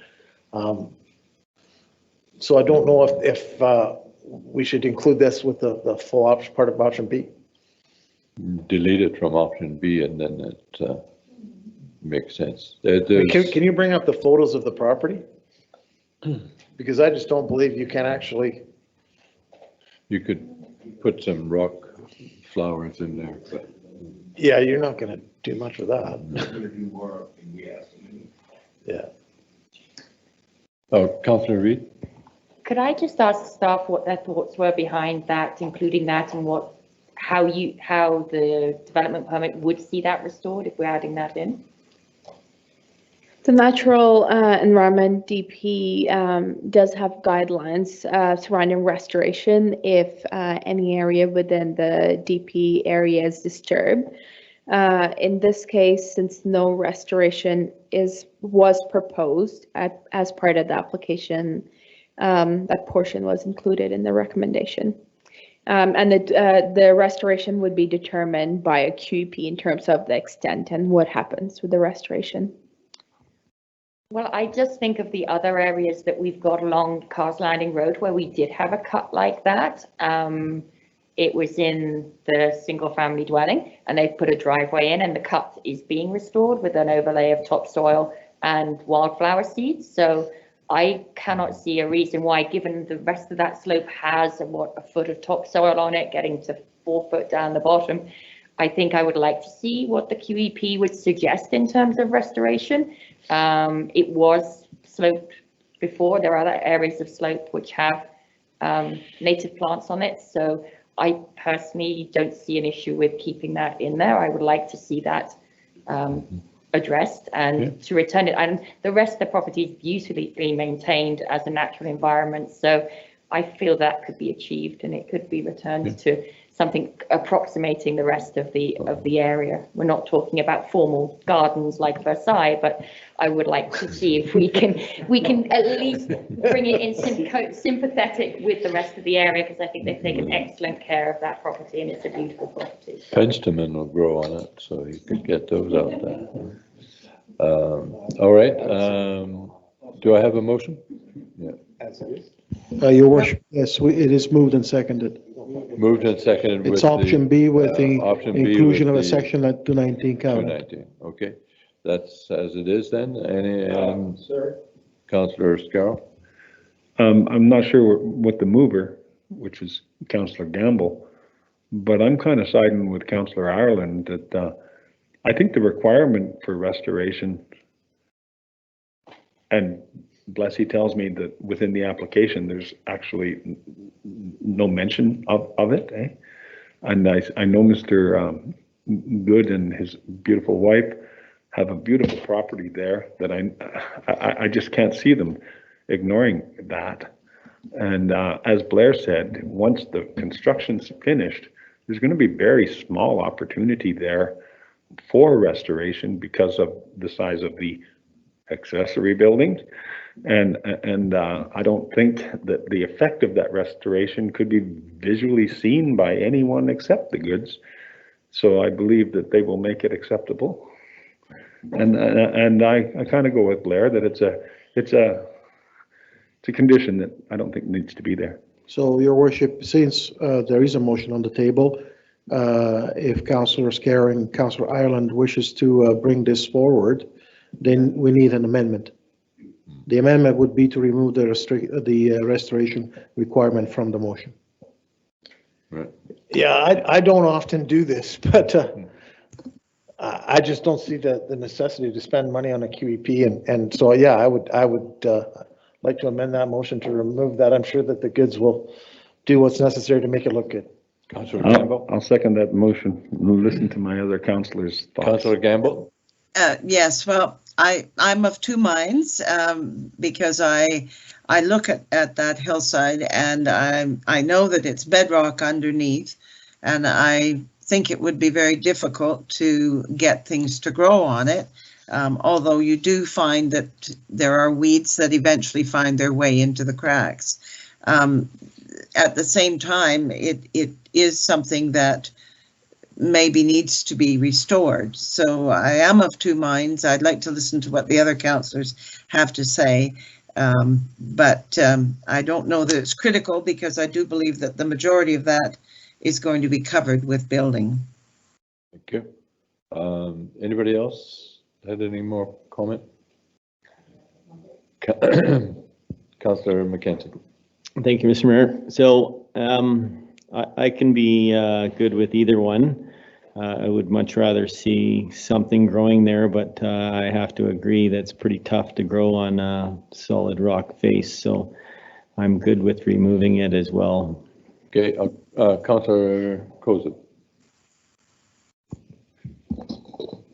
So I don't know if we should include this with the full option part of option B. Delete it from option B and then it makes sense. Can you bring up the photos of the property? Because I just don't believe you can actually. You could put some rock flowers in there, but. Yeah, you're not going to do much with that. Yeah. Oh, Councillor Reid? Could I just ask staff what their thoughts were behind that, including that, and how the development permit would see that restored if we're adding that in? The natural environment DP does have guidelines surrounding restoration if any area within the DP area is disturbed. In this case, since no restoration was proposed as part of the application, that portion was included in the recommendation. And the restoration would be determined by a QEP in terms of the extent and what happens with the restoration. Well, I just think of the other areas that we've got along Cars Landing Road where we did have a cut like that. It was in the single family dwelling and they've put a driveway in and the cut is being restored with an overlay of topsoil and wildflower seeds. So I cannot see a reason why, given the rest of that slope has a foot of topsoil on it, getting to 4 foot down the bottom. I think I would like to see what the QEP would suggest in terms of restoration. It was sloped before. There are other areas of slope which have native plants on it. So I personally don't see an issue with keeping that in there. I would like to see that addressed and to return it. And the rest of the property is beautifully maintained as a natural environment. So I feel that could be achieved and it could be returned to something approximating the rest of the area. We're not talking about formal gardens like Versailles, but I would like to see if we can at least bring it in sympathetic with the rest of the area, because I think they've taken excellent care of that property and it's a beautiful property. Penstemon will grow on it, so you could get those out there. All right. Do I have a motion? Yeah. As it is. Your worship, yes, it is moved and seconded. Moved and seconded with It's option B with the option B inclusion with of a the section at 219 covenant. 219, okay. That's as it is then. Any, Councillor Scarrow? I'm not sure what the mover, which is Councillor Gamble, but I'm kind of siding with Councillor Ireland that I think the requirement for restoration, and Blessy tells me that within the application, there's actually no mention of it. And I know Mr. Good and his beautiful wife have a beautiful property there that I just can't see them ignoring that. And as Blair said, once the construction's finished, there's going to be very small opportunity there for restoration because of the size of the accessory buildings. And I don't think that the effect of that restoration could be visually seen by anyone except the goods. So I believe that they will make it acceptable. And I kind of go with Blair that it's a condition that I don't think needs to be there. So, Your Worship, since there is a motion on the table, if Councillor Scarr and Councillor Ireland wishes to bring this forward, then we need an amendment. The amendment would be to remove the restoration requirement from the motion. Right. Yeah, I don't often do this, but I just don't see the necessity to spend money on a QEP. And so, yeah, I would like to amend that motion to remove that. I'm sure that the goods will do what's necessary to make it look good. Councillor Gamble? I'll second that motion. Listen to my other councillors' thoughts. Councillor Gamble? Yes, well, I'm of two minds because I look at that hillside and I know that it's bedrock underneath, and I think it would be very difficult to get things to grow on it. Although you do find that there are weeds that eventually find their way into the cracks. At the same time, it is something that maybe needs to be restored. So I am of two minds. I'd like to listen to what the other councillors have to say. But I don't know that it's critical because I do believe that the majority of that is going to be covered with building. Thank you. Anybody else had any more comment? Councillor McKenzie. Thank you, Mr. Mayor. So I can be good with either one. I would much rather see something growing there, but I have to agree that's pretty tough to grow on a solid rock face. So I'm good with removing it as well. Okay, Councillor Koza.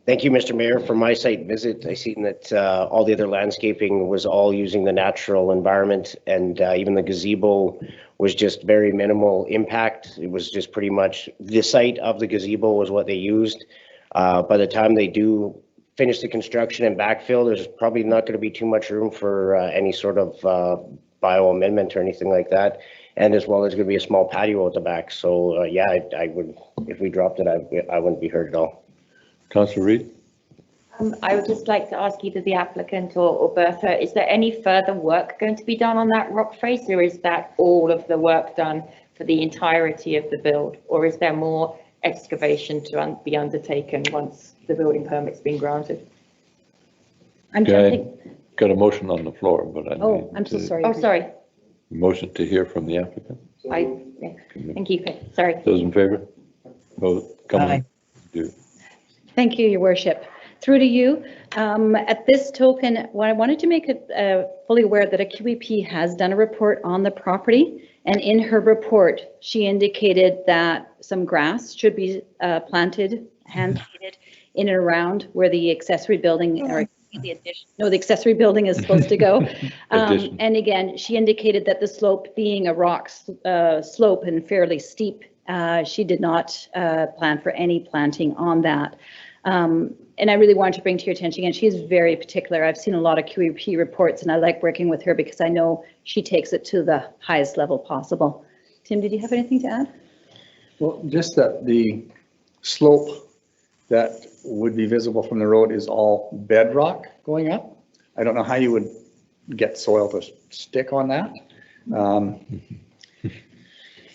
Thank you, Mr. Mayor. For my site visit, I seen that all the other landscaping was all using the natural environment, and even the gazebo was just very minimal impact. It was just pretty much the site of the gazebo was what they used. By the time they do finish the construction and backfill, there's probably not going to be too much room for any sort of bio amendment or anything like that. And as well, there's going to be a small patio at the back. So yeah, I would, if we dropped it, I wouldn't be hurt at all. Councillor Reid? I would just like to ask either the applicant or Bertha, is there any further work going to be done on that rock face, or is that all of the work done for the entirety of the build? Or is there more excavation to be undertaken once the building permit's been granted? I'm jumping. Got a motion on the floor, but I Oh, need I'm so to- sorry. Oh, sorry. Motion to hear from the applicant. Yeah. Thank you. Sorry. Those in favor? Vote. Come on. Do. Thank you, Your Worship. Through to you. At this token, I wanted to make it fully aware that a QEP has done a report on the property, and in her report, she indicated that some grass should be planted, hand-seeded in and around where the accessory building or the addition, no, the accessory building is supposed to go. And again, she indicated that the slope being a rock slope and fairly steep, she did not plan for any planting on that. And I really wanted to bring to your attention, and she is very particular. I've seen a lot of QEP reports, and I like working with her because I know she takes it to the highest level possible. Tim, did you have anything to add? Well, just that the slope that would be visible from the road is all bedrock going up. I don't know how you would get soil to stick on that.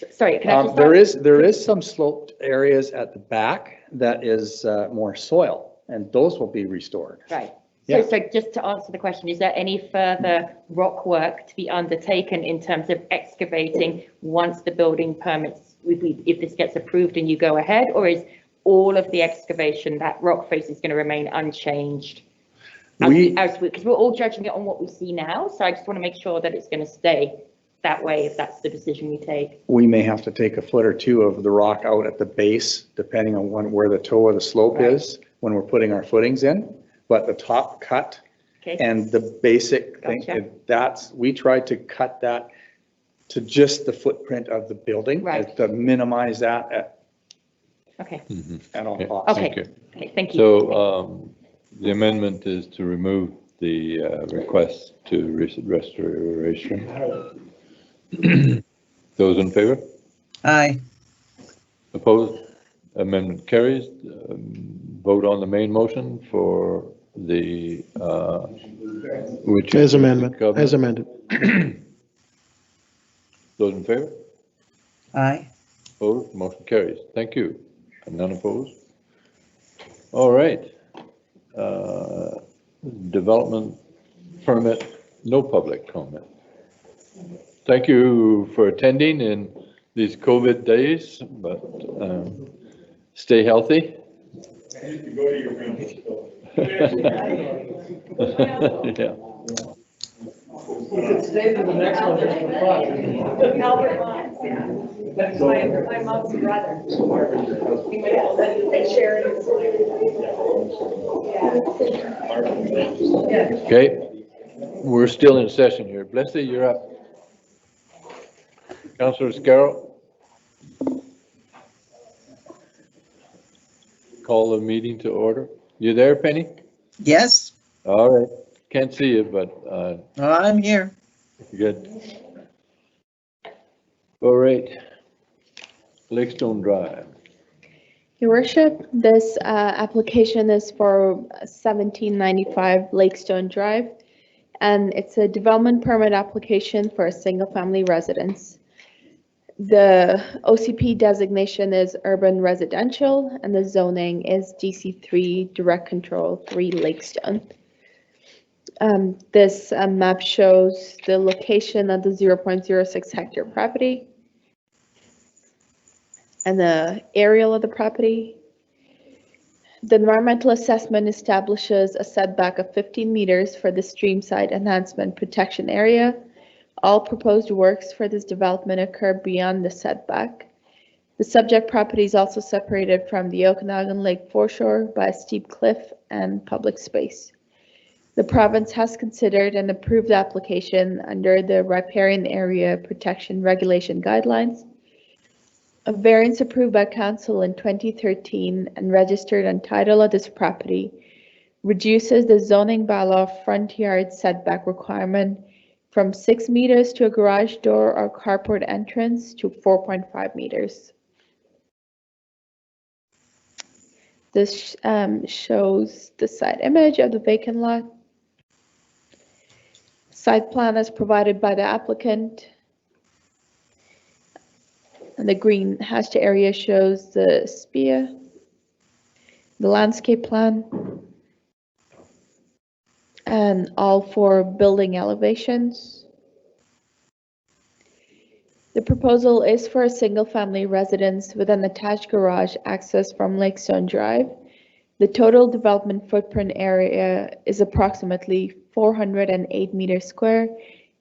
Sorry, can I just there is some sloped areas at the back that is more soil, and those will be restored. Right. Yeah. So just to answer the question, is there any further rock work to be undertaken in terms of excavating once the building permits, if this gets approved and you go ahead, or is all of the excavation, that rock face is going to remain unchanged? Because we're all judging it on what we see now, so I just want to make sure that it's going to stay that way if that's the decision we take. We may have to take a foot or two of the rock out at the base, depending on where the toe of the slope is when we're putting our footings in. but the top cut Okay. and the basic thing, Gotcha. we tried to cut that to just the footprint of the building. Right. To minimize that Okay. at all costs. Okay. Thank you. Okay, thank you. So the amendment is to remove the request to restoration. Those in favor? Aye. Opposed? Amendment carries. Vote on the main motion for the, which. As amendment, as amended. Those in favor? Aye. Opposed? Motion carries. Thank you. And none opposed? All right. Development permit, no public comment. Thank you for attending in these COVID days, but stay healthy. Yeah. We could stay to the next one just for fun. Albert Mines, yeah. That's my mom's brother. Okay, we're still in session here. Blessy, you're up. Councillor Scarrow. Call the meeting to order. You there, Penny? Yes, All right. Can't see you, but I'm here. good. All right. Lakestone Drive. Your Worship, this application is for 1795 Lakestone Drive, and it's a development permit application for a single-family residence. The OCP designation is urban residential, and the zoning is DC3 Direct Control 3 Lakestone. This map shows the location of the 0.06 hectare property and the aerial of the property. The environmental assessment establishes a setback of 15 meters for the streamside enhancement protection area. All proposed works for this development occur beyond the setback. The subject property is also separated from the Okanagan Lake foreshore by a steep cliff and public space. The province has considered and approved the application under the riparian area protection regulation guidelines. A variance approved by council in 2013 and registered on title of this property reduces the zoning bylaw front yard setback requirement from 6 meters to a garage door or carport entrance to 4.5 meters. This shows the site image of the vacant lot. Site plan is provided by the applicant. And the green hashed area shows the SPIA, the landscape plan, and all 4 building elevations. The proposal is for a single-family residence with an attached garage access from Lakestone Drive. The total development footprint area is approximately 408 meters square,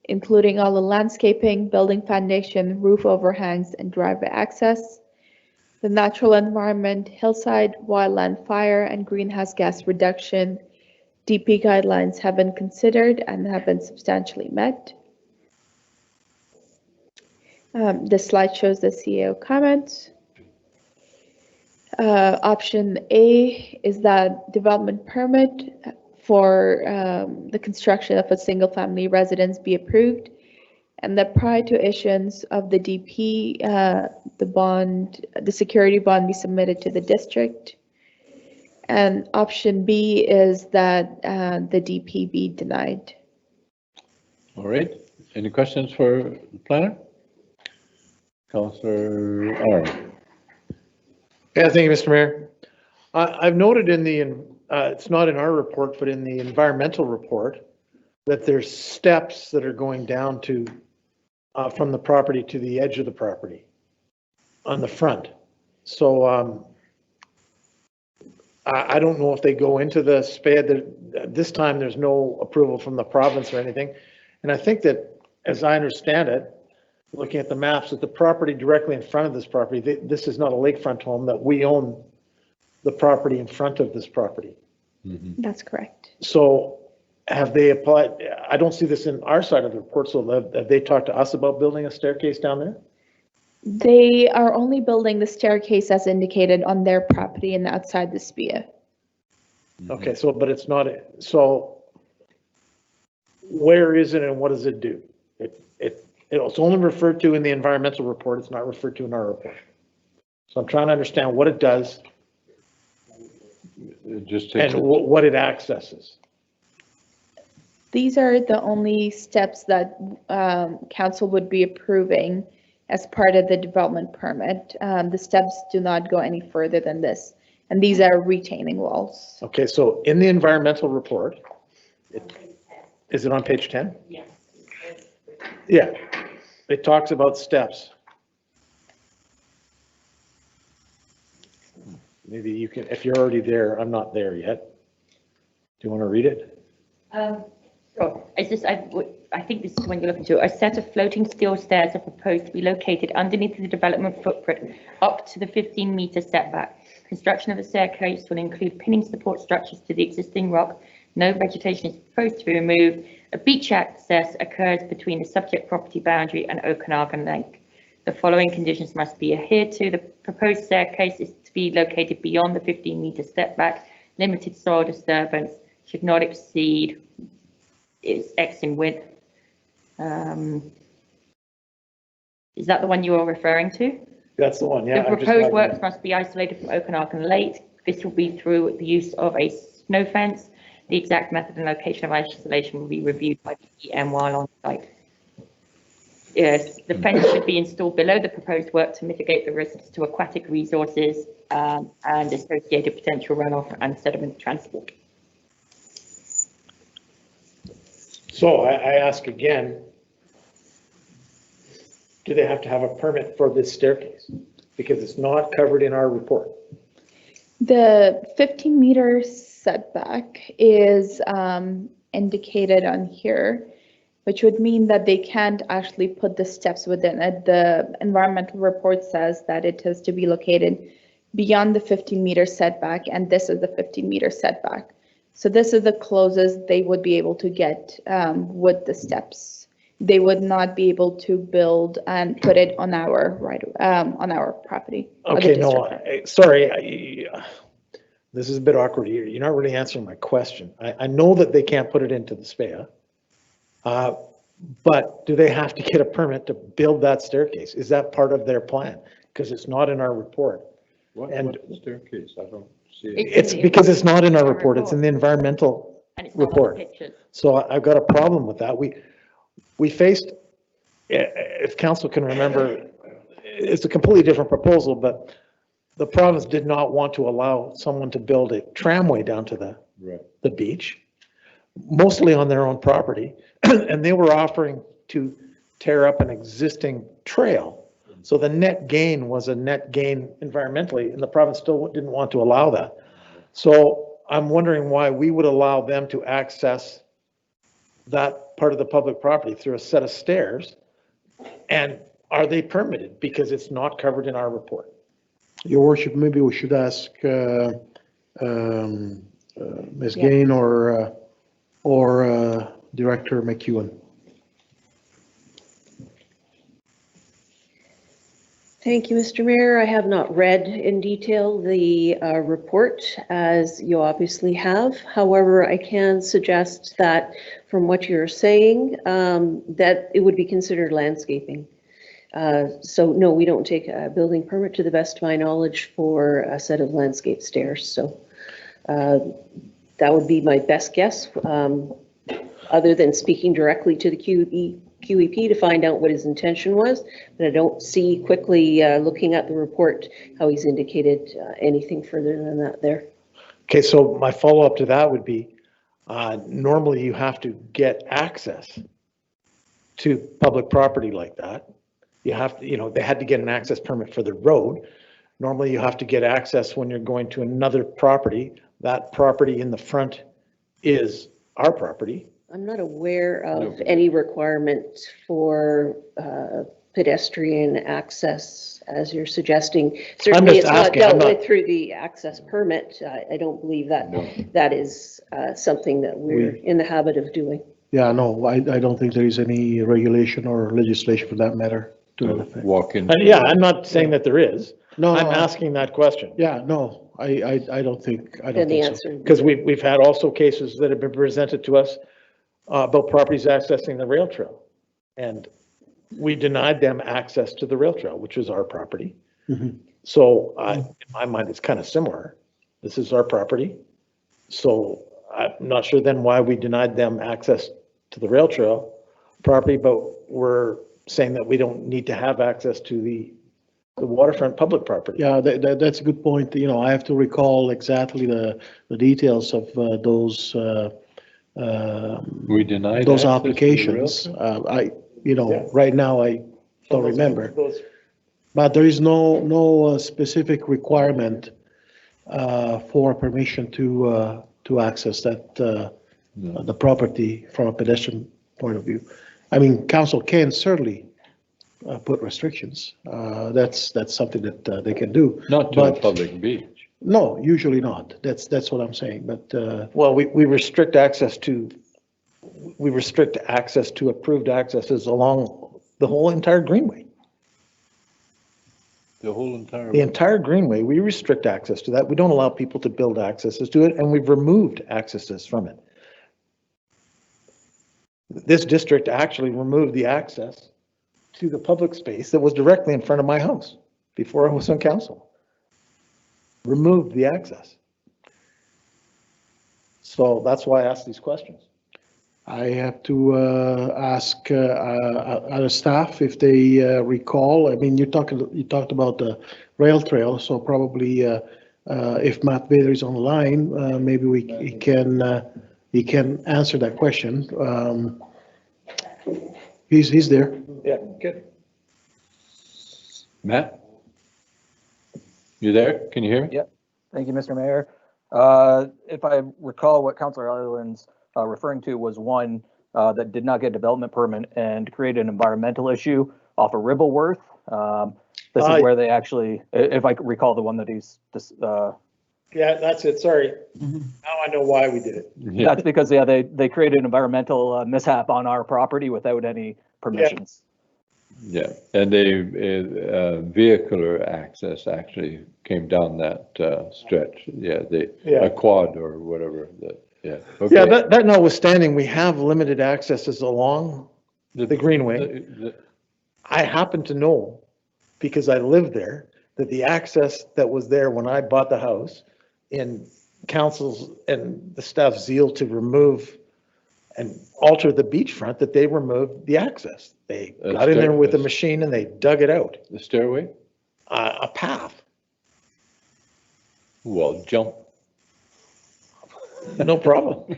including all the landscaping, building foundation, roof overhangs, and driveway access. The natural environment, hillside, wildland fire, and greenhouse gas reduction DP guidelines have been considered and have been substantially met. This slide shows the CAO comments. Option A is that development permit for the construction of a single-family residence be approved, and that prior to issuance of the DP, the security bond be submitted to the district. And option B is that the DP be denied. All right. Any questions for the planner? Councillor Arm. Yeah, thank you, Mr. Mayor. I've noted in the, it's not in our report, but in the environmental report, that there's steps that are going down to, from the property to the edge of the property on the front. So I don't know if they go into the SPAD. This time there's no approval from the province or anything. And I think that, as I understand it, looking at the maps, that the property directly in front of this property, this is not a lakefront home, that we own the property in front of this property. That's correct. So have they applied, I don't see this in our side of the report, so have they talked to us about building a staircase down there? They are only building the staircase as indicated on their property and outside the SPIA. Okay, so, but it's not, so where is it and what does it do? It's only referred to in the environmental report, it's not referred to in our report. So I'm trying to understand what it does and what it accesses. These are the only steps that council would be approving as part of the development permit. The steps do not go any further than this. And these are retaining walls. Okay, so in the environmental report, is it on page 10? Yes. Yeah, it talks about steps. Maybe you can, if you're already there, I'm not there yet. Do you want to read it? Sure. It's just, I think this is when you're looking to, a set of floating steel stairs are proposed to be located underneath the development footprint up to the 15-meter setback. Construction of the staircase will include pinning support structures to the existing rock. No vegetation is proposed to be removed. A beach access occurs between the subject property boundary and Okanagan Lake. The following conditions must be adhered to. The proposed staircase is to be located beyond the 15-meter setback. Limited soil disturbance should not exceed its X in width. Is that the one you are referring to? That's the one, yeah. The proposed works must be isolated from Okanagan Lake. This will be through the use of a snow fence. The exact method and location of isolation will be reviewed by the EM while on site. Yes, the fence should be installed below the proposed work to mitigate the risks to aquatic resources and associated potential runoff and sediment transport. So I ask again, do they have to have a permit for this staircase? Because it's not covered in our report. The 15-meter setback is indicated on here, which would mean that they can't actually put the steps within it. The environmental report says that it has to be located beyond the 15-meter setback, and this is the 15-meter setback. So this is the closest they would be able to get with the steps. They would not be able to build and put it on our on our property. Okay, no, sorry. This is a bit awkward here. You're not really answering my question. I know that they can't put it into the SPA, but do they have to get a permit to build that staircase? Is that part of their plan? Because it's not in our report. What staircase? I don't see it. It's because it's not in our report. It's in the environmental report. So I've got a problem with that. We faced, if council can remember, it's a completely different proposal, but the province did not want to allow someone to build a tramway down to the beach, mostly on their own property. And they were offering to tear up an existing trail. So the net gain was a net gain environmentally, and the province still didn't want to allow that. So I'm wondering why we would allow them to access that part of the public property through a set of stairs, and are they permitted? Because it's not covered in our report. Your worship, maybe we should ask Ms. Gain or Director McEwen. Thank you, Mr. Mayor. I have not read in detail the report, as you obviously have. However, I can suggest that from what you're saying, that it would be considered landscaping. So no, we don't take a building permit to the best of my knowledge for a set of landscape stairs. So that would be my best guess, other than speaking directly to the QEP to find out what his intention was, but I don't see quickly looking at the report how he's indicated anything further than that there. Okay, so my follow-up to that would be, normally you have to get access to public property like that. You have to, they had to get an access permit for the road. Normally you have to get access when you're going to another property. That property in the front is our property. I'm not aware of any requirement for pedestrian access as you're suggesting. Certainly, it's not asking, dealt with through the access permit. I don't believe that that is something that we're in the habit of doing. Yeah, no, I don't think there is any regulation or legislation for that matter to that effect. Walk in. Yeah, I'm not saying that there is. No, I'm asking that question. Yeah, no, I don't think, I Then don't the think so. answer. Because we've had also cases that have been presented to us about properties accessing the rail trail. And we denied them access to the rail trail, which is our property. Mhm. So in my mind, it's kind of similar. This is our property. So I'm not sure then why we denied them access to the rail trail property, but we're saying that we don't need to have access to the waterfront public property. Yeah, that's a good point. You know, I have to recall exactly the details of those We denied those access to the applications. Yeah. Right now I don't remember. But there is no specific requirement for permission to access that the property from a pedestrian point of view. I mean, council can certainly put restrictions. That's something that they can do. Not to a public beach. No, usually not. That's what I'm saying. But Well, we restrict access to approved accesses along the whole entire greenway. The whole entire. The entire greenway, we restrict access to that. We don't allow people to build accesses to it, and we've removed accesses from it. This district actually removed the access to the public space that was directly in front of my house before I was on council. Removed the access. So that's why I asked these questions. I have to ask other staff if they recall. I mean, you talked about the rail trail, so probably if Matt Vader is on the line, maybe he can answer that question. He's there. Yeah, good. Matt? You there? Can you hear me? Yep. Thank you, Mr. Mayor. If I recall, what Councillor Ireland's referring to was one that did not get a development permit and created an environmental issue off of Ribbleworth. This is where they actually, if I recall the one that he's Yeah, that's it. Sorry. Now I know why we did it. Yeah. That's because, yeah, they created an environmental mishap on our property without any permissions. Yeah, and a vehicular access actually came down that stretch. Yeah, a quad or whatever. Yeah. Okay. Yeah, that notwithstanding, we have limited accesses along the greenway. I happen to know, because I lived there, that the access that was there when I bought the house, in council's and the staff's zeal to remove and alter the beachfront, that they removed the access. They got in there with a machine and they dug it out. The stairway? A path. Well, jump. No problem.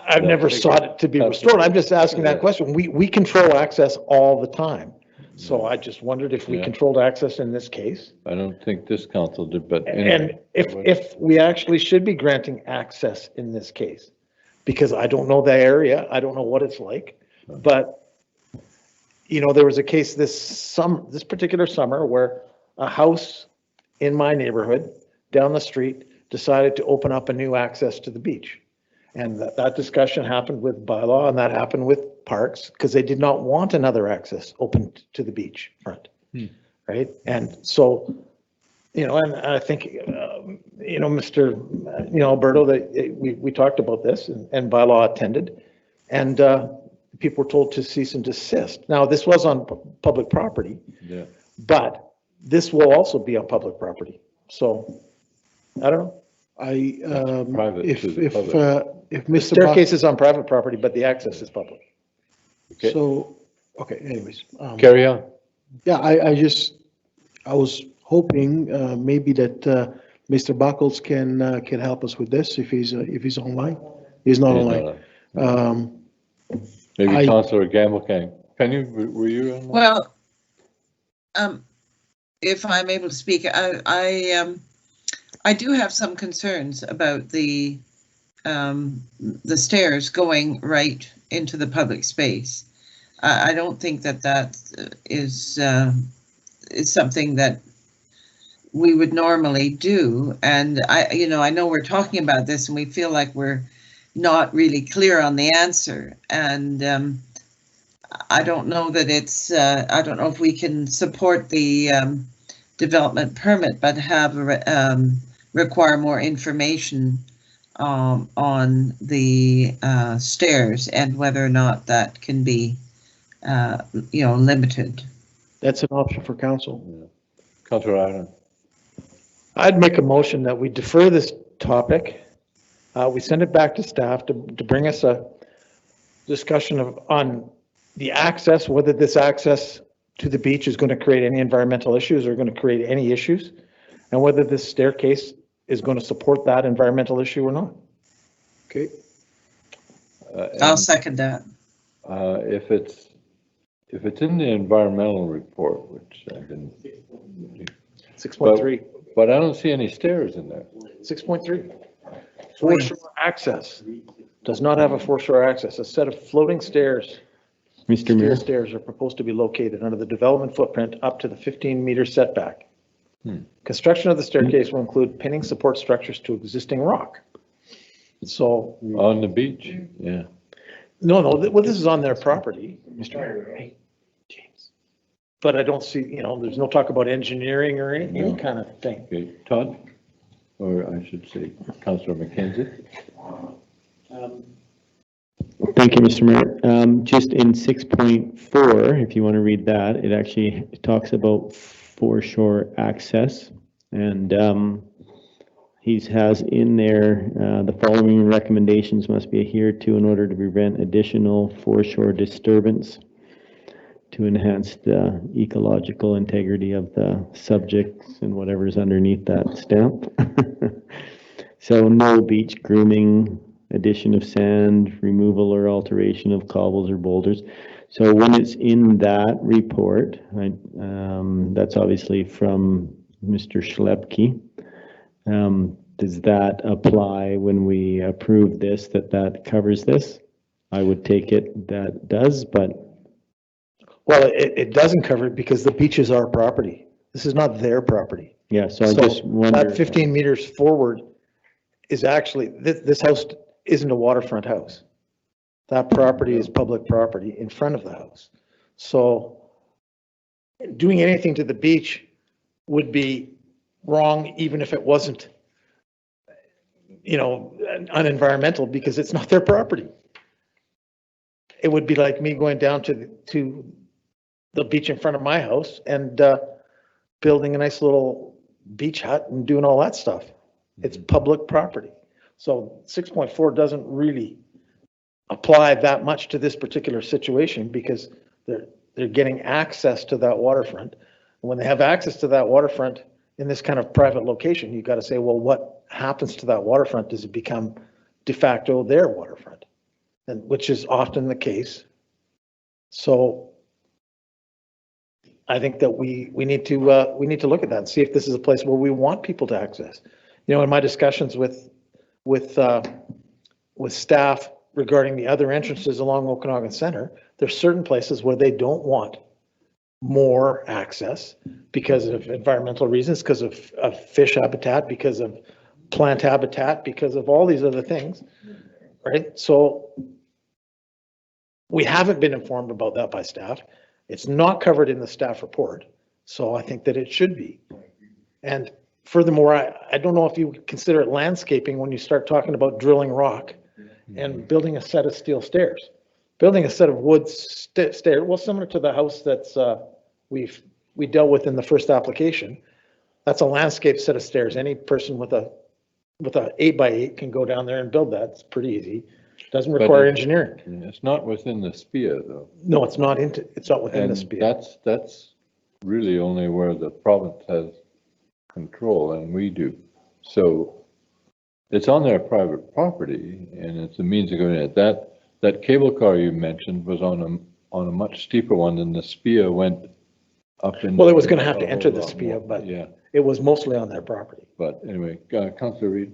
I've never sought it to be restored. I'm just asking that question. We control access all the time. So I just wondered if we controlled access in this case. I don't think this council did, but anyway. And if we actually should be granting access in this case, because I don't know the area, I don't know what it's like, but you know, there was a case this particular summer where a house in my neighborhood down the street decided to open up a new access to the beach. And that discussion happened with bylaw, and that happened with parks, because they did not want another access open to the beach front, right? And so, you know, and I think, you know, Mr. Alberto, that we talked about this, and bylaw attended, and people were told to cease and desist. Now, this was on public property, but this will also be on public property. So, I don't know. If the staircase is on private property, but the access is public. Okay. So, okay, anyways. Carry on. Yeah, I was hoping maybe that Mr. Buckles can help us with this if he's online. He's not online. Maybe Councillor Gamble can. Penny, were you on? Well, if I'm able to speak, I do have some concerns about the stairs going right into the public space. I don't think that is is something that we would normally do. And I know we're talking about this and we feel like we're not really clear on the answer. And I don't know that it's, I don't know if we can support the development permit, but have require more information on the stairs and whether or not that can be, limited. That's an option for council. Councillor Ireland. I'd make a motion that we defer this topic. We send it back to staff to bring us a discussion on the access, whether this access to the beach is going to create any environmental issues or going to create any issues, and whether this staircase is going to support that environmental issue or not. Okay. I'll second that. If it's in the environmental report, which I didn't. 6.3. But I don't see any stairs in there. 6.3. Foreshore access. Does not have a foreshore access. A set of floating stairs. Mr. Mayor. Stairs are proposed to be located under the development footprint up to the 15-meter setback. Construction of the staircase will include pinning support structures to existing rock. So. On the beach, yeah. No, well, this is on their property, Mr. Mayor. Hey, James. But I don't see, there's no talk about engineering or any kind of thing. Okay, Todd, or I should say, Councillor McKenzie. Thank you, Mr. Mayor. Just in 6.4, if you want to read that, it actually talks about foreshore access, and he has in there the following recommendations must be adhered to in order to prevent additional foreshore disturbance to enhance the ecological integrity of the subjects and whatever's underneath that stamp. So no beach grooming, addition of sand, removal or alteration of cobbles or boulders. So when it's in that report, that's obviously from Mr. Schlepke. Does that apply when we approve this, that covers this? I would take it that does, but. Well, it doesn't cover it because the beach is our property. This is not their property. Yeah, so I just wonder. That 15 meters forward is actually, this house isn't a waterfront house. That property is public property in front of the house. So doing anything to the beach would be wrong even if it wasn't, unenvironmental, because it's not their property. It would be like me going down to the beach in front of my house and building a nice little beach hut and doing all that stuff. It's public property. So 6.4 doesn't really apply that much to this particular situation because they're getting access to that waterfront. When they have access to that waterfront in this kind of private location, you've got to say, well, what happens to that waterfront? Does it become de facto their waterfront? And which is often the case. So I think that we need to look at that and see if this is a place where we want people to access. In my discussions with staff regarding the other entrances along Okanagan Center, there's certain places where they don't want more access because of environmental reasons, because of fish habitat, because of plant habitat, because of all these other things, right? So we haven't been informed about that by staff. It's not covered in the staff report, so I think that it should be. And furthermore, I don't know if you would consider it landscaping when you start talking about drilling rock and building a set of steel stairs. Building a set of wood stairs, well, similar to the house that's we dealt with in the first application. That's a landscape set of stairs. Any person with a 8x8 can go down there and build that. It's pretty easy. Doesn't require engineering. It's not within the SPIA though. No, it's not within the SPIA. That's really only where the province has control and we do. So it's on their private property and it's a means of going at that. That cable car you mentioned was on a much steeper one than the SPIA went up in. Well, it was going to have to enter the SPIA, but yeah, it was mostly on their property. But anyway, Councillor Reid.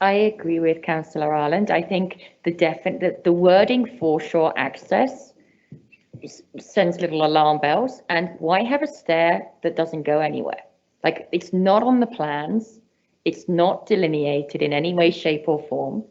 I agree with Councillor Ireland. I think the wording foreshore access sends little alarm bells. And why have a stair that doesn't go anywhere? Like, it's not on the plans. It's not delineated in any way, shape or form.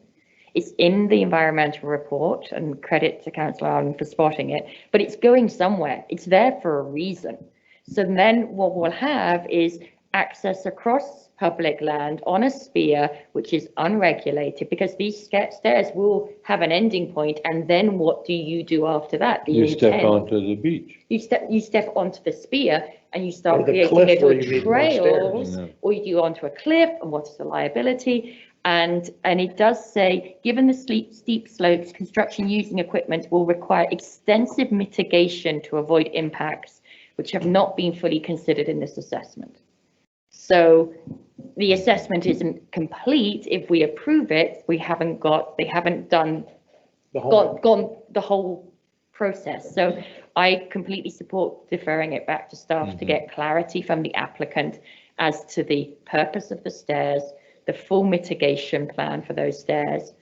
It's in the environmental report, and credit to Councillor Allen for spotting it, but it's going somewhere. It's there for a reason. So then what we'll have is access across public land on a spear, which is unregulated, because these stairs will have an ending point. And then what do you do after that? You step onto the beach. You step onto the spear and you start Or the creating cliff where little you need more stairs. trails, Yeah. or you go onto a cliff, and what's the liability? And it does say, given the steep slopes, construction using equipment will require extensive mitigation to avoid impacts which have not been fully considered in this assessment. So the assessment isn't complete. If we approve it, they haven't done gone the whole process. So I completely support deferring it back to staff to get clarity from the applicant as to the purpose of the stairs, the full mitigation plan for those stairs,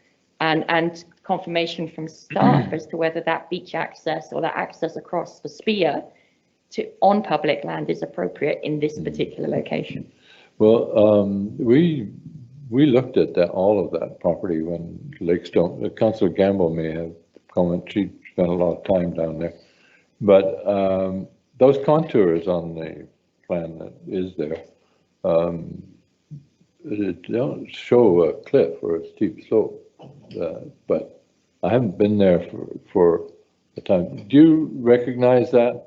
and confirmation from staff as to whether that beach access or that access across the spear on public land is appropriate in this particular location. Well, we looked at that, all of that property when Lakestone, Councillor Gamble may have commented, she spent a lot of time down there. But those contours on the plan that is there, it don't show a cliff or a steep slope, but I haven't been there for a time. Do you recognize that?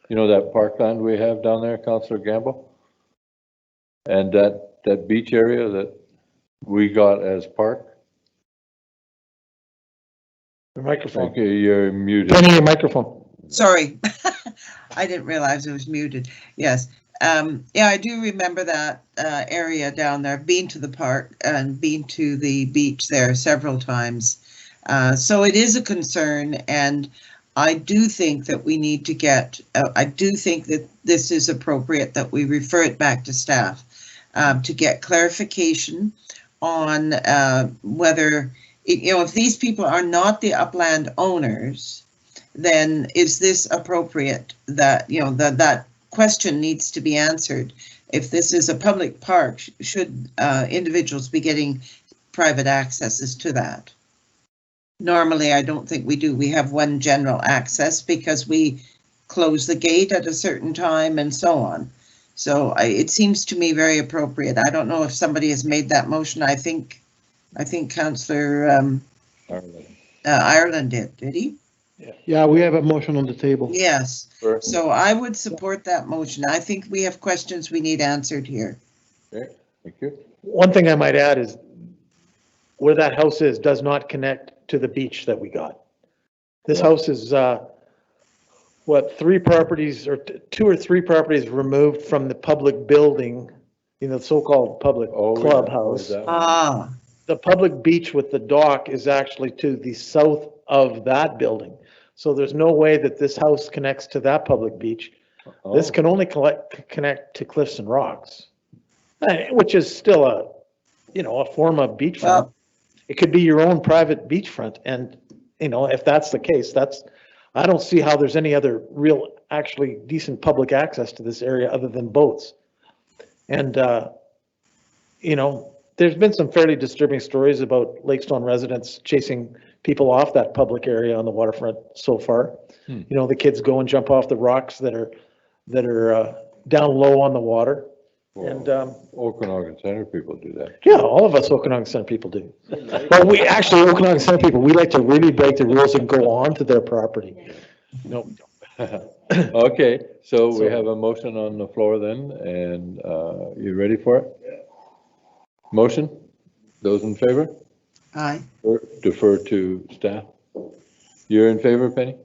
You know, that parkland we have down there, Councillor Gamble? And that beach area that we got as park? The microphone. Okay, you're muted. Penny, your microphone. Sorry, I didn't realize it was muted. Yes. Yeah, I do remember that area down there, been to the park and been to the beach there several times. So it is a concern, and I do think that we need to get, I do think that this is appropriate that we refer it back to staff to get clarification on whether, if these people are not the upland owners, then is this appropriate that, that question needs to be answered. If this is a public park, should individuals be getting private accesses to that? Normally, I don't think we do. We have one general access because we close the gate at a certain time and so on. So it seems to me very appropriate. I don't know if somebody has made that motion. I think Councillor Ireland did he? Yeah, we have a motion on the table. Yes, so I would support that motion. I think we have questions we need answered here. Okay, thank you. One thing I might add is where that house is does not connect to the beach that we got. This house is, three properties or two or three properties removed from the public building, the so-called public clubhouse. The public beach with the dock is actually to the south of that building. So there's no way that this house connects to that public beach. This can only connect to Cliffs and Rocks, which is still a form of beachfront. It could be your own private beachfront. And, if that's the case, I don't see how there's any other real, actually decent public access to this area other than boats. And, there's been some fairly disturbing stories about Lakestone residents chasing people off that public area on the waterfront so far. The kids go and jump off the rocks that are down low on the water. Well, And Okanagan Center people do that. yeah, all of us Okanagan Center people do. Well, Okanagan Center people, we like to really break the rules and go on to their property. Nope. Okay, so we have a motion on the floor then, and you ready for it? Motion? Those in favor? Aye. Or defer to staff? You're in favor, Penny?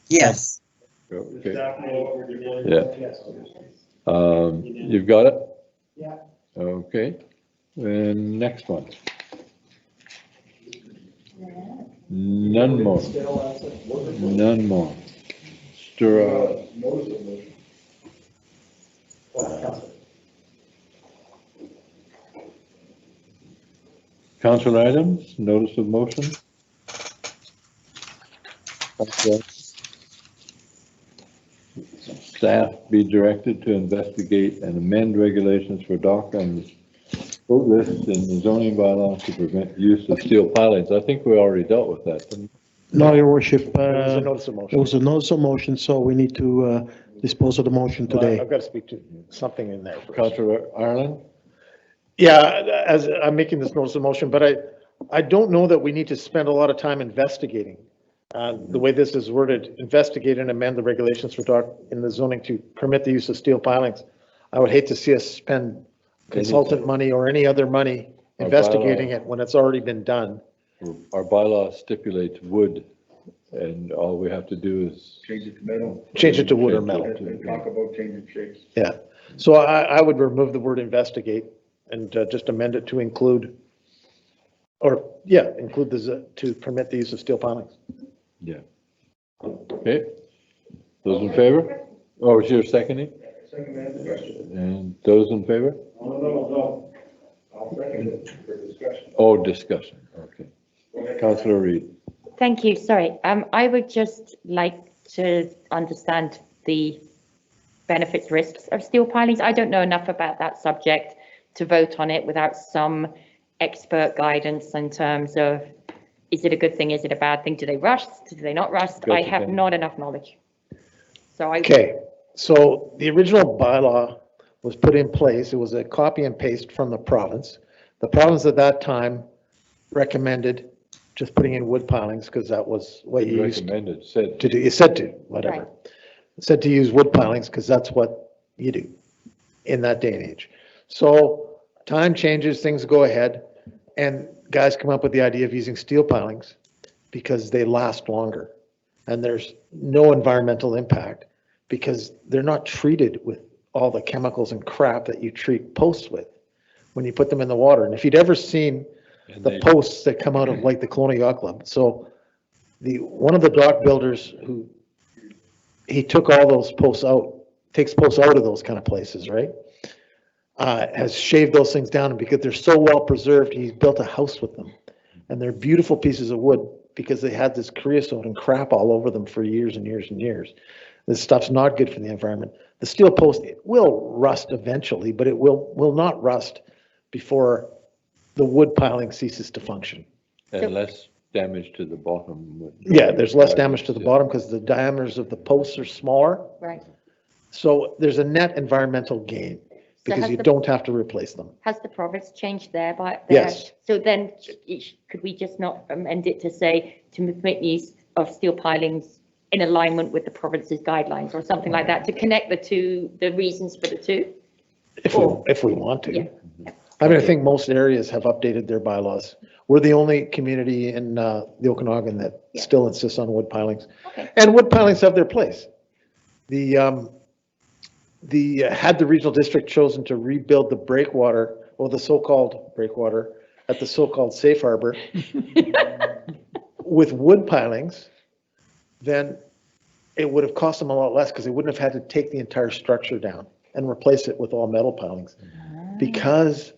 Yes. Okay. Yeah. You've got it? Yeah. Okay. And next one. None more. None more. Stir. Council items, notice of motion. staff be directed to investigate and amend regulations for dock and boat lists in the zoning bylaw to prevent use of steel pilings. I think we already dealt with that, didn't we? No, your worship. It was a notice of motion. It was a notice of motion, so we need to dispose of the motion Well, today. I've got to speak to something in there first. Councillor Ireland? Yeah, as I'm making this notice of motion, but I don't know that we need to spend a lot of time investigating. The way this is worded, investigate and amend the regulations for dock in the zoning to permit the use of steel pilings. I would hate to see us spend consultant money or any other money investigating it when it's already been done. Our bylaw stipulates wood, and all we have to do is. Change it to metal. Change it to wood or metal. And talk about changing shapes. Yeah, so I would remove the word investigate and just amend it to include, include to permit the use of steel pilings. Yeah. Okay. Those in favor? Oh, is your seconding? Second and question. And those in favor? No. I'll second it for discussion. Oh, discussion, okay. Councillor Reid. Thank you. Sorry. I would just like to understand the benefits, risks of steel pilings. I don't know enough about that subject to vote on it without some expert guidance in terms of, is it a good thing? Is it a bad thing? Do they rust? Do they not rust? I have not enough knowledge. So Okay, so the original bylaw was put in place. It was a copy and paste from the province. The province at that time recommended just putting in wood pilings because that was what you used Recommended, said. to do. It said to, whatever. It said to use wood pilings because that's what you do in that day and age. So time changes, things go ahead, and guys come up with the idea of using steel pilings because they last longer and there's no environmental impact because they're not treated with all the chemicals and crap that you treat posts with when you put them in the water. And if you'd ever seen the posts that come out of like the Kelowna Yacht Club, so one of the dock builders who he took all those posts out, takes posts out of those kind of places, right? Has shaved those things down, and because they're so well preserved, he's built a house with them. And they're beautiful pieces of wood because they had this creosote and crap all over them for years and years and years. This stuff's not good for the environment. The steel post, it will rust eventually, but it will not rust before the wood piling ceases to function. And less damage to the bottom. Yeah, there's less damage to the bottom because the diameters of the posts are smaller. Right. So there's a net environmental gain because you don't have to replace them. Has the province changed their Yes. So then could we just not amend it to say to permit use of steel pilings in alignment with the province's guidelines or something like that to connect the reasons for the two? If we want to. Yeah. I mean, I think most areas have updated their bylaws. We're the only community in the Okanagan that still insists on wood pilings. Okay. And wood pilings have their place. Had the regional district chosen to rebuild the breakwater, or the so-called breakwater, at the so-called safe harbor with wood pilings, then it would have cost them a lot less because they wouldn't have had to take the entire structure down and replace it with all metal pilings. Because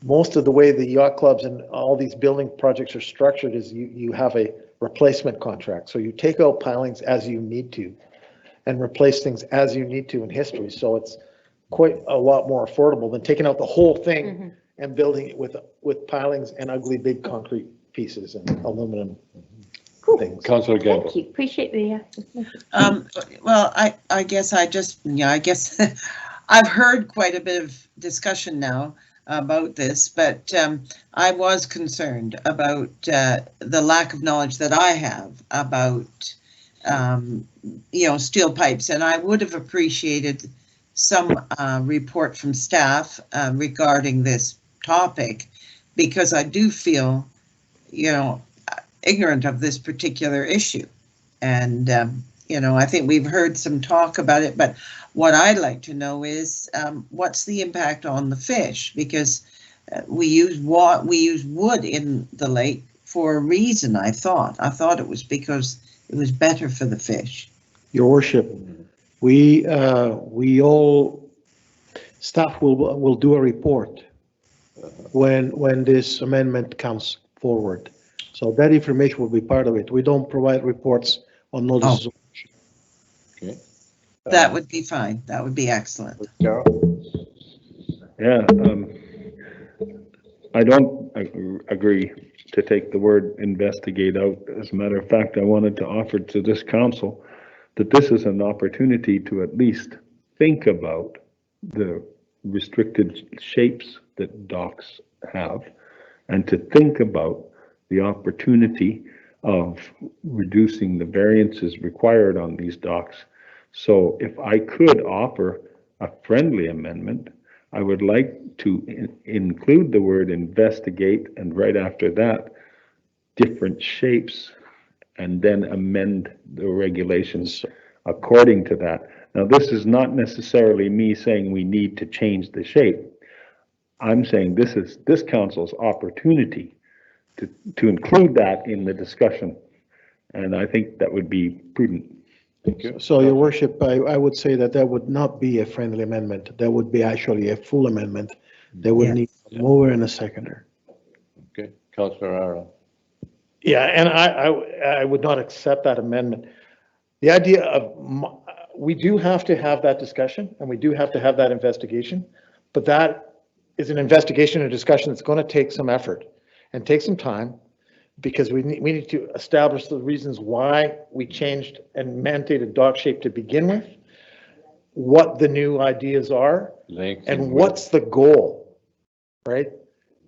most of the way the yacht clubs and all these building projects are structured is you have a replacement contract. So you take out pilings as you need to and replace things as you need to in history. So it's quite a lot more affordable than taking out the whole thing and building it with pilings and ugly big concrete pieces and aluminum things. Councillor Gamble. Thank you. Appreciate the. Well, I guess I've heard quite a bit of discussion now about this, but I was concerned about the lack of knowledge that I have about steel pipes, and I would have appreciated some report from staff regarding this topic, because I do feel, ignorant of this particular issue. And, I think we've heard some talk about it, but what I'd like to know is what's the impact on the fish? Because we use wood in the lake for a reason, I thought. I thought it was because it was better for the fish. Your worship, we all, staff will do a report when this amendment comes forward. So that information will be part of it. We don't provide reports on notices. Okay. That would be fine. That would be excellent. Carol? Yeah, I don't agree to take the word investigate out. As a matter of fact, I wanted to offer to this council that this is an opportunity to at least think about the restricted shapes that docks have, and to think about the opportunity of reducing the variances required on these docks. So if I could offer a friendly amendment, I would like to include the word investigate, and right after that, different shapes, and then amend the regulations according to that. Now, this is not necessarily me saying we need to change the shape. I'm saying this is this council's opportunity to include that in the discussion, and I think that would be prudent. So, Your Worship, I would say that that would not be a friendly amendment. That would be actually a full amendment. That would need a mover and a seconder. Okay, Councillor Aaron. Yeah, and I would not accept that amendment. The idea of, we do have to have that discussion, and we do have to have that investigation, but that is an investigation and discussion that's going to take some effort and take some time, because we need to establish the reasons why we changed and mandated dock shape to begin with, what the new ideas are, and what's the goal, right?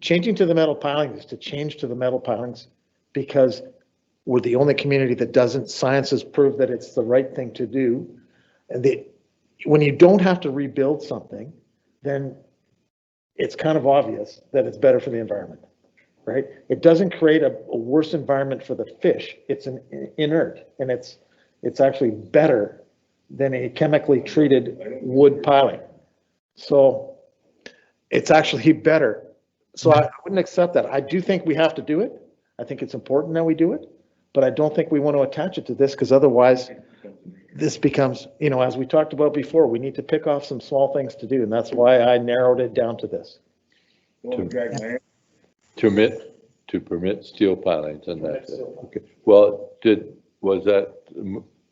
Changing to the metal pilings is to change to the metal pilings because we're the only community that doesn't. Science has proved that it's the right thing to do. And when you don't have to rebuild something, then it's kind of obvious that it's better for the environment. Right? It doesn't create a worse environment for the fish. It's an inert, and it's actually better than a chemically treated wood piling. So it's actually better. So I wouldn't accept that. I do think we have to do it. I think it's important that we do it, but I don't think we want to attach it to this, because otherwise this becomes, as we talked about before, we need to pick off some small things to do, and that's why I narrowed it down to this. To permit steel pilings, and that's it. Okay. Well, was that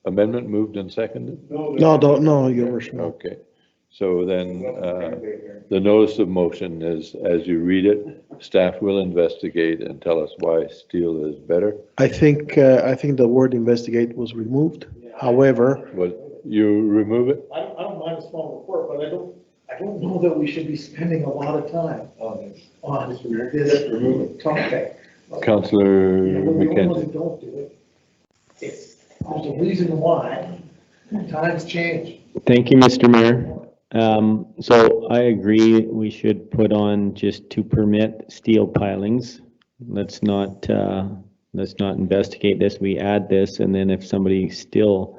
amendment moved and seconded? No, Your Worship. Okay. So then the notice of motion is, as you read it, staff will investigate and tell us why steel is better. I think the word investigate was removed. However, you remove it? I don't mind a small report, but I don't know that we should be spending a lot of time on this topic. Councillor We McKenzie. normally don't do it. There's a reason why. Times change. Thank you, Mr. Mayor. So I agree, we should put on just to permit steel pilings. Let's not investigate this. We add this, and then if somebody still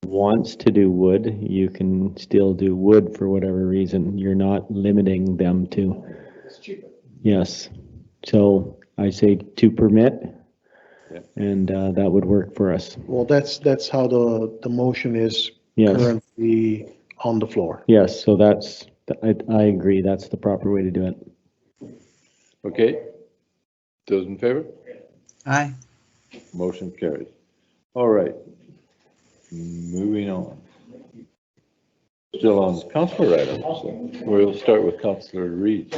wants to do wood, you can still do wood for whatever reason. You're not limiting them to. It's cheaper. Yes. So I say to permit, and that would work for us. well, that's how the motion is Yes. currently on the floor. Yes, so I agree, that's the proper way to do it. Okay. Those in favor? Aye. Motion carries. All right. Moving on. Still on councillor items. We'll start with Councillor Reid.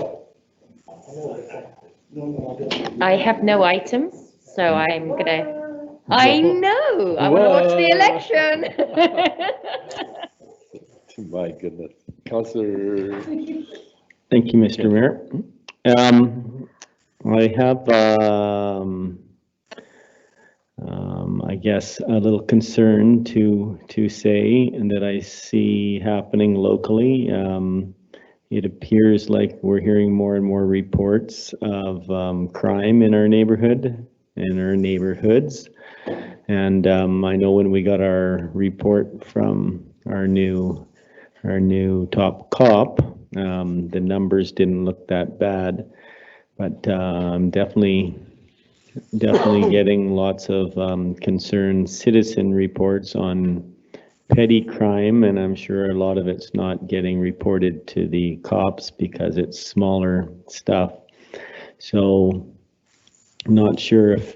I have no items, so I'm gonna. I know. I want to watch the election. My goodness. Councillor. Thank you, Mr. Mayor. I have, I guess, a little concern to say, and that I see happening locally. It appears like we're hearing more and more reports of crime in our neighborhood, in our neighborhoods. And I know when we got our report from our new top cop, the numbers didn't look that bad, but definitely getting lots of concerned citizen reports on petty crime, and I'm sure a lot of it's not getting reported to the cops because it's smaller stuff. So not sure if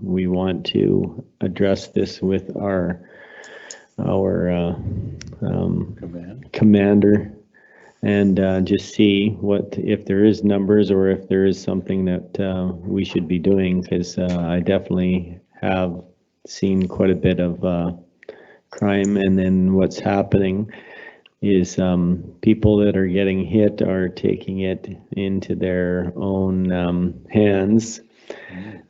we want to address this with our commander and just see if there is numbers or if there is something that we should be doing, because I definitely have seen quite a bit of crime, and then what's happening is people that are getting hit are taking it into their own hands.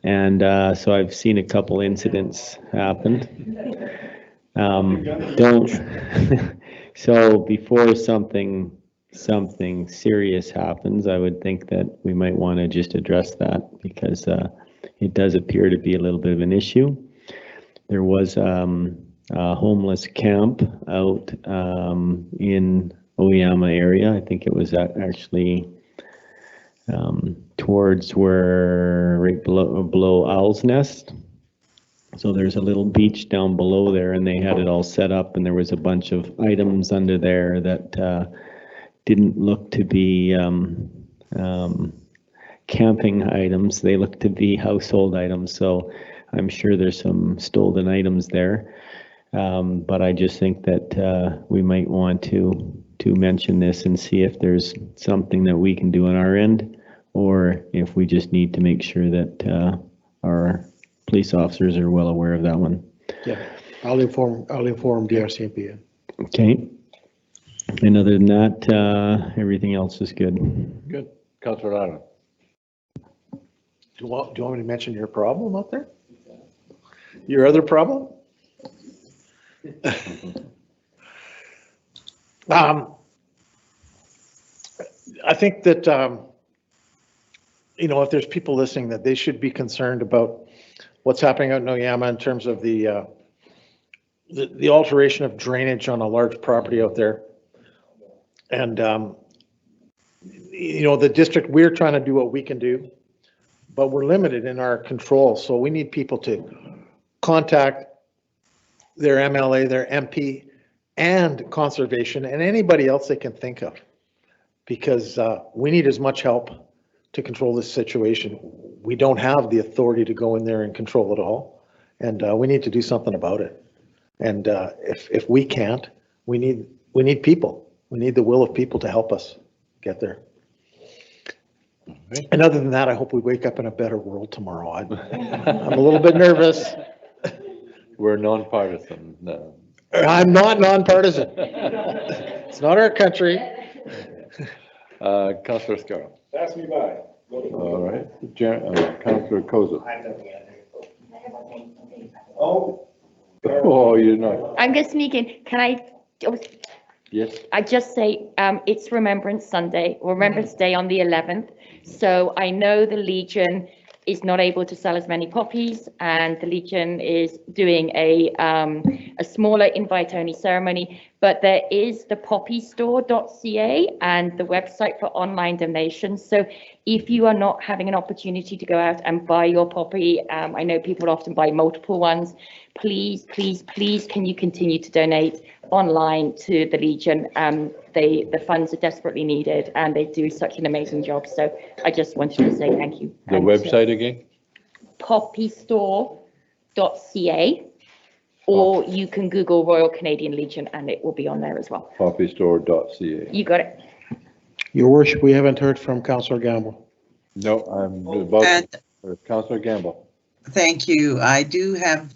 And so I've seen a couple incidents happen. So before something serious happens, I would think that we might want to just address that, because it does appear to be a little bit of an issue. There was a homeless camp out in Oyama area. I think it was actually towards right below Owl's Nest. So there's a little beach down below there, and they had it all set up, and there was a bunch of items under there that didn't look to be camping items. They looked to be household items. So I'm sure there's some stolen items there. But I just think that we might want to mention this and see if there's something that we can do on our end, or if we just need to make sure that our police officers are well aware of that one. Yeah, I'll inform the RCMP. Okay. And other than that, everything else is good. Good. Councillor Allen. Do you want me to mention your problem up there? Your other problem? I think that, if there's people listening, that they should be concerned about what's happening out in Oyama in terms of the alteration of drainage on a large property out there. And, the district, we're trying to do what we can do, but we're limited in our control. So we need people to contact their MLA, their MP, and conservation, and anybody else they can think of, because we need as much help to control this situation. We don't have the authority to go in there and control it all, and we need to do something about it. And if we can't, we need people. We need the will of people to help us get there. And other than that, I hope we wake up in a better world tomorrow. I'm a little bit nervous. We're nonpartisan. No. I'm not nonpartisan. It's not our country. Councillor Scarrow. Pass me by. All right. Councillor Koza. Oh, you're not. I'm going to sneak in. Can I? Yes. I just say it's Remembrance Sunday, or Remembrance Day on the 11th. So I know the Legion is not able to sell as many poppies, and the Legion is doing a smaller invite-only ceremony. But there is the poppystore.ca and the website for online donations. So if you are not having an opportunity to go out and buy your poppy, I know people often buy multiple ones. Please, please, please, can you continue to donate online to the Legion? The funds are desperately needed, and they do such an amazing job. So I just wanted to say thank you. The website again? Poppystore.ca, or you can Google Royal Canadian Legion and it will be on there as well. Poppystore.ca. You got it. Your worship, we haven't heard from Councillor Gamble. No, I'm about Councillor Gamble. Thank you. I do have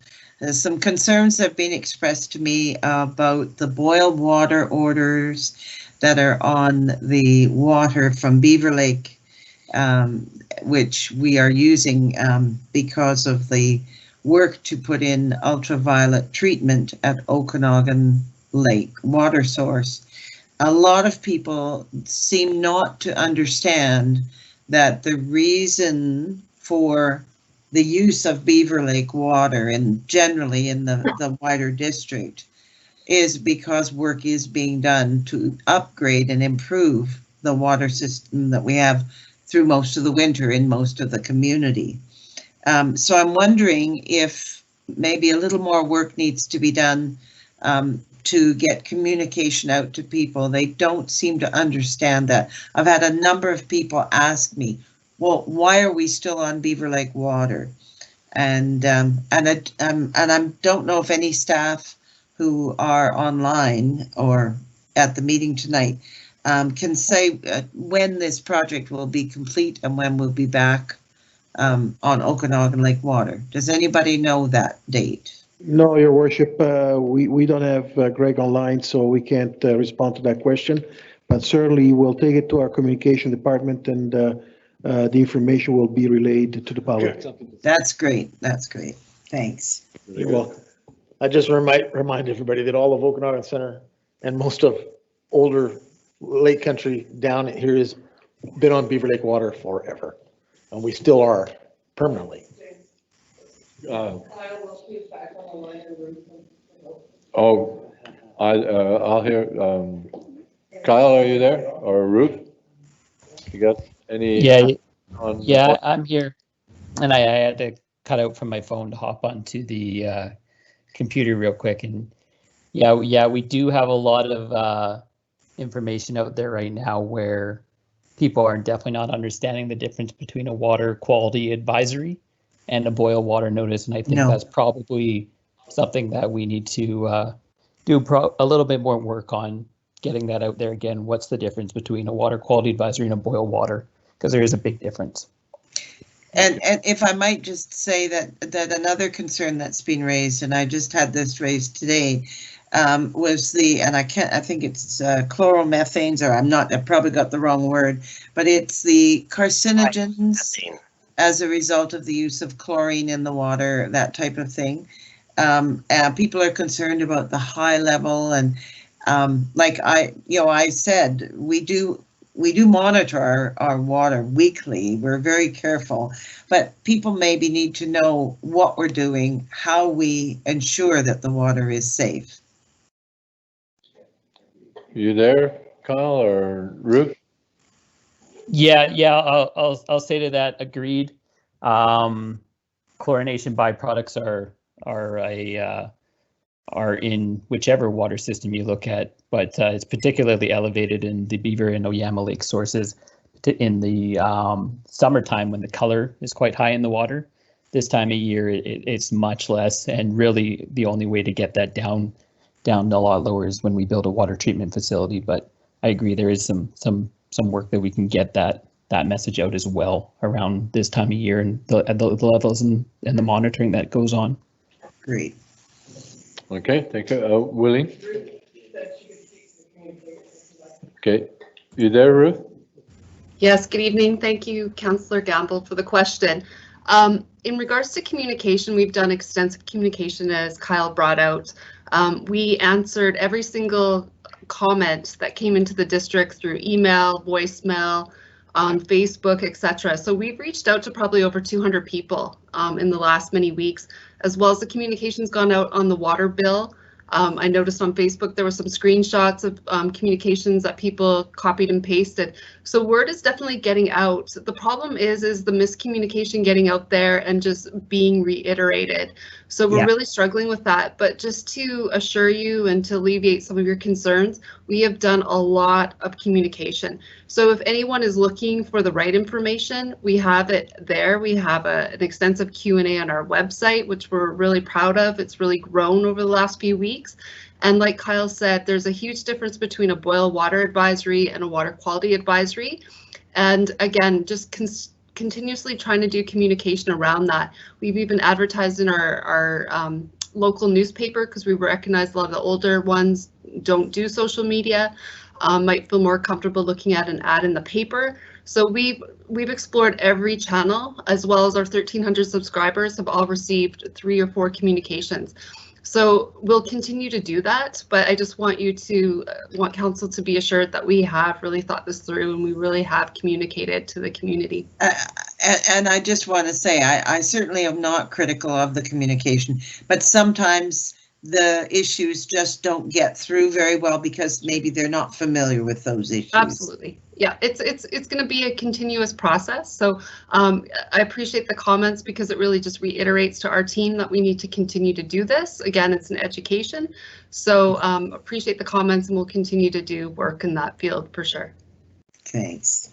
some concerns that have been expressed to me about the boiled water orders that are on the water from Beaver Lake, which we are using because of the work to put in ultraviolet treatment at Okanagan Lake water source. A lot of people seem not to understand that the reason for the use of Beaver Lake water, and generally in the wider district, is because work is being done to upgrade and improve the water system that we have through most of the winter in most of the community. So I'm wondering if maybe a little more work needs to be done to get communication out to people. They don't seem to understand that. I've had a number of people ask me, well, why are we still on Beaver Lake water? And I don't know if any staff who are online or at the meeting tonight can say when this project will be complete and when we'll be back on Okanagan Lake water. Does anybody know that date? No, Your Worship, we don't have Greg online, so we can't respond to that question. But certainly we'll take it to our communication department and the information will be relayed to the public. That's great. That's great. Thanks. You're welcome. I just remind everybody that all of Okanagan Center and most of older lake country down here has been on Beaver Lake water forever. And we still are permanently. I'll hear, Kyle, are you there? Or Ruth? You got any? Yeah, I'm here. And I had to cut out from my phone to hop onto the computer real quick. And yeah, we do have a lot of information out there right now where people are definitely not understanding the difference between a water quality advisory and a boil water notice. And I think that's probably something that we need to do a little bit more work on, getting that out there again. What's the difference between a water quality advisory and a boil water? Because there is a big difference. And if I might just say that another concern that's been raised, and I just had this raised today, was I think it's chloromethanes, or I probably got the wrong word, but it's the carcinogens as a result of the use of chlorine in the water, that type of thing. People are concerned about the high level, and like I said, we do monitor our water weekly. We're very careful, but people maybe need to know what we're doing, how we ensure that the water is safe. You there, Kyle or Ruth? Yeah, I'll say to that, agreed. Chlorination byproducts are in whichever water system you look at, but it's particularly elevated in the Beaver and Oyama Lake sources in the summertime when the color is quite high in the water. This time of year, it's much less, and really the only way to get that down a lot lower is when we build a water treatment facility. But I agree, there is some work that we can get that message out as well around this time of year, and the levels and the monitoring that goes on. Great. Okay, thank you. Willie? Okay, you there, Ruth? Yes, good evening. Thank you, Councillor Gamble, for the question. In regards to communication, we've done extensive communication, as Kyle brought out. We answered every single comment that came into the district through email, voicemail, on Facebook, etc. So we've reached out to probably over 200 people in the last many weeks, as well as the communication's gone out on the water bill. I noticed on Facebook there were some screenshots of communications that people copied and pasted. So word is definitely getting out. The problem is the miscommunication getting out there and just being reiterated. So we're really struggling with that. But just to assure you and to alleviate some of your concerns, we have done a lot of communication. So if anyone is looking for the right information, we have it there. We have an extensive Q&A on our website, which we're really proud of. It's really grown over the last few weeks. And like Kyle said, there's a huge difference between a boil water advisory and a water quality advisory. And again, just continuously trying to do communication around that. We've even advertised in our local newspaper, because we recognize a lot of the older ones don't do social media, might feel more comfortable looking at an ad in the paper. So we've explored every channel, as well as our 1,300 subscribers have all received 3 or 4 communications. So we'll continue to do that, but I just want want council to be assured that we have really thought this through and we really have communicated to the community. And I just want to say, I certainly am not critical of the communication, but sometimes the issues just don't get through very well because maybe they're not familiar with those issues. Absolutely. Yeah, it's going to be a continuous process. So I appreciate the comments, because it really just reiterates to our team that we need to continue to do this. Again, it's an education. So appreciate the comments, and we'll continue to do work in that field for sure. Thanks.